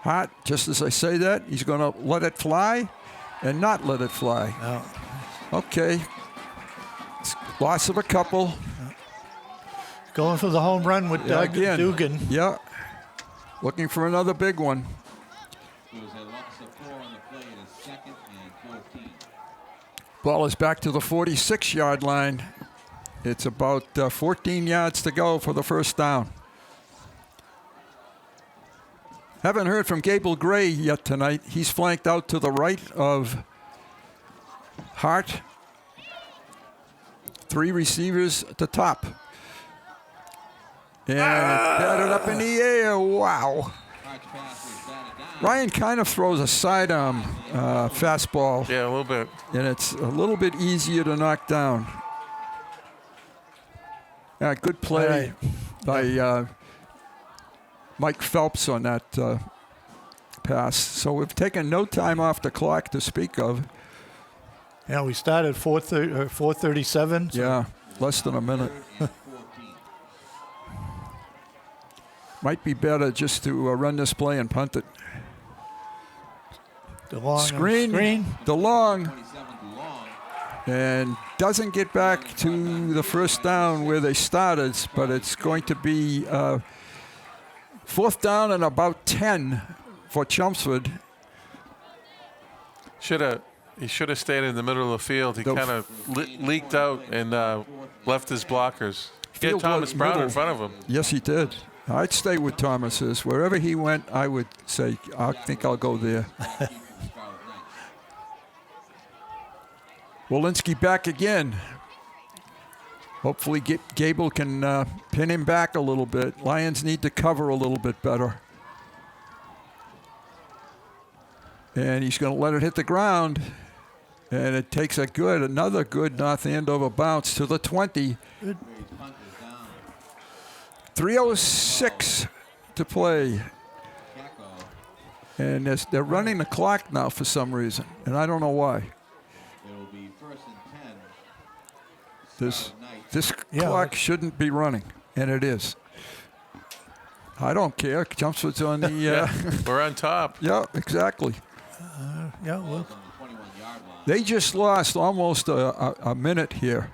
Speaker 5: Hart, just as I say that, he's going to let it fly and not let it fly.
Speaker 6: No.
Speaker 5: Okay. It's loss of a couple.
Speaker 6: Going for the home run with Doug Dugan.
Speaker 5: Yeah. Looking for another big one. Ball is back to the 46-yard line. It's about 14 yards to go for the first down. Haven't heard from Gable Gray yet tonight. He's flanked out to the right of Hart. 3 receivers at the top. And batted up in the air. Wow. Ryan kind of throws a sidearm fastball.
Speaker 7: Yeah, a little bit.
Speaker 5: And it's a little bit easier to knock down. Yeah, good play by Mike Phelps on that pass. So we've taken no time off the clock to speak of.
Speaker 6: Yeah, we started 4:37.
Speaker 5: So. Yeah, less than a minute. Might be better just to run this play and punt it. Screen. DeLong. And doesn't get back to the first down where they started, but it's going to be 4th down and about 10 for Chelmsford.
Speaker 7: He should have stayed in the middle of the field. He kind of leaked out and left his blockers. He had Thomas Brown in front of him.
Speaker 5: Yes, he did. I'd stay with Thomas's. Wherever he went, I would say, I think I'll go there. Walensky back again. Hopefully Gable can pin him back a little bit. Lions need to cover a little bit better. And he's going to let it hit the ground. And it takes another good North Andover bounce to the 20.
Speaker 6: Good.
Speaker 5: 3:06 to play. And they're running the clock now for some reason, and I don't know why. This clock shouldn't be running, and it is. I don't care. Chelmsford's on the...
Speaker 7: we're on top.
Speaker 5: Yeah, exactly.
Speaker 6: Well.
Speaker 5: They just lost almost a minute here.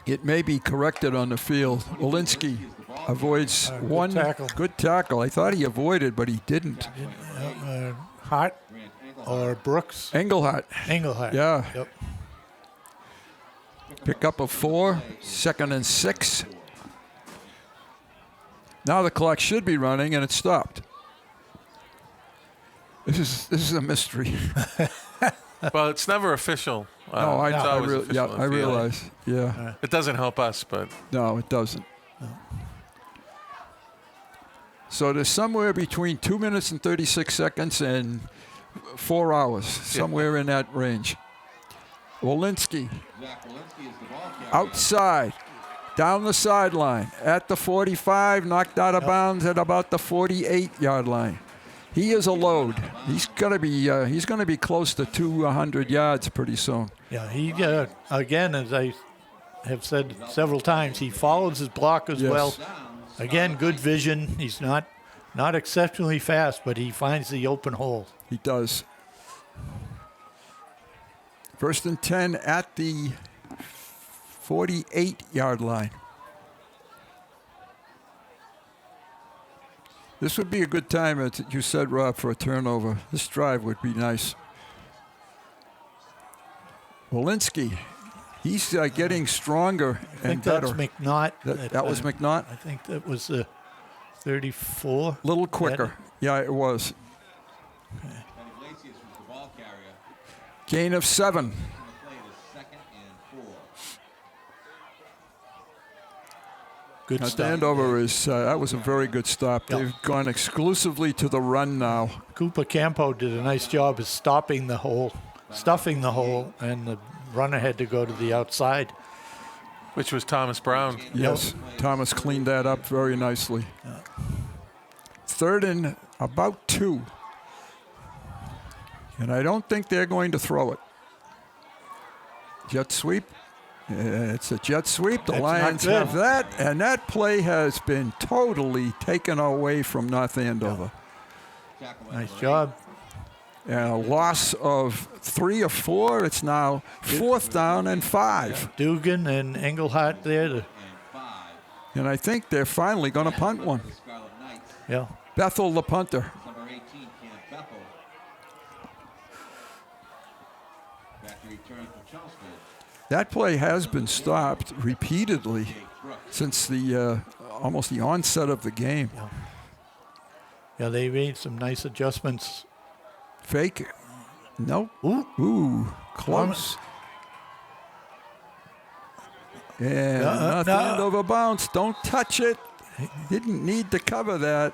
Speaker 5: It may be corrected on the field. Walensky avoids one good tackle. I thought he avoided, but he didn't.
Speaker 6: Hart or Brooks?
Speaker 5: Engelhardt. Yeah.
Speaker 6: Yep.
Speaker 5: Pick up a 4, 2nd and 6. Now the clock should be running, and it stopped. This is a mystery.
Speaker 7: Well, it's never official.
Speaker 5: No, I
Speaker 7: I
Speaker 5: realize. Yeah.
Speaker 7: It doesn't help us, but...
Speaker 5: No, it doesn't. No. So there's somewhere between 2 minutes and 36 seconds and 4 hours, somewhere in that range. Walensky outside, down the sideline at the 45, knocked out of bounds at about the 48-yard line. He is a load. He's going to be close to 200 yards pretty soon.
Speaker 6: Yeah, he again, as I have said several times, he follows his blockers well. Again, good vision. He's not exceptionally fast, but he finds the open hole.
Speaker 5: He does. 1st and 10 at the 48-yard line. This would be a good time, as you said, Rob, for a turnover. This drive would be nice. Walensky, he's getting stronger and better.
Speaker 6: I think that's McNaught.
Speaker 5: That was McNaught?
Speaker 6: I think that was 34.
Speaker 5: A little quicker. Yeah, it was.
Speaker 6: Okay.
Speaker 5: Gain of 7.
Speaker 6: Good stop.
Speaker 5: Andover is, that was a very good stop. Yep. They've gone exclusively to the run now.
Speaker 6: Cooper Campo did a nice job of stopping the hole, stuffing the hole, and the runner had to go to the outside.
Speaker 7: Which was Thomas Brown.
Speaker 5: Yes, Thomas cleaned that up very nicely. 3rd and about 2. And I don't think they're going to throw it. Jet sweep. It's a jet sweep. The Lions have that, and that play has been totally taken away from North Andover.
Speaker 6: Yeah. Nice job.
Speaker 5: And a loss of 3 or 4. It's now 4th down and 5.
Speaker 6: Dugan and Engelhardt there.
Speaker 5: And I think they're finally going to punt one.
Speaker 6: Yeah.
Speaker 5: Bethel, the punter. That play has been stopped repeatedly since the almost the onset of the game.
Speaker 6: Yeah, they made some nice adjustments.
Speaker 5: Fake. Nope. Ooh, close. And North Andover bounce. Don't touch it. Didn't need to cover that.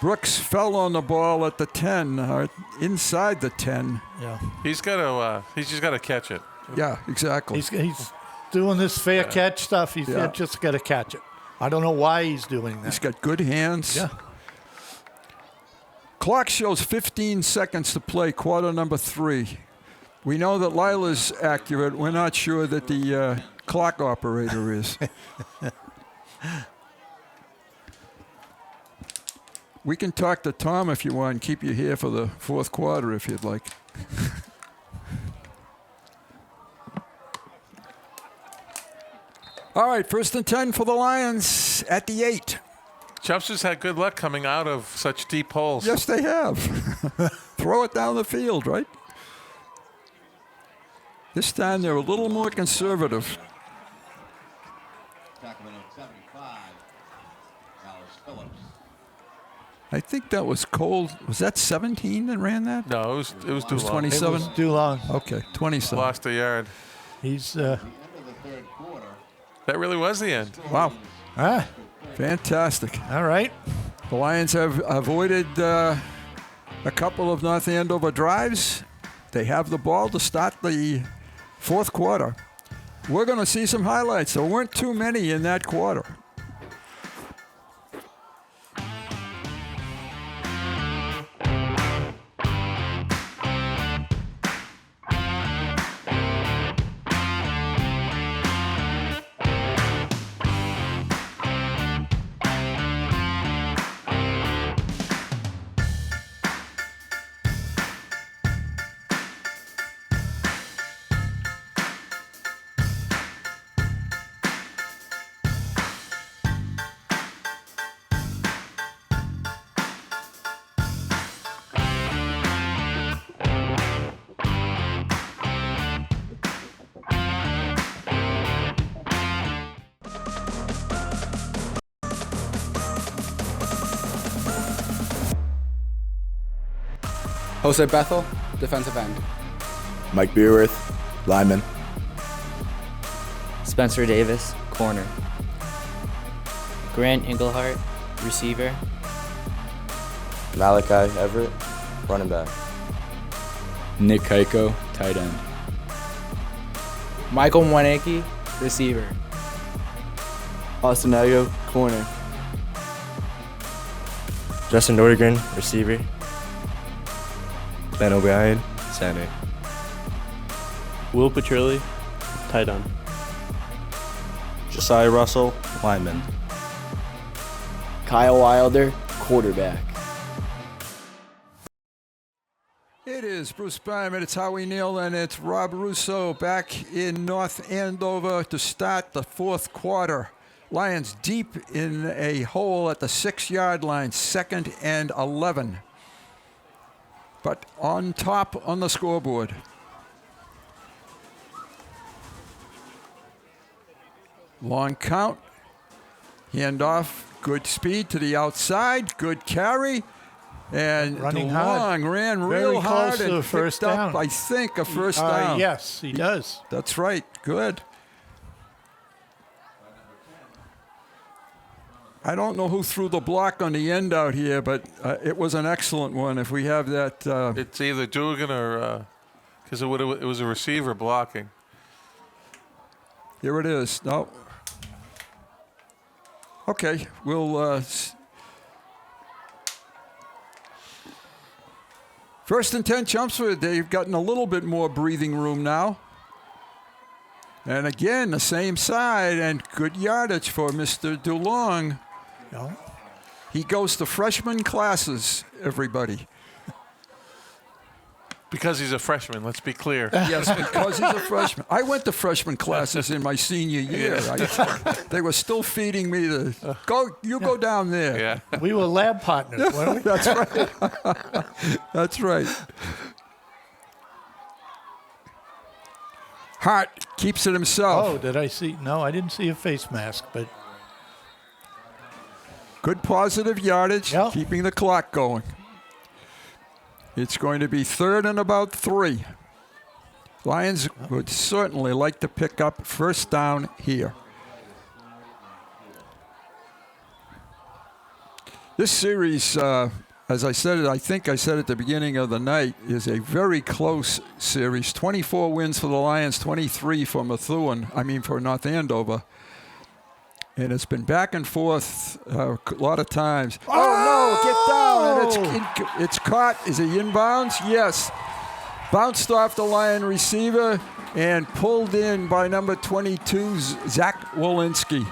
Speaker 5: Brooks fell on the ball at the 10, or inside the 10.
Speaker 6: Yeah.
Speaker 7: He's just got to catch it.
Speaker 5: Yeah, exactly.
Speaker 6: He's doing this fair catch stuff. He's just got to catch it. I don't know why he's doing that.
Speaker 5: He's got good hands.
Speaker 6: Yeah.
Speaker 5: Clock shows 15 seconds to play, quarter number 3. We know that Lila's accurate. We're not sure that the clock operator is. We can talk to Tom if you want and keep you here for the 4th quarter if you'd like. All right, 1st and 10 for the Lions at the 8.
Speaker 7: Chelmsford's had good luck coming out of such deep holes.
Speaker 5: Yes, they have. Throw it down the field, right? This time they're a little more conservative. I think that was Cole. Was that 17 that ran that?
Speaker 7: No, it was too long.
Speaker 5: 27?
Speaker 6: It was too long.
Speaker 5: Okay, 27.
Speaker 7: Lost a yard.
Speaker 6: He's
Speaker 7: that really was the end.
Speaker 5: Wow. Fantastic.
Speaker 6: All right.
Speaker 5: The Lions have avoided a couple of North Andover drives. They have the ball to start the 4th quarter. We're going to see some highlights. There weren't too many in that quarter.
Speaker 4: Jose Bethel, defensive end.
Speaker 18: Mike Beerworth, lineman.
Speaker 19: Spencer Davis, corner. Grant Engelhardt, receiver.
Speaker 20: Malachi Everett, running back.
Speaker 21: Nick Keiko, tight end.
Speaker 22: Michael Mwaneki, receiver.
Speaker 20: Ostinago, corner.
Speaker 19: Justin Nordegren, receiver.
Speaker 20: Ben O'Brien, center.
Speaker 3: Will Petrilli, tight end.
Speaker 20: Josiah Russell, lineman.
Speaker 22: Kyle Wilder, quarterback.
Speaker 5: It is Bruce Byman, it's Howie Neal, and it's Rob Russo back in North Andover to start the fourth quarter. Lions deep in a hole at the 6-yard line, 2nd and 11. But on top on the scoreboard. Long count, handoff, good speed to the outside, good carry. And
Speaker 6: Running
Speaker 5: DeLong ran real
Speaker 6: Very
Speaker 5: hard
Speaker 6: close to
Speaker 5: and
Speaker 6: a
Speaker 5: picked
Speaker 6: first
Speaker 5: up,
Speaker 6: down.
Speaker 5: I think, a first down.
Speaker 6: Yes, he does.
Speaker 5: That's right. Good. I don't know who threw the block on the end out here, but it was an excellent one. If we have that.
Speaker 7: It's either Dugan or because it was a receiver blocking.
Speaker 5: Here it is. No. Okay, we'll. First and 10, Chelmsford. They've gotten a little bit more breathing room now. And again, the same side, and good yardage for Mr. DeLong.
Speaker 6: No.
Speaker 5: He goes to freshman classes, everybody.
Speaker 7: Because he's a freshman, let's be clear.
Speaker 5: Yes, because he's a freshman. I went to freshman classes in my senior year. They were still feeding me the, go down there.
Speaker 7: Yeah.
Speaker 6: We were lab partners, weren't we?
Speaker 5: That's right. That's right. Hart keeps it himself.
Speaker 6: Oh, did I see? No, I didn't see a face mask, but.
Speaker 5: Good positive yardage, keeping the clock going. It's going to be 3rd and about 3. Lions would certainly like to pick up first down here. This series, as I said, I think I said at the beginning of the night, is a very close series. 24 wins for the Lions, 23 for for North Andover. And it's been back and forth a lot of times. Oh, no, get down. And it's caught. Is he inbounds? Yes. Bounced off the Lion receiver and pulled in by number 22, Zach Walensky.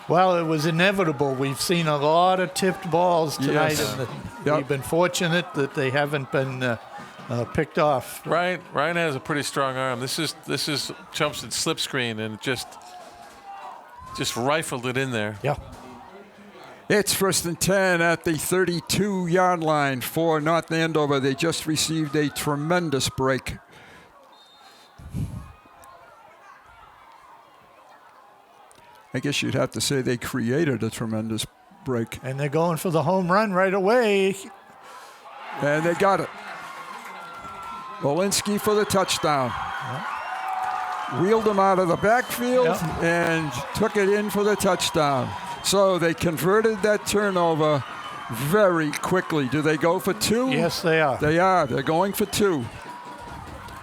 Speaker 6: Well, it was inevitable. We've seen a lot of tipped balls tonight.
Speaker 5: Yes.
Speaker 6: And we've been fortunate that they haven't been picked off.
Speaker 7: Ryan has a pretty strong arm. This is Chelmsford's slip screen, and just rifled it in there.
Speaker 6: Yeah.
Speaker 5: It's 1st and 10 at the 32-yard line for North Andover. They just received a tremendous break. I guess you'd have to say they created a tremendous break.
Speaker 6: And they're going for the home run right away.
Speaker 5: And they got it. Walensky for the touchdown.
Speaker 6: Yeah.
Speaker 5: Wheeled him out of the backfield and took it in for the touchdown. So they converted that turnover very quickly. Do they go for 2?
Speaker 6: Yes, they are.
Speaker 5: They are. They're going for 2.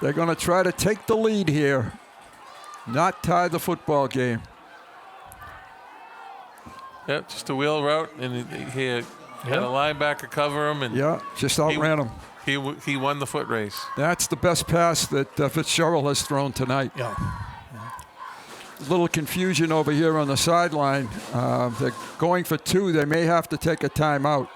Speaker 5: They're going to try to take the lead here, not tie the football game.
Speaker 7: Yep, just a wheel route, and he had a linebacker cover him, and
Speaker 5: just outran him.
Speaker 7: He won the foot race.
Speaker 5: That's the best pass that Fitzgerald has thrown tonight.
Speaker 6: Yeah.
Speaker 5: A little confusion over here on the sideline. They're going for 2. They may have to take a timeout.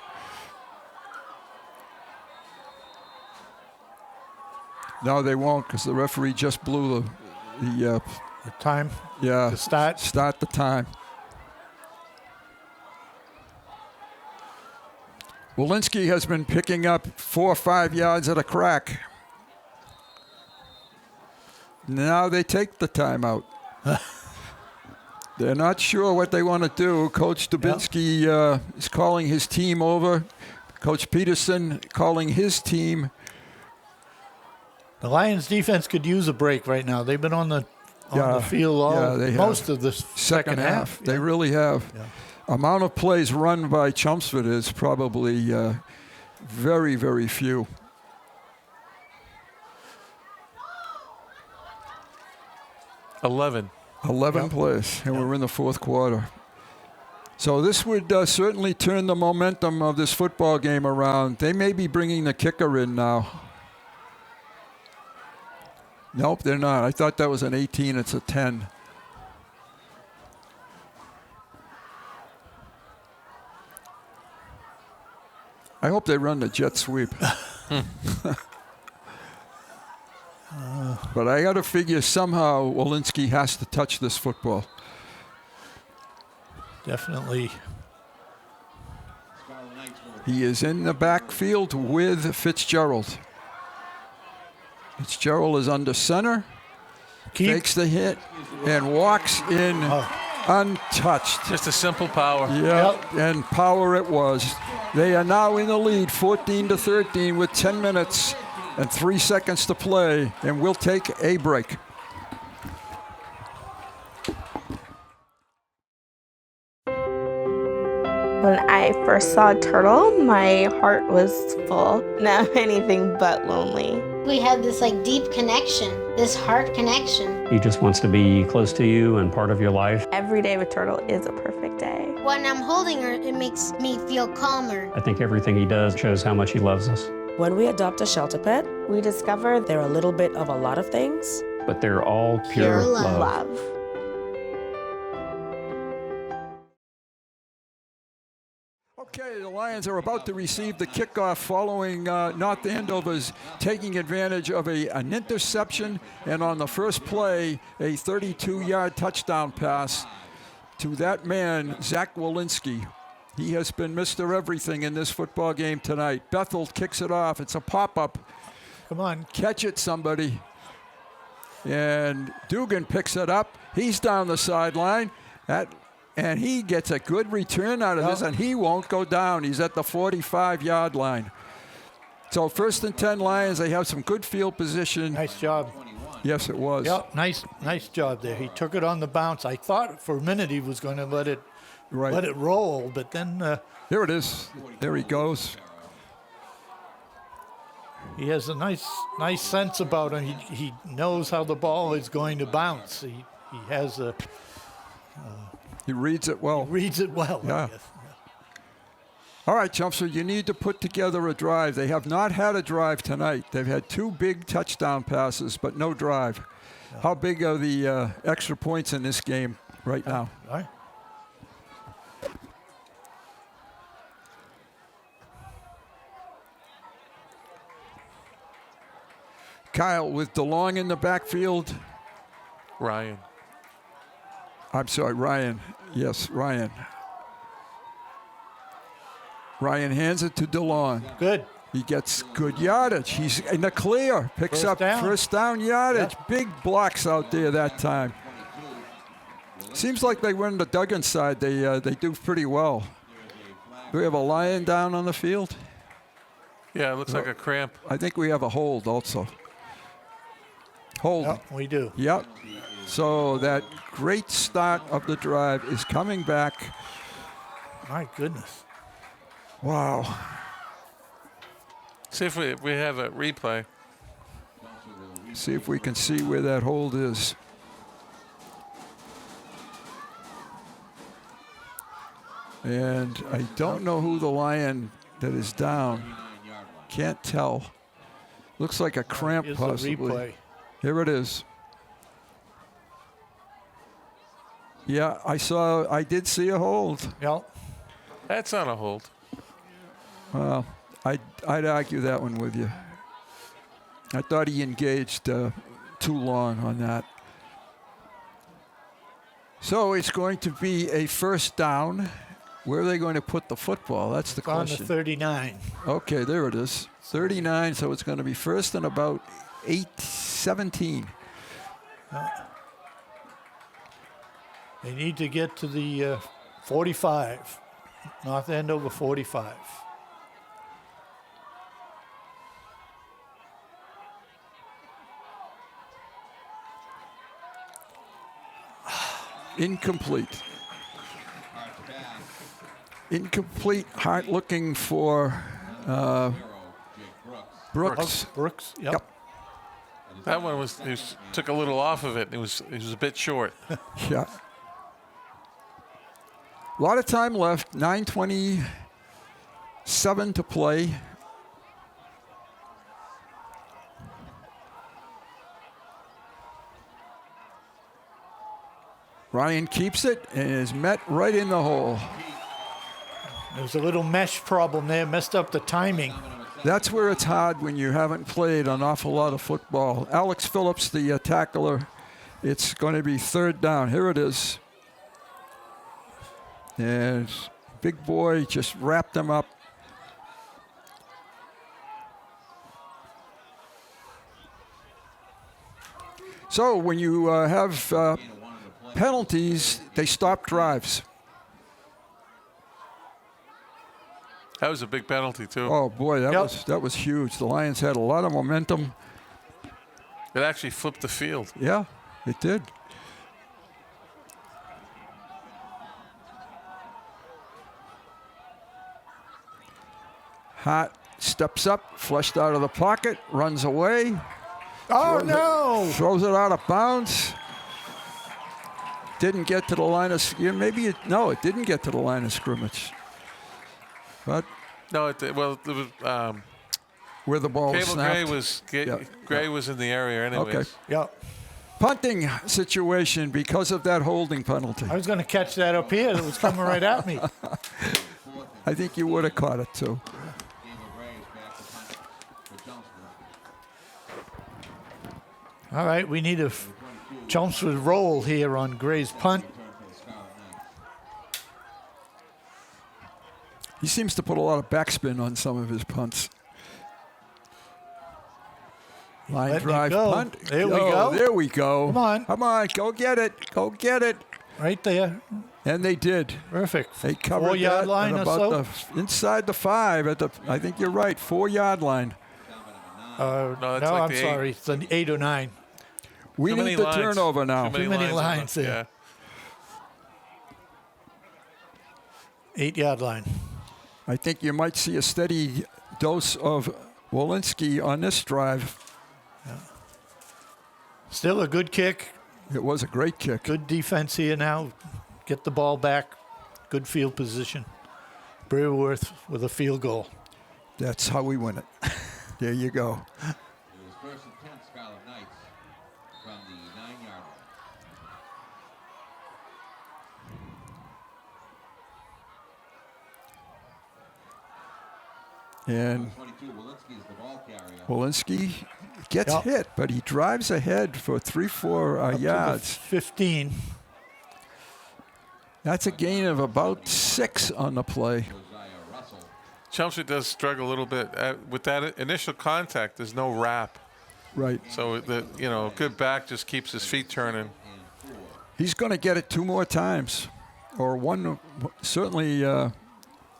Speaker 5: No, they won't, because the referee just blew the
Speaker 6: time.
Speaker 5: Yeah.
Speaker 6: To start.
Speaker 5: Start the time. Walensky has been picking up 4 or 5 yards at a crack. Now they take the timeout. They're not sure what they want to do. Coach Dubinsky is calling his team over. Coach Peterson calling his team.
Speaker 6: The Lions defense could use a break right now. They've been on the field most of the second half.
Speaker 5: They really have.
Speaker 6: Yeah.
Speaker 5: Amount of plays run by Chelmsford is probably very, very few.
Speaker 7: Eleven
Speaker 5: plays, and we're in the fourth quarter. So this would certainly turn the momentum of this football game around. They may be bringing the kicker in now. Nope, they're not. I thought that was an 18. It's a 10. I hope they run the jet sweep. But I got to figure somehow Walensky has to touch this football.
Speaker 6: Definitely.
Speaker 5: He is in the backfield with Fitzgerald. Fitzgerald is under center, takes the hit, and walks in untouched.
Speaker 7: Just a simple power.
Speaker 5: Yep, and power it was. They are now in the lead, 14-13, with 10 minutes and 3 seconds to play, and we'll take a break.
Speaker 1: When I first saw Turtle, my heart was full. Now anything but lonely.
Speaker 2: We had this deep connection, this heart connection.
Speaker 23: He just wants to be close to you and part of your life.
Speaker 1: Every day with Turtle is a perfect day.
Speaker 2: When I'm holding her, it makes me feel calmer.
Speaker 23: I think everything he does shows how much he loves us.
Speaker 24: When we adopt a shelter pet,
Speaker 1: we discover
Speaker 24: they're a little bit of a lot of things,
Speaker 23: but they're all pure
Speaker 1: love.
Speaker 5: Okay, the Lions are about to receive the kickoff following North Andover's taking advantage of an interception, and on the first play, a 32-yard touchdown pass to that man, Zach Walensky. He has been Mr. Everything in this football game tonight. Bethel kicks it off. It's a pop-up.
Speaker 6: Come on.
Speaker 5: Catch it, somebody. And Dugan picks it up. He's down the sideline. And he gets a good return out of this, and he won't go down. He's at the 45-yard line. So 1st and 10 Lions. They have some good field position.
Speaker 6: Nice job.
Speaker 5: Yes, it was.
Speaker 6: Yep, nice job there. He took it on the bounce. I thought for a minute he was going to let it roll, but then
Speaker 5: here it is. There he goes.
Speaker 6: He has a nice sense about him. He knows how the ball is going to bounce. He has a.
Speaker 5: He reads it well.
Speaker 6: He reads it well.
Speaker 5: Yeah. All right, Chelmsford, you need to put together a drive. They have not had a drive tonight. They've had 2 big touchdown passes, but no drive. Yeah. How big are the extra points in this game right now?
Speaker 6: All right.
Speaker 5: Kyle with DeLong in the backfield.
Speaker 7: Ryan.
Speaker 5: I'm sorry, Ryan. Yes, Ryan. Ryan hands it to DeLong.
Speaker 6: Good.
Speaker 5: He gets good yardage. He's in the clear. Picks up first down yardage. Yep. Big blocks out there that time. Seems like they were on the Duggan side. They do pretty well. Do we have a Lion down on the field?
Speaker 7: Yeah, it looks like a cramp.
Speaker 5: I think we have a hold also. Hold.
Speaker 6: Yep, we do.
Speaker 5: Yep. So that great start of the drive is coming back.
Speaker 6: My goodness.
Speaker 5: Wow.
Speaker 7: See if we have a replay.
Speaker 5: See if we can see where that hold is. And I don't know who the Lion that is down. Can't tell. Looks like a cramp possibly. Here it is. Yeah, I did see a hold.
Speaker 6: Yep.
Speaker 7: That's not a hold.
Speaker 5: Well, I'd argue that one with you. I thought he engaged too long on that. So it's going to be a first down. Where are they going to put the football? That's the question.
Speaker 6: On the 39.
Speaker 5: Okay, there it is. 39, so it's going to be first and about 17.
Speaker 6: They need to get to the 45. North Andover 45.
Speaker 5: Incomplete. Incomplete. Hart looking for Brooks.
Speaker 6: Brooks. Yep.
Speaker 7: That one took a little off of it. It was a bit short.
Speaker 5: Yeah. A lot of time left, 9:27 to play. Ryan keeps it and is met right in the hole.
Speaker 6: There's a little mesh problem there, messed up the timing.
Speaker 5: That's where it's hard when you haven't played an awful lot of football. Alex Phillips, the tackler, it's going to be third down. Here it is. And big boy just wrapped him up. So when you have penalties, they stop drives.
Speaker 7: That was a big penalty, too.
Speaker 5: Oh, boy, that was huge. The Lions had a lot of momentum.
Speaker 7: It actually flipped the field.
Speaker 5: Yeah, it did. Hart steps up, flushed out of the pocket, runs away.
Speaker 6: Oh, no!
Speaker 5: Throws it out of bounds. Didn't get to the line of it didn't get to the line of scrimmage. But
Speaker 7: no, it was
Speaker 5: where the ball
Speaker 7: Cable
Speaker 5: snapped.
Speaker 7: Gray was in the area anyways.
Speaker 5: Okay.
Speaker 6: Yep.
Speaker 5: Punting situation because of that holding penalty.
Speaker 6: I was going to catch that up here. It was coming right at me.
Speaker 5: I think you would have caught it too.
Speaker 6: All right, we need a Chelmsford roll here on Gray's punt.
Speaker 5: He seems to put a lot of backspin on some of his punts. Line drive punt.
Speaker 6: There we go.
Speaker 5: There we go.
Speaker 6: Come on.
Speaker 5: Come on. Go get it. Go get it.
Speaker 6: Right there.
Speaker 5: And they did.
Speaker 6: Perfect.
Speaker 5: They covered
Speaker 6: 4 yard
Speaker 5: that
Speaker 6: line
Speaker 5: at
Speaker 6: or
Speaker 5: about
Speaker 6: so.
Speaker 5: Inside the 5 at the. I think you're right. 4 yard line.
Speaker 6: No,
Speaker 7: like
Speaker 6: I'm
Speaker 7: the
Speaker 6: sorry. It's an 8 or 9.
Speaker 5: We
Speaker 7: Too
Speaker 5: need
Speaker 7: many
Speaker 5: the
Speaker 7: lines.
Speaker 5: turnover now.
Speaker 6: Too many lines there.
Speaker 7: Yeah.
Speaker 6: 8 yard line.
Speaker 5: I think you might see a steady dose of Walensky on this drive.
Speaker 6: Yeah. Still a good kick.
Speaker 5: It was a great kick.
Speaker 6: Good defense here now. Get the ball back. Good field position. Brewerth with a field goal.
Speaker 5: That's how we win it. There you go.
Speaker 8: It was first and 10, Scarlet Knights from the 9-yard line.
Speaker 5: And
Speaker 8: 22, Walensky is the ball carrier.
Speaker 5: Walensky gets hit, but he drives ahead for 3-4 yards.
Speaker 6: 15.
Speaker 5: That's a gain of about 6 on the play.
Speaker 7: Chelmsford does struggle a little bit with that initial contact. There's no wrap.
Speaker 5: Right.
Speaker 7: So the good back just keeps his feet turning.
Speaker 5: He's going to get it 2 more times, or one certainly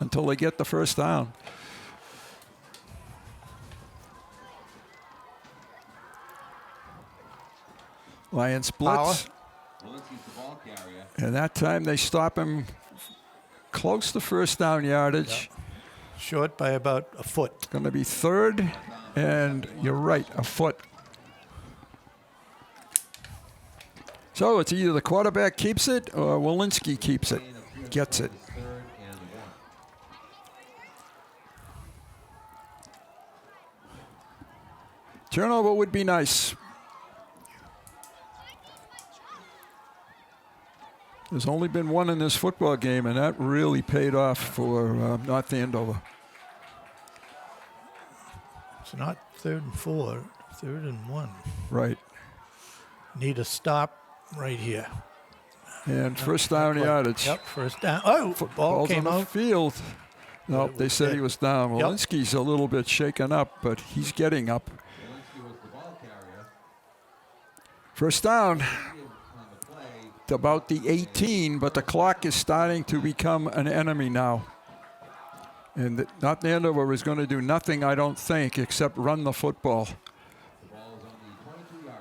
Speaker 5: until they get the first down. Lions blitz. And that time they stop him close to first down yardage.
Speaker 6: Yep. Short by about a foot.
Speaker 5: It's going to be third, and you're right, a foot. So it's either the quarterback keeps it or Walensky keeps it, gets it. Turnover would be nice. There's only been one in this football game, and that really paid off for North Andover.
Speaker 6: It's not 3rd and 4, 3rd and 1.
Speaker 5: Right.
Speaker 6: Need a stop right here.
Speaker 5: And first down yardage.
Speaker 6: Yep, first down. Oh, ball came
Speaker 5: on the
Speaker 6: out.
Speaker 5: field. No, they said he was down.
Speaker 6: Yep.
Speaker 5: Walensky's a little bit shaken up, but he's getting up. First down. About the 18, but the clock is starting to become an enemy now. And North Andover is going to do nothing, I don't think, except run the football.
Speaker 8: The ball is on the 22-yard line.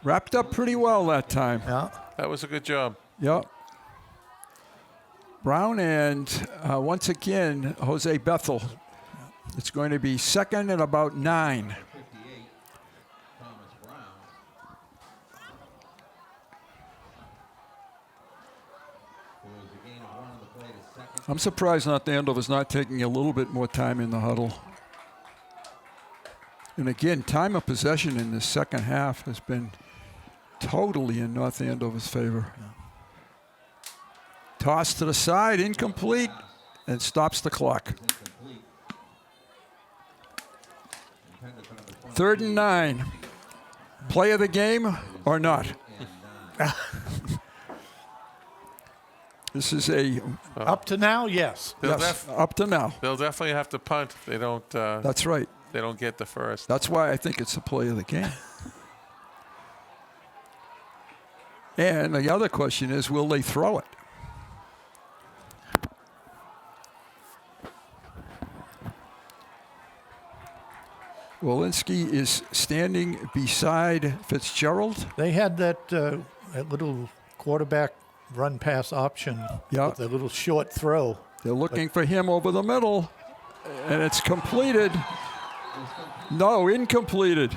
Speaker 5: Wrapped up pretty well that time.
Speaker 6: Yeah.
Speaker 7: That was a good job.
Speaker 5: Yep. Brown and once again, Jose Bethel. It's going to be second and about 9. I'm surprised Andover's not taking a little bit more time in the huddle. And again, time of possession in the second half has been totally in North Andover's favor. Yeah. Toss to the side, incomplete, and stops the clock. 3rd and 9. Play of the game or not? This is a...
Speaker 6: up to now, yes.
Speaker 5: Yes, up to now.
Speaker 7: They'll definitely have to punt if they don't...
Speaker 5: That's right.
Speaker 7: They don't get the first.
Speaker 5: That's why I think it's a play of the game. And the other question is, will they throw it? Walensky is standing beside Fitzgerald.
Speaker 6: They had that little quarterback run-pass option, with the little short throw.
Speaker 5: They're looking for him over the middle, and it's completed. No, incompleted.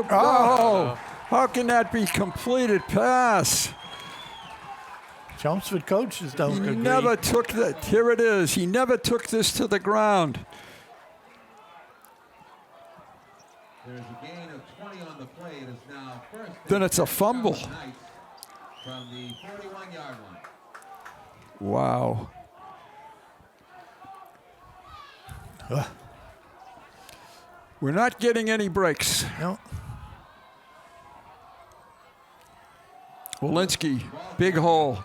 Speaker 5: Oh, how can that be completed pass?
Speaker 6: Chelmsford coaches don't agree.
Speaker 5: He never took that. Here it is. He never took this to the ground.
Speaker 8: There's a gain of 20 on the play. It is now first.
Speaker 5: Then it's a fumble.
Speaker 8: From the 41-yard line.
Speaker 5: Wow. We're not getting any breaks.
Speaker 6: No.
Speaker 5: Walensky, big hole.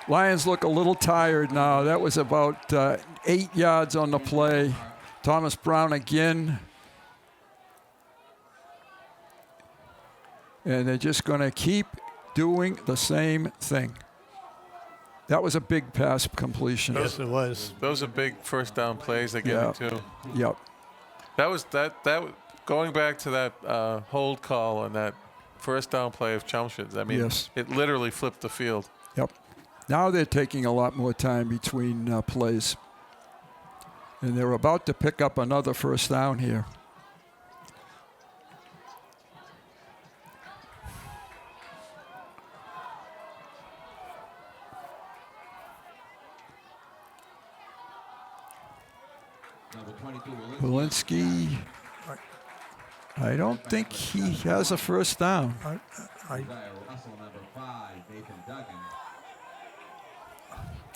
Speaker 5: Lions look a little tired now. That was about 8 yards on the play. Thomas Brown again. And they're just going to keep doing the same thing. That was a big pass completion.
Speaker 6: Yes, it was.
Speaker 7: Those are big first down plays they give it to.
Speaker 5: Yep.
Speaker 7: That was going back to that hold call on that first down play of Chelmsford. I mean, it literally flipped the field.
Speaker 5: Yep. Now they're taking a lot more time between plays. And they're about to pick up another first down here. Walensky, I don't think he has a first down.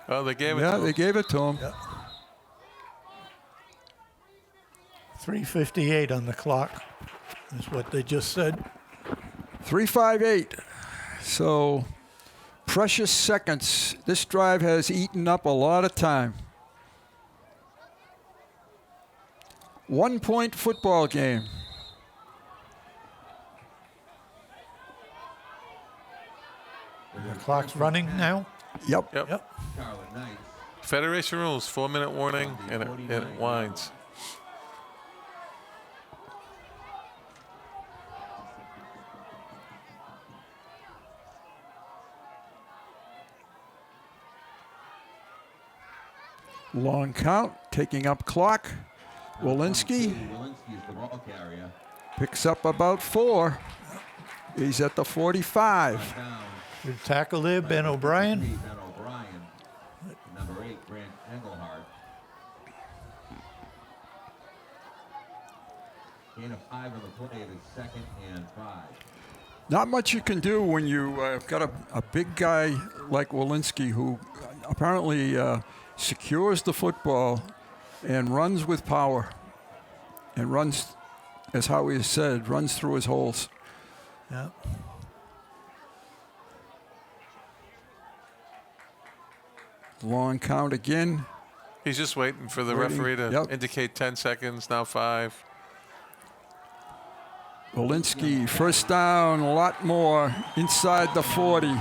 Speaker 7: Oh, they gave it to him.
Speaker 5: Yeah, they gave it to him.
Speaker 6: Yeah. 3:58 on the clock is what they just said.
Speaker 5: 3:58. So, precious seconds. This drive has eaten up a lot of time. 1-point football game.
Speaker 6: The clock's running now?
Speaker 5: Yep.
Speaker 7: Federation rules, 4-minute warning, and it winds.
Speaker 5: Long count, taking up clock. Walensky picks up about 4. He's at the 45.
Speaker 6: Good tackle there, Ben O'Brien.
Speaker 8: Number 8, Grant Engelhardt. Gain of 5 on the play. It is 2nd and 5.
Speaker 5: Not much you can do when you got a big guy like Walensky who apparently secures the football and runs with power, and runs, as Howie has said, runs through his holes.
Speaker 6: Yeah.
Speaker 5: Long count again.
Speaker 7: He's just waiting for the referee to indicate 10 seconds, now 5.
Speaker 5: Walensky, first down, a lot more, inside the 40.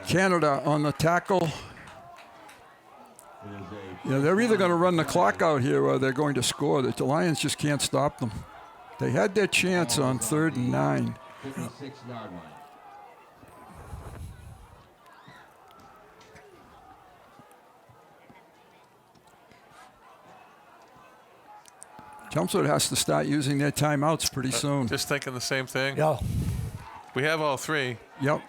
Speaker 5: Canada on the tackle. Yeah, they're either going to run the clock out here or they're going to score. The Lions just can't stop them. They had their chance on 3rd and 9.
Speaker 8: 56-yard line.
Speaker 5: Chelmsford has to start using their timeouts pretty soon.
Speaker 7: Just thinking the same thing.
Speaker 6: Yeah.
Speaker 7: We have all three.
Speaker 5: Yep.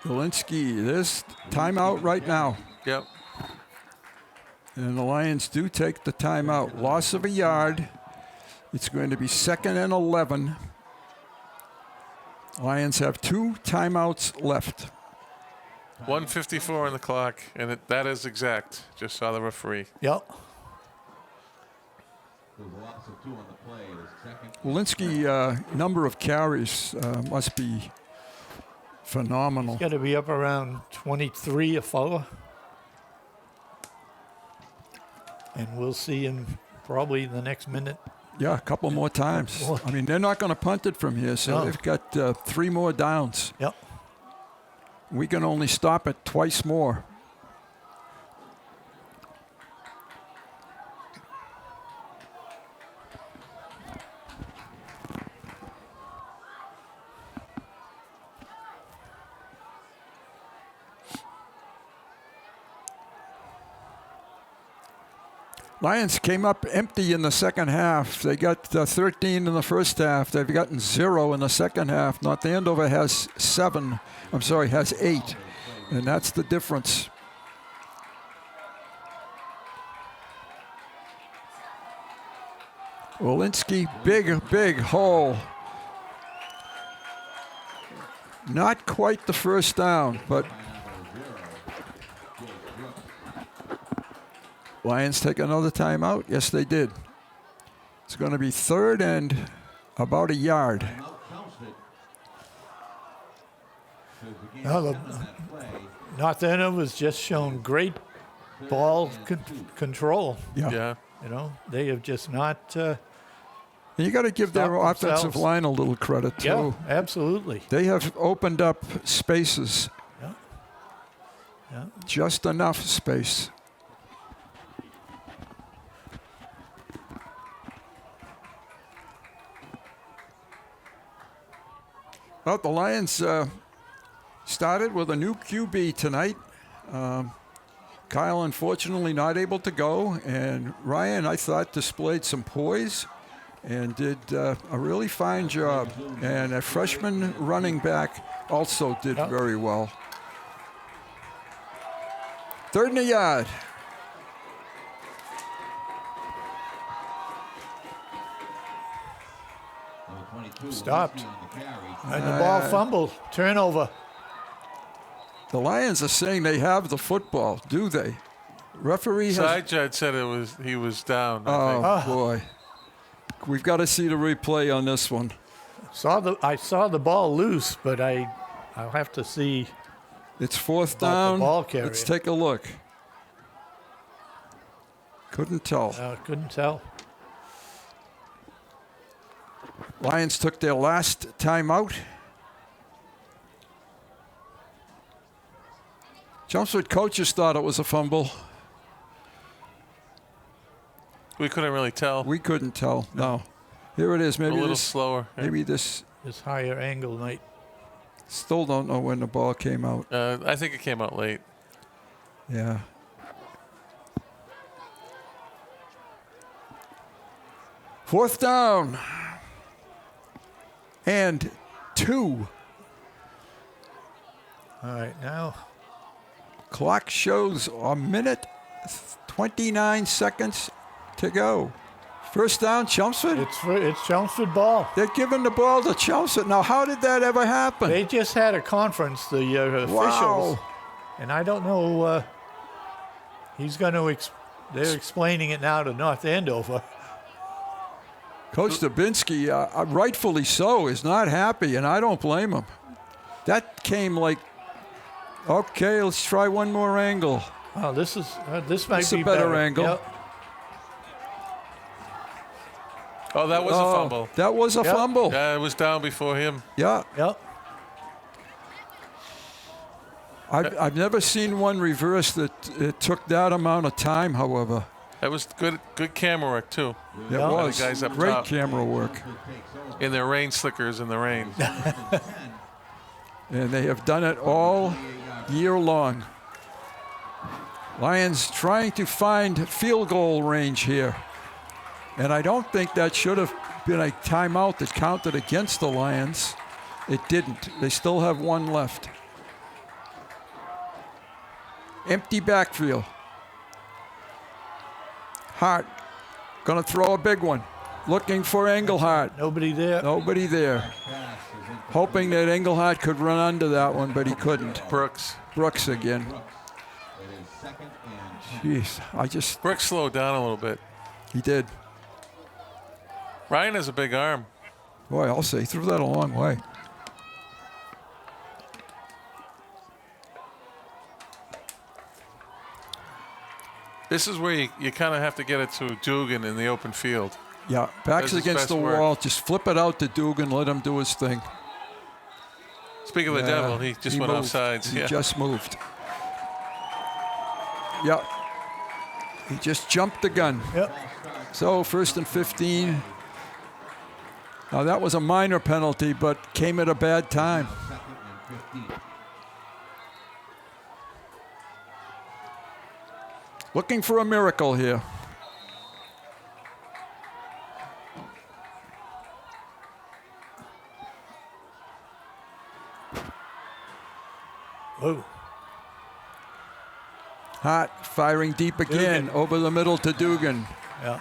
Speaker 5: Walensky, this timeout right now.
Speaker 7: Yep.
Speaker 5: And the Lions do take the timeout. Loss of a yard. It's going to be 2nd and 11. Lions have 2 timeouts left.
Speaker 7: 1:54 on the clock, and that is exact. Just saw the referee.
Speaker 6: Yep.
Speaker 5: Walensky, number of carries must be phenomenal.
Speaker 6: He's got to be up around 23 a follow. And we'll see him probably the next minute.
Speaker 5: Yeah, a couple more times. I mean, they're not going to punt it from here, so they've got 3 more downs.
Speaker 6: Yep.
Speaker 5: We can only stop it twice more. Lions came up empty in the second half. They got 13 in the first half. They've gotten 0 in the second half. North Andover has 8. And that's the difference. Walensky, big hole. Not quite the first down, but Lions take another timeout. Yes, they did. It's going to be 3rd and about a yard.
Speaker 6: Now, North Andover's just shown great ball control.
Speaker 5: Yeah.
Speaker 6: You know, they have just not.
Speaker 5: And you got to give their offensive line a little credit, too.
Speaker 6: Yeah, absolutely.
Speaker 5: They have opened up spaces.
Speaker 6: Yeah.
Speaker 5: Just enough space. Well, the Lions started with a new QB tonight. Kyle, unfortunately, not able to go. And Ryan, I thought, displayed some poise and did a really fine job. And a freshman running back also did very well. 3rd and a yard.
Speaker 6: Stopped. And the ball fumbled. Turnover.
Speaker 5: The Lions are saying they have the football, do they? Referee has...
Speaker 7: Side judge said he was down.
Speaker 5: I think. Boy. We've got to see the replay on this one.
Speaker 6: I saw the ball loose, but I'll have to see.
Speaker 5: It's 4th down.
Speaker 6: The ball carrier.
Speaker 5: Let's take a look. Couldn't tell.
Speaker 6: Couldn't tell.
Speaker 5: Lions took their last timeout. Chelmsford coaches thought it was a fumble.
Speaker 7: We couldn't really tell.
Speaker 5: We couldn't tell. No. Here it is. Maybe
Speaker 7: a little slower.
Speaker 5: Maybe this
Speaker 6: higher angle might.
Speaker 5: Still don't know when the ball came out.
Speaker 7: I think it came out late.
Speaker 5: Yeah. Fourth down. And 2.
Speaker 6: All right, now.
Speaker 5: Clock shows a minute, 29 seconds to go. First down, Chelmsford.
Speaker 6: It's Chelmsford ball.
Speaker 5: They're giving the ball to Chelmsford. Now, how did that ever happen?
Speaker 6: They just had a conference, the officials. And I don't know. He's going to. They're explaining it now to North Andover.
Speaker 5: Coach Dubinsky, rightfully so, is not happy, and I don't blame him. That came like, okay, let's try one more angle.
Speaker 6: Oh, this might be
Speaker 5: a better angle.
Speaker 6: Yep.
Speaker 7: Oh, that was a fumble.
Speaker 5: That was a fumble.
Speaker 7: Yeah, it was down before him.
Speaker 5: Yeah.
Speaker 6: Yep.
Speaker 5: I've never seen one reverse that it took that amount of time, however.
Speaker 7: That was good camera work, too.
Speaker 5: It
Speaker 7: And
Speaker 5: was
Speaker 7: the guys up
Speaker 5: great
Speaker 7: top
Speaker 5: camera work.
Speaker 7: in their rain slickers in the rain.
Speaker 5: And they have done it all year long. Lions trying to find field goal range here. And I don't think that should have been a timeout that counted against the Lions. It didn't. They still have one left. Empty backfield. Hart going to throw a big one. Looking for Engelhardt.
Speaker 6: Nobody there.
Speaker 5: Nobody there. Hoping that Engelhardt could run under that one, but he couldn't. Brooks again. Jeez,
Speaker 7: Brooks slowed down a little bit.
Speaker 5: He did.
Speaker 7: Ryan has a big arm.
Speaker 5: Boy, I'll say, he threw that a long way.
Speaker 7: This is where you kind of have to get it to Dugan in the open field.
Speaker 5: Yeah, backs
Speaker 7: Does his
Speaker 5: against
Speaker 7: best
Speaker 5: the
Speaker 7: work.
Speaker 5: wall. Just flip it out to Dugan, let him do his thing.
Speaker 7: Speaking of the devil, he just went
Speaker 5: moved.
Speaker 7: offsides.
Speaker 5: He
Speaker 7: Yeah.
Speaker 5: just moved. Yep. He just jumped the gun.
Speaker 6: Yep.
Speaker 5: So 1st and 15. Now that was a minor penalty, but came at a bad time. Looking for a miracle here.
Speaker 6: Whoa.
Speaker 5: Hart firing deep again over the middle to Dugan.
Speaker 6: Yeah.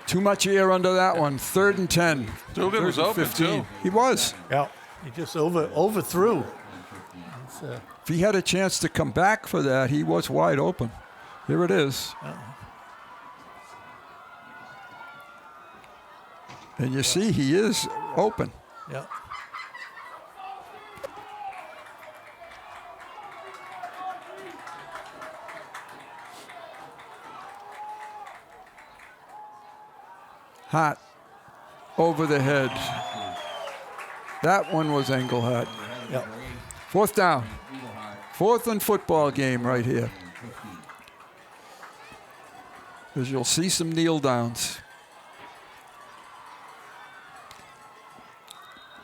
Speaker 5: Too much air under that one. 3rd and 10.
Speaker 7: Dugan was
Speaker 5: 3rd and
Speaker 7: open,
Speaker 5: 15.
Speaker 7: too.
Speaker 5: He was.
Speaker 6: Yeah. He just overthrew.
Speaker 5: If he had a chance to come back for that, he was wide open. Here it is. And you see he is open.
Speaker 6: Yeah.
Speaker 5: Hot over the head. That one was Engelhardt.
Speaker 6: Yep.
Speaker 5: 4th down. 4th and football game right here. Because you'll see some kneel downs.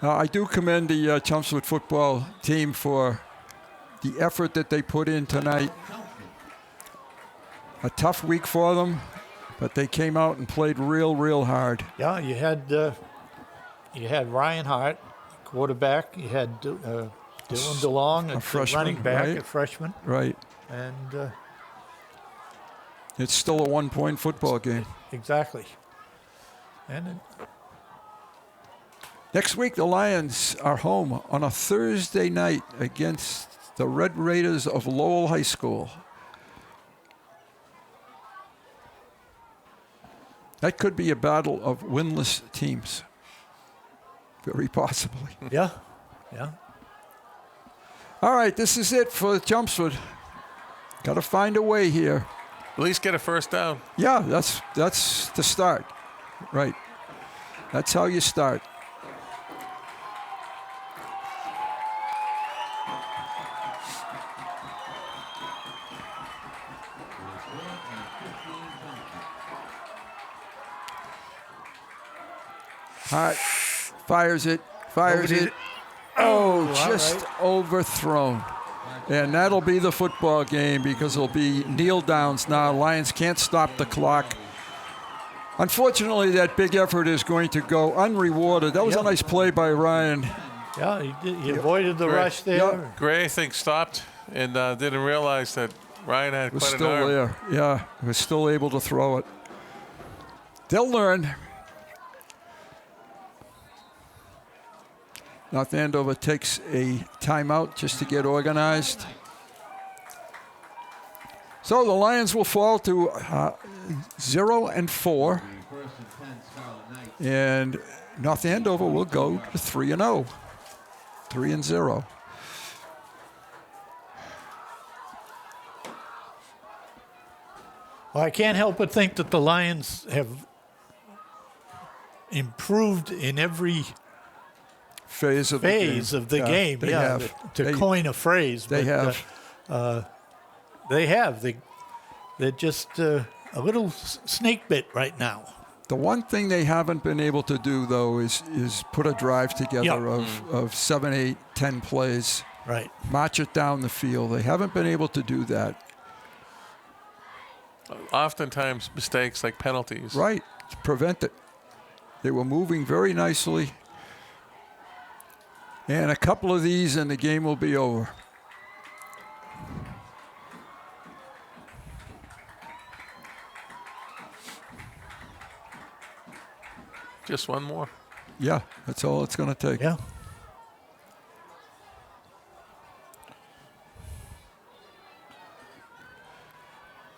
Speaker 5: I do commend the Chelmsford football team for the effort that they put in tonight. A tough week for them, but they came out and played real hard.
Speaker 6: Yeah, you had Ryan Hart, quarterback. You had Dylan DeLong,
Speaker 5: A freshman,
Speaker 6: running back,
Speaker 5: right?
Speaker 6: a freshman.
Speaker 5: Right.
Speaker 6: And
Speaker 5: It's still a 1-point football game.
Speaker 6: exactly. And
Speaker 5: Next week, the Lions are home on a Thursday night against the Red Raiders of Lowell High School. That could be a battle of winless teams. Very possibly.
Speaker 6: yeah, yeah.
Speaker 5: All right, this is it for Chelmsford. Got to find a way here.
Speaker 7: At least get a first down.
Speaker 5: Yeah, that's the start. Right. That's how you start. Hart fires it. Oh, just overthrown. And that'll be the football game because it'll be kneel downs now. Lions can't stop the clock. Unfortunately, that big effort is going to go unrewarded. That was a nice play by Ryan.
Speaker 6: Yeah, he avoided the rush there.
Speaker 7: Gray, I think, stopped and didn't realize that Ryan had
Speaker 5: Was
Speaker 7: quite an
Speaker 5: still
Speaker 7: arm.
Speaker 5: there. Yeah, was still able to throw it. They'll learn. North Andover takes a timeout just to get organized. So the Lions will fall to 0-4, and North Andover will go to 3-0, 3-0.
Speaker 6: Well, I can't help but think that the Lions have improved in every
Speaker 5: phase of
Speaker 6: the game.
Speaker 5: They have.
Speaker 6: To coin a phrase.
Speaker 5: They have.
Speaker 6: They have. They're just a little snake bit right now.
Speaker 5: The one thing they haven't been able to do, though, is put a drive together of 7, 8, 10 plays.
Speaker 6: Right.
Speaker 5: March it down the field. They haven't been able to do that.
Speaker 7: Oftentimes mistakes like penalties.
Speaker 5: Right. To prevent it. They were moving very nicely. And a couple of these and the game will be over.
Speaker 7: Just one more.
Speaker 5: Yeah, that's all it's going to take.
Speaker 6: Yeah.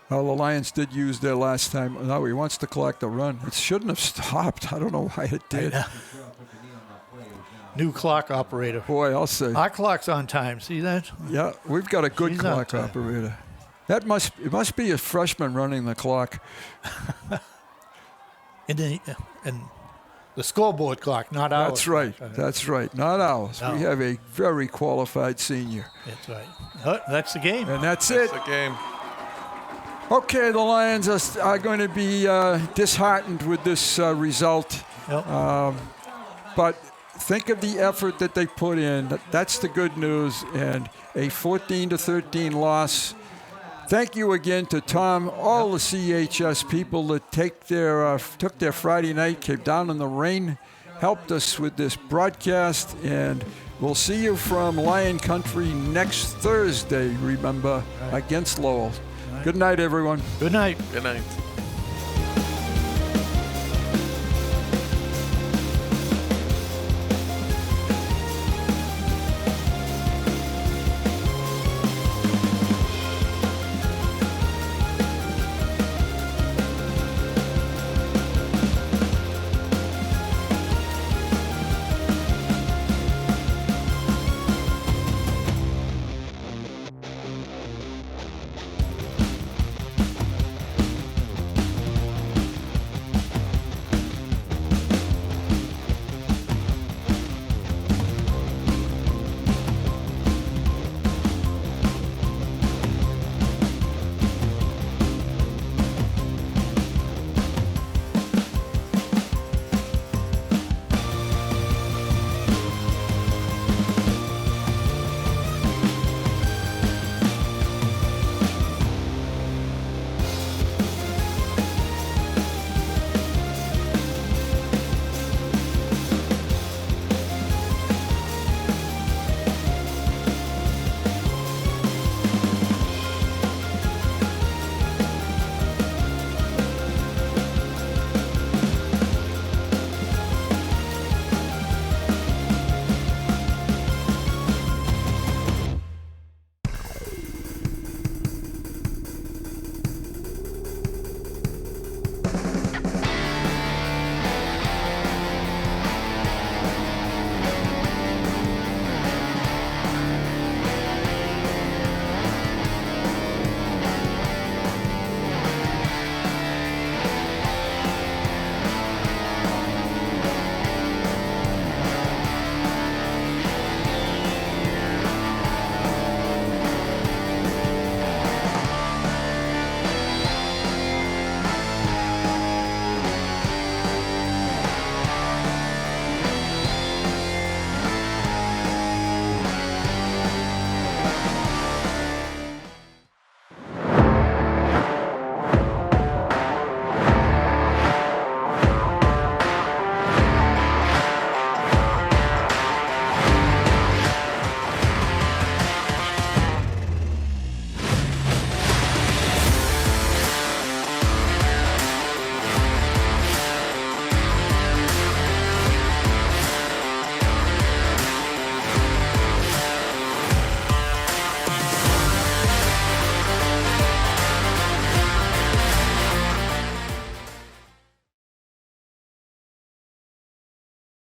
Speaker 5: Well, the Lions did use their last time. No, he wants to collect a run. It shouldn't have stopped. I don't know why it did.
Speaker 6: New clock operator.
Speaker 5: Boy, I'll say.
Speaker 6: Our clock's on time. See that?
Speaker 5: Yeah, we've got a good
Speaker 6: She's
Speaker 5: clock
Speaker 6: on time.
Speaker 5: operator. It must be a freshman running the clock.
Speaker 6: And the scoreboard clock, not ours.
Speaker 5: That's right. That's right. Not ours.
Speaker 6: No.
Speaker 5: We have a very qualified senior.
Speaker 6: That's right. That's the game.
Speaker 5: And that's it.
Speaker 7: The game.
Speaker 5: Okay, the Lions are going to be disheartened with this result.
Speaker 6: Yep.
Speaker 5: But think of the effort that they put in. That's the good news. And a 14-13 loss. Thank you again to Tom, all the CHS people that took their Friday night, came down in the rain, helped us with this broadcast, and we'll see you from Lion Country next Thursday, remember, against Lowell. Good night, everyone.
Speaker 6: Good night.
Speaker 7: Good night.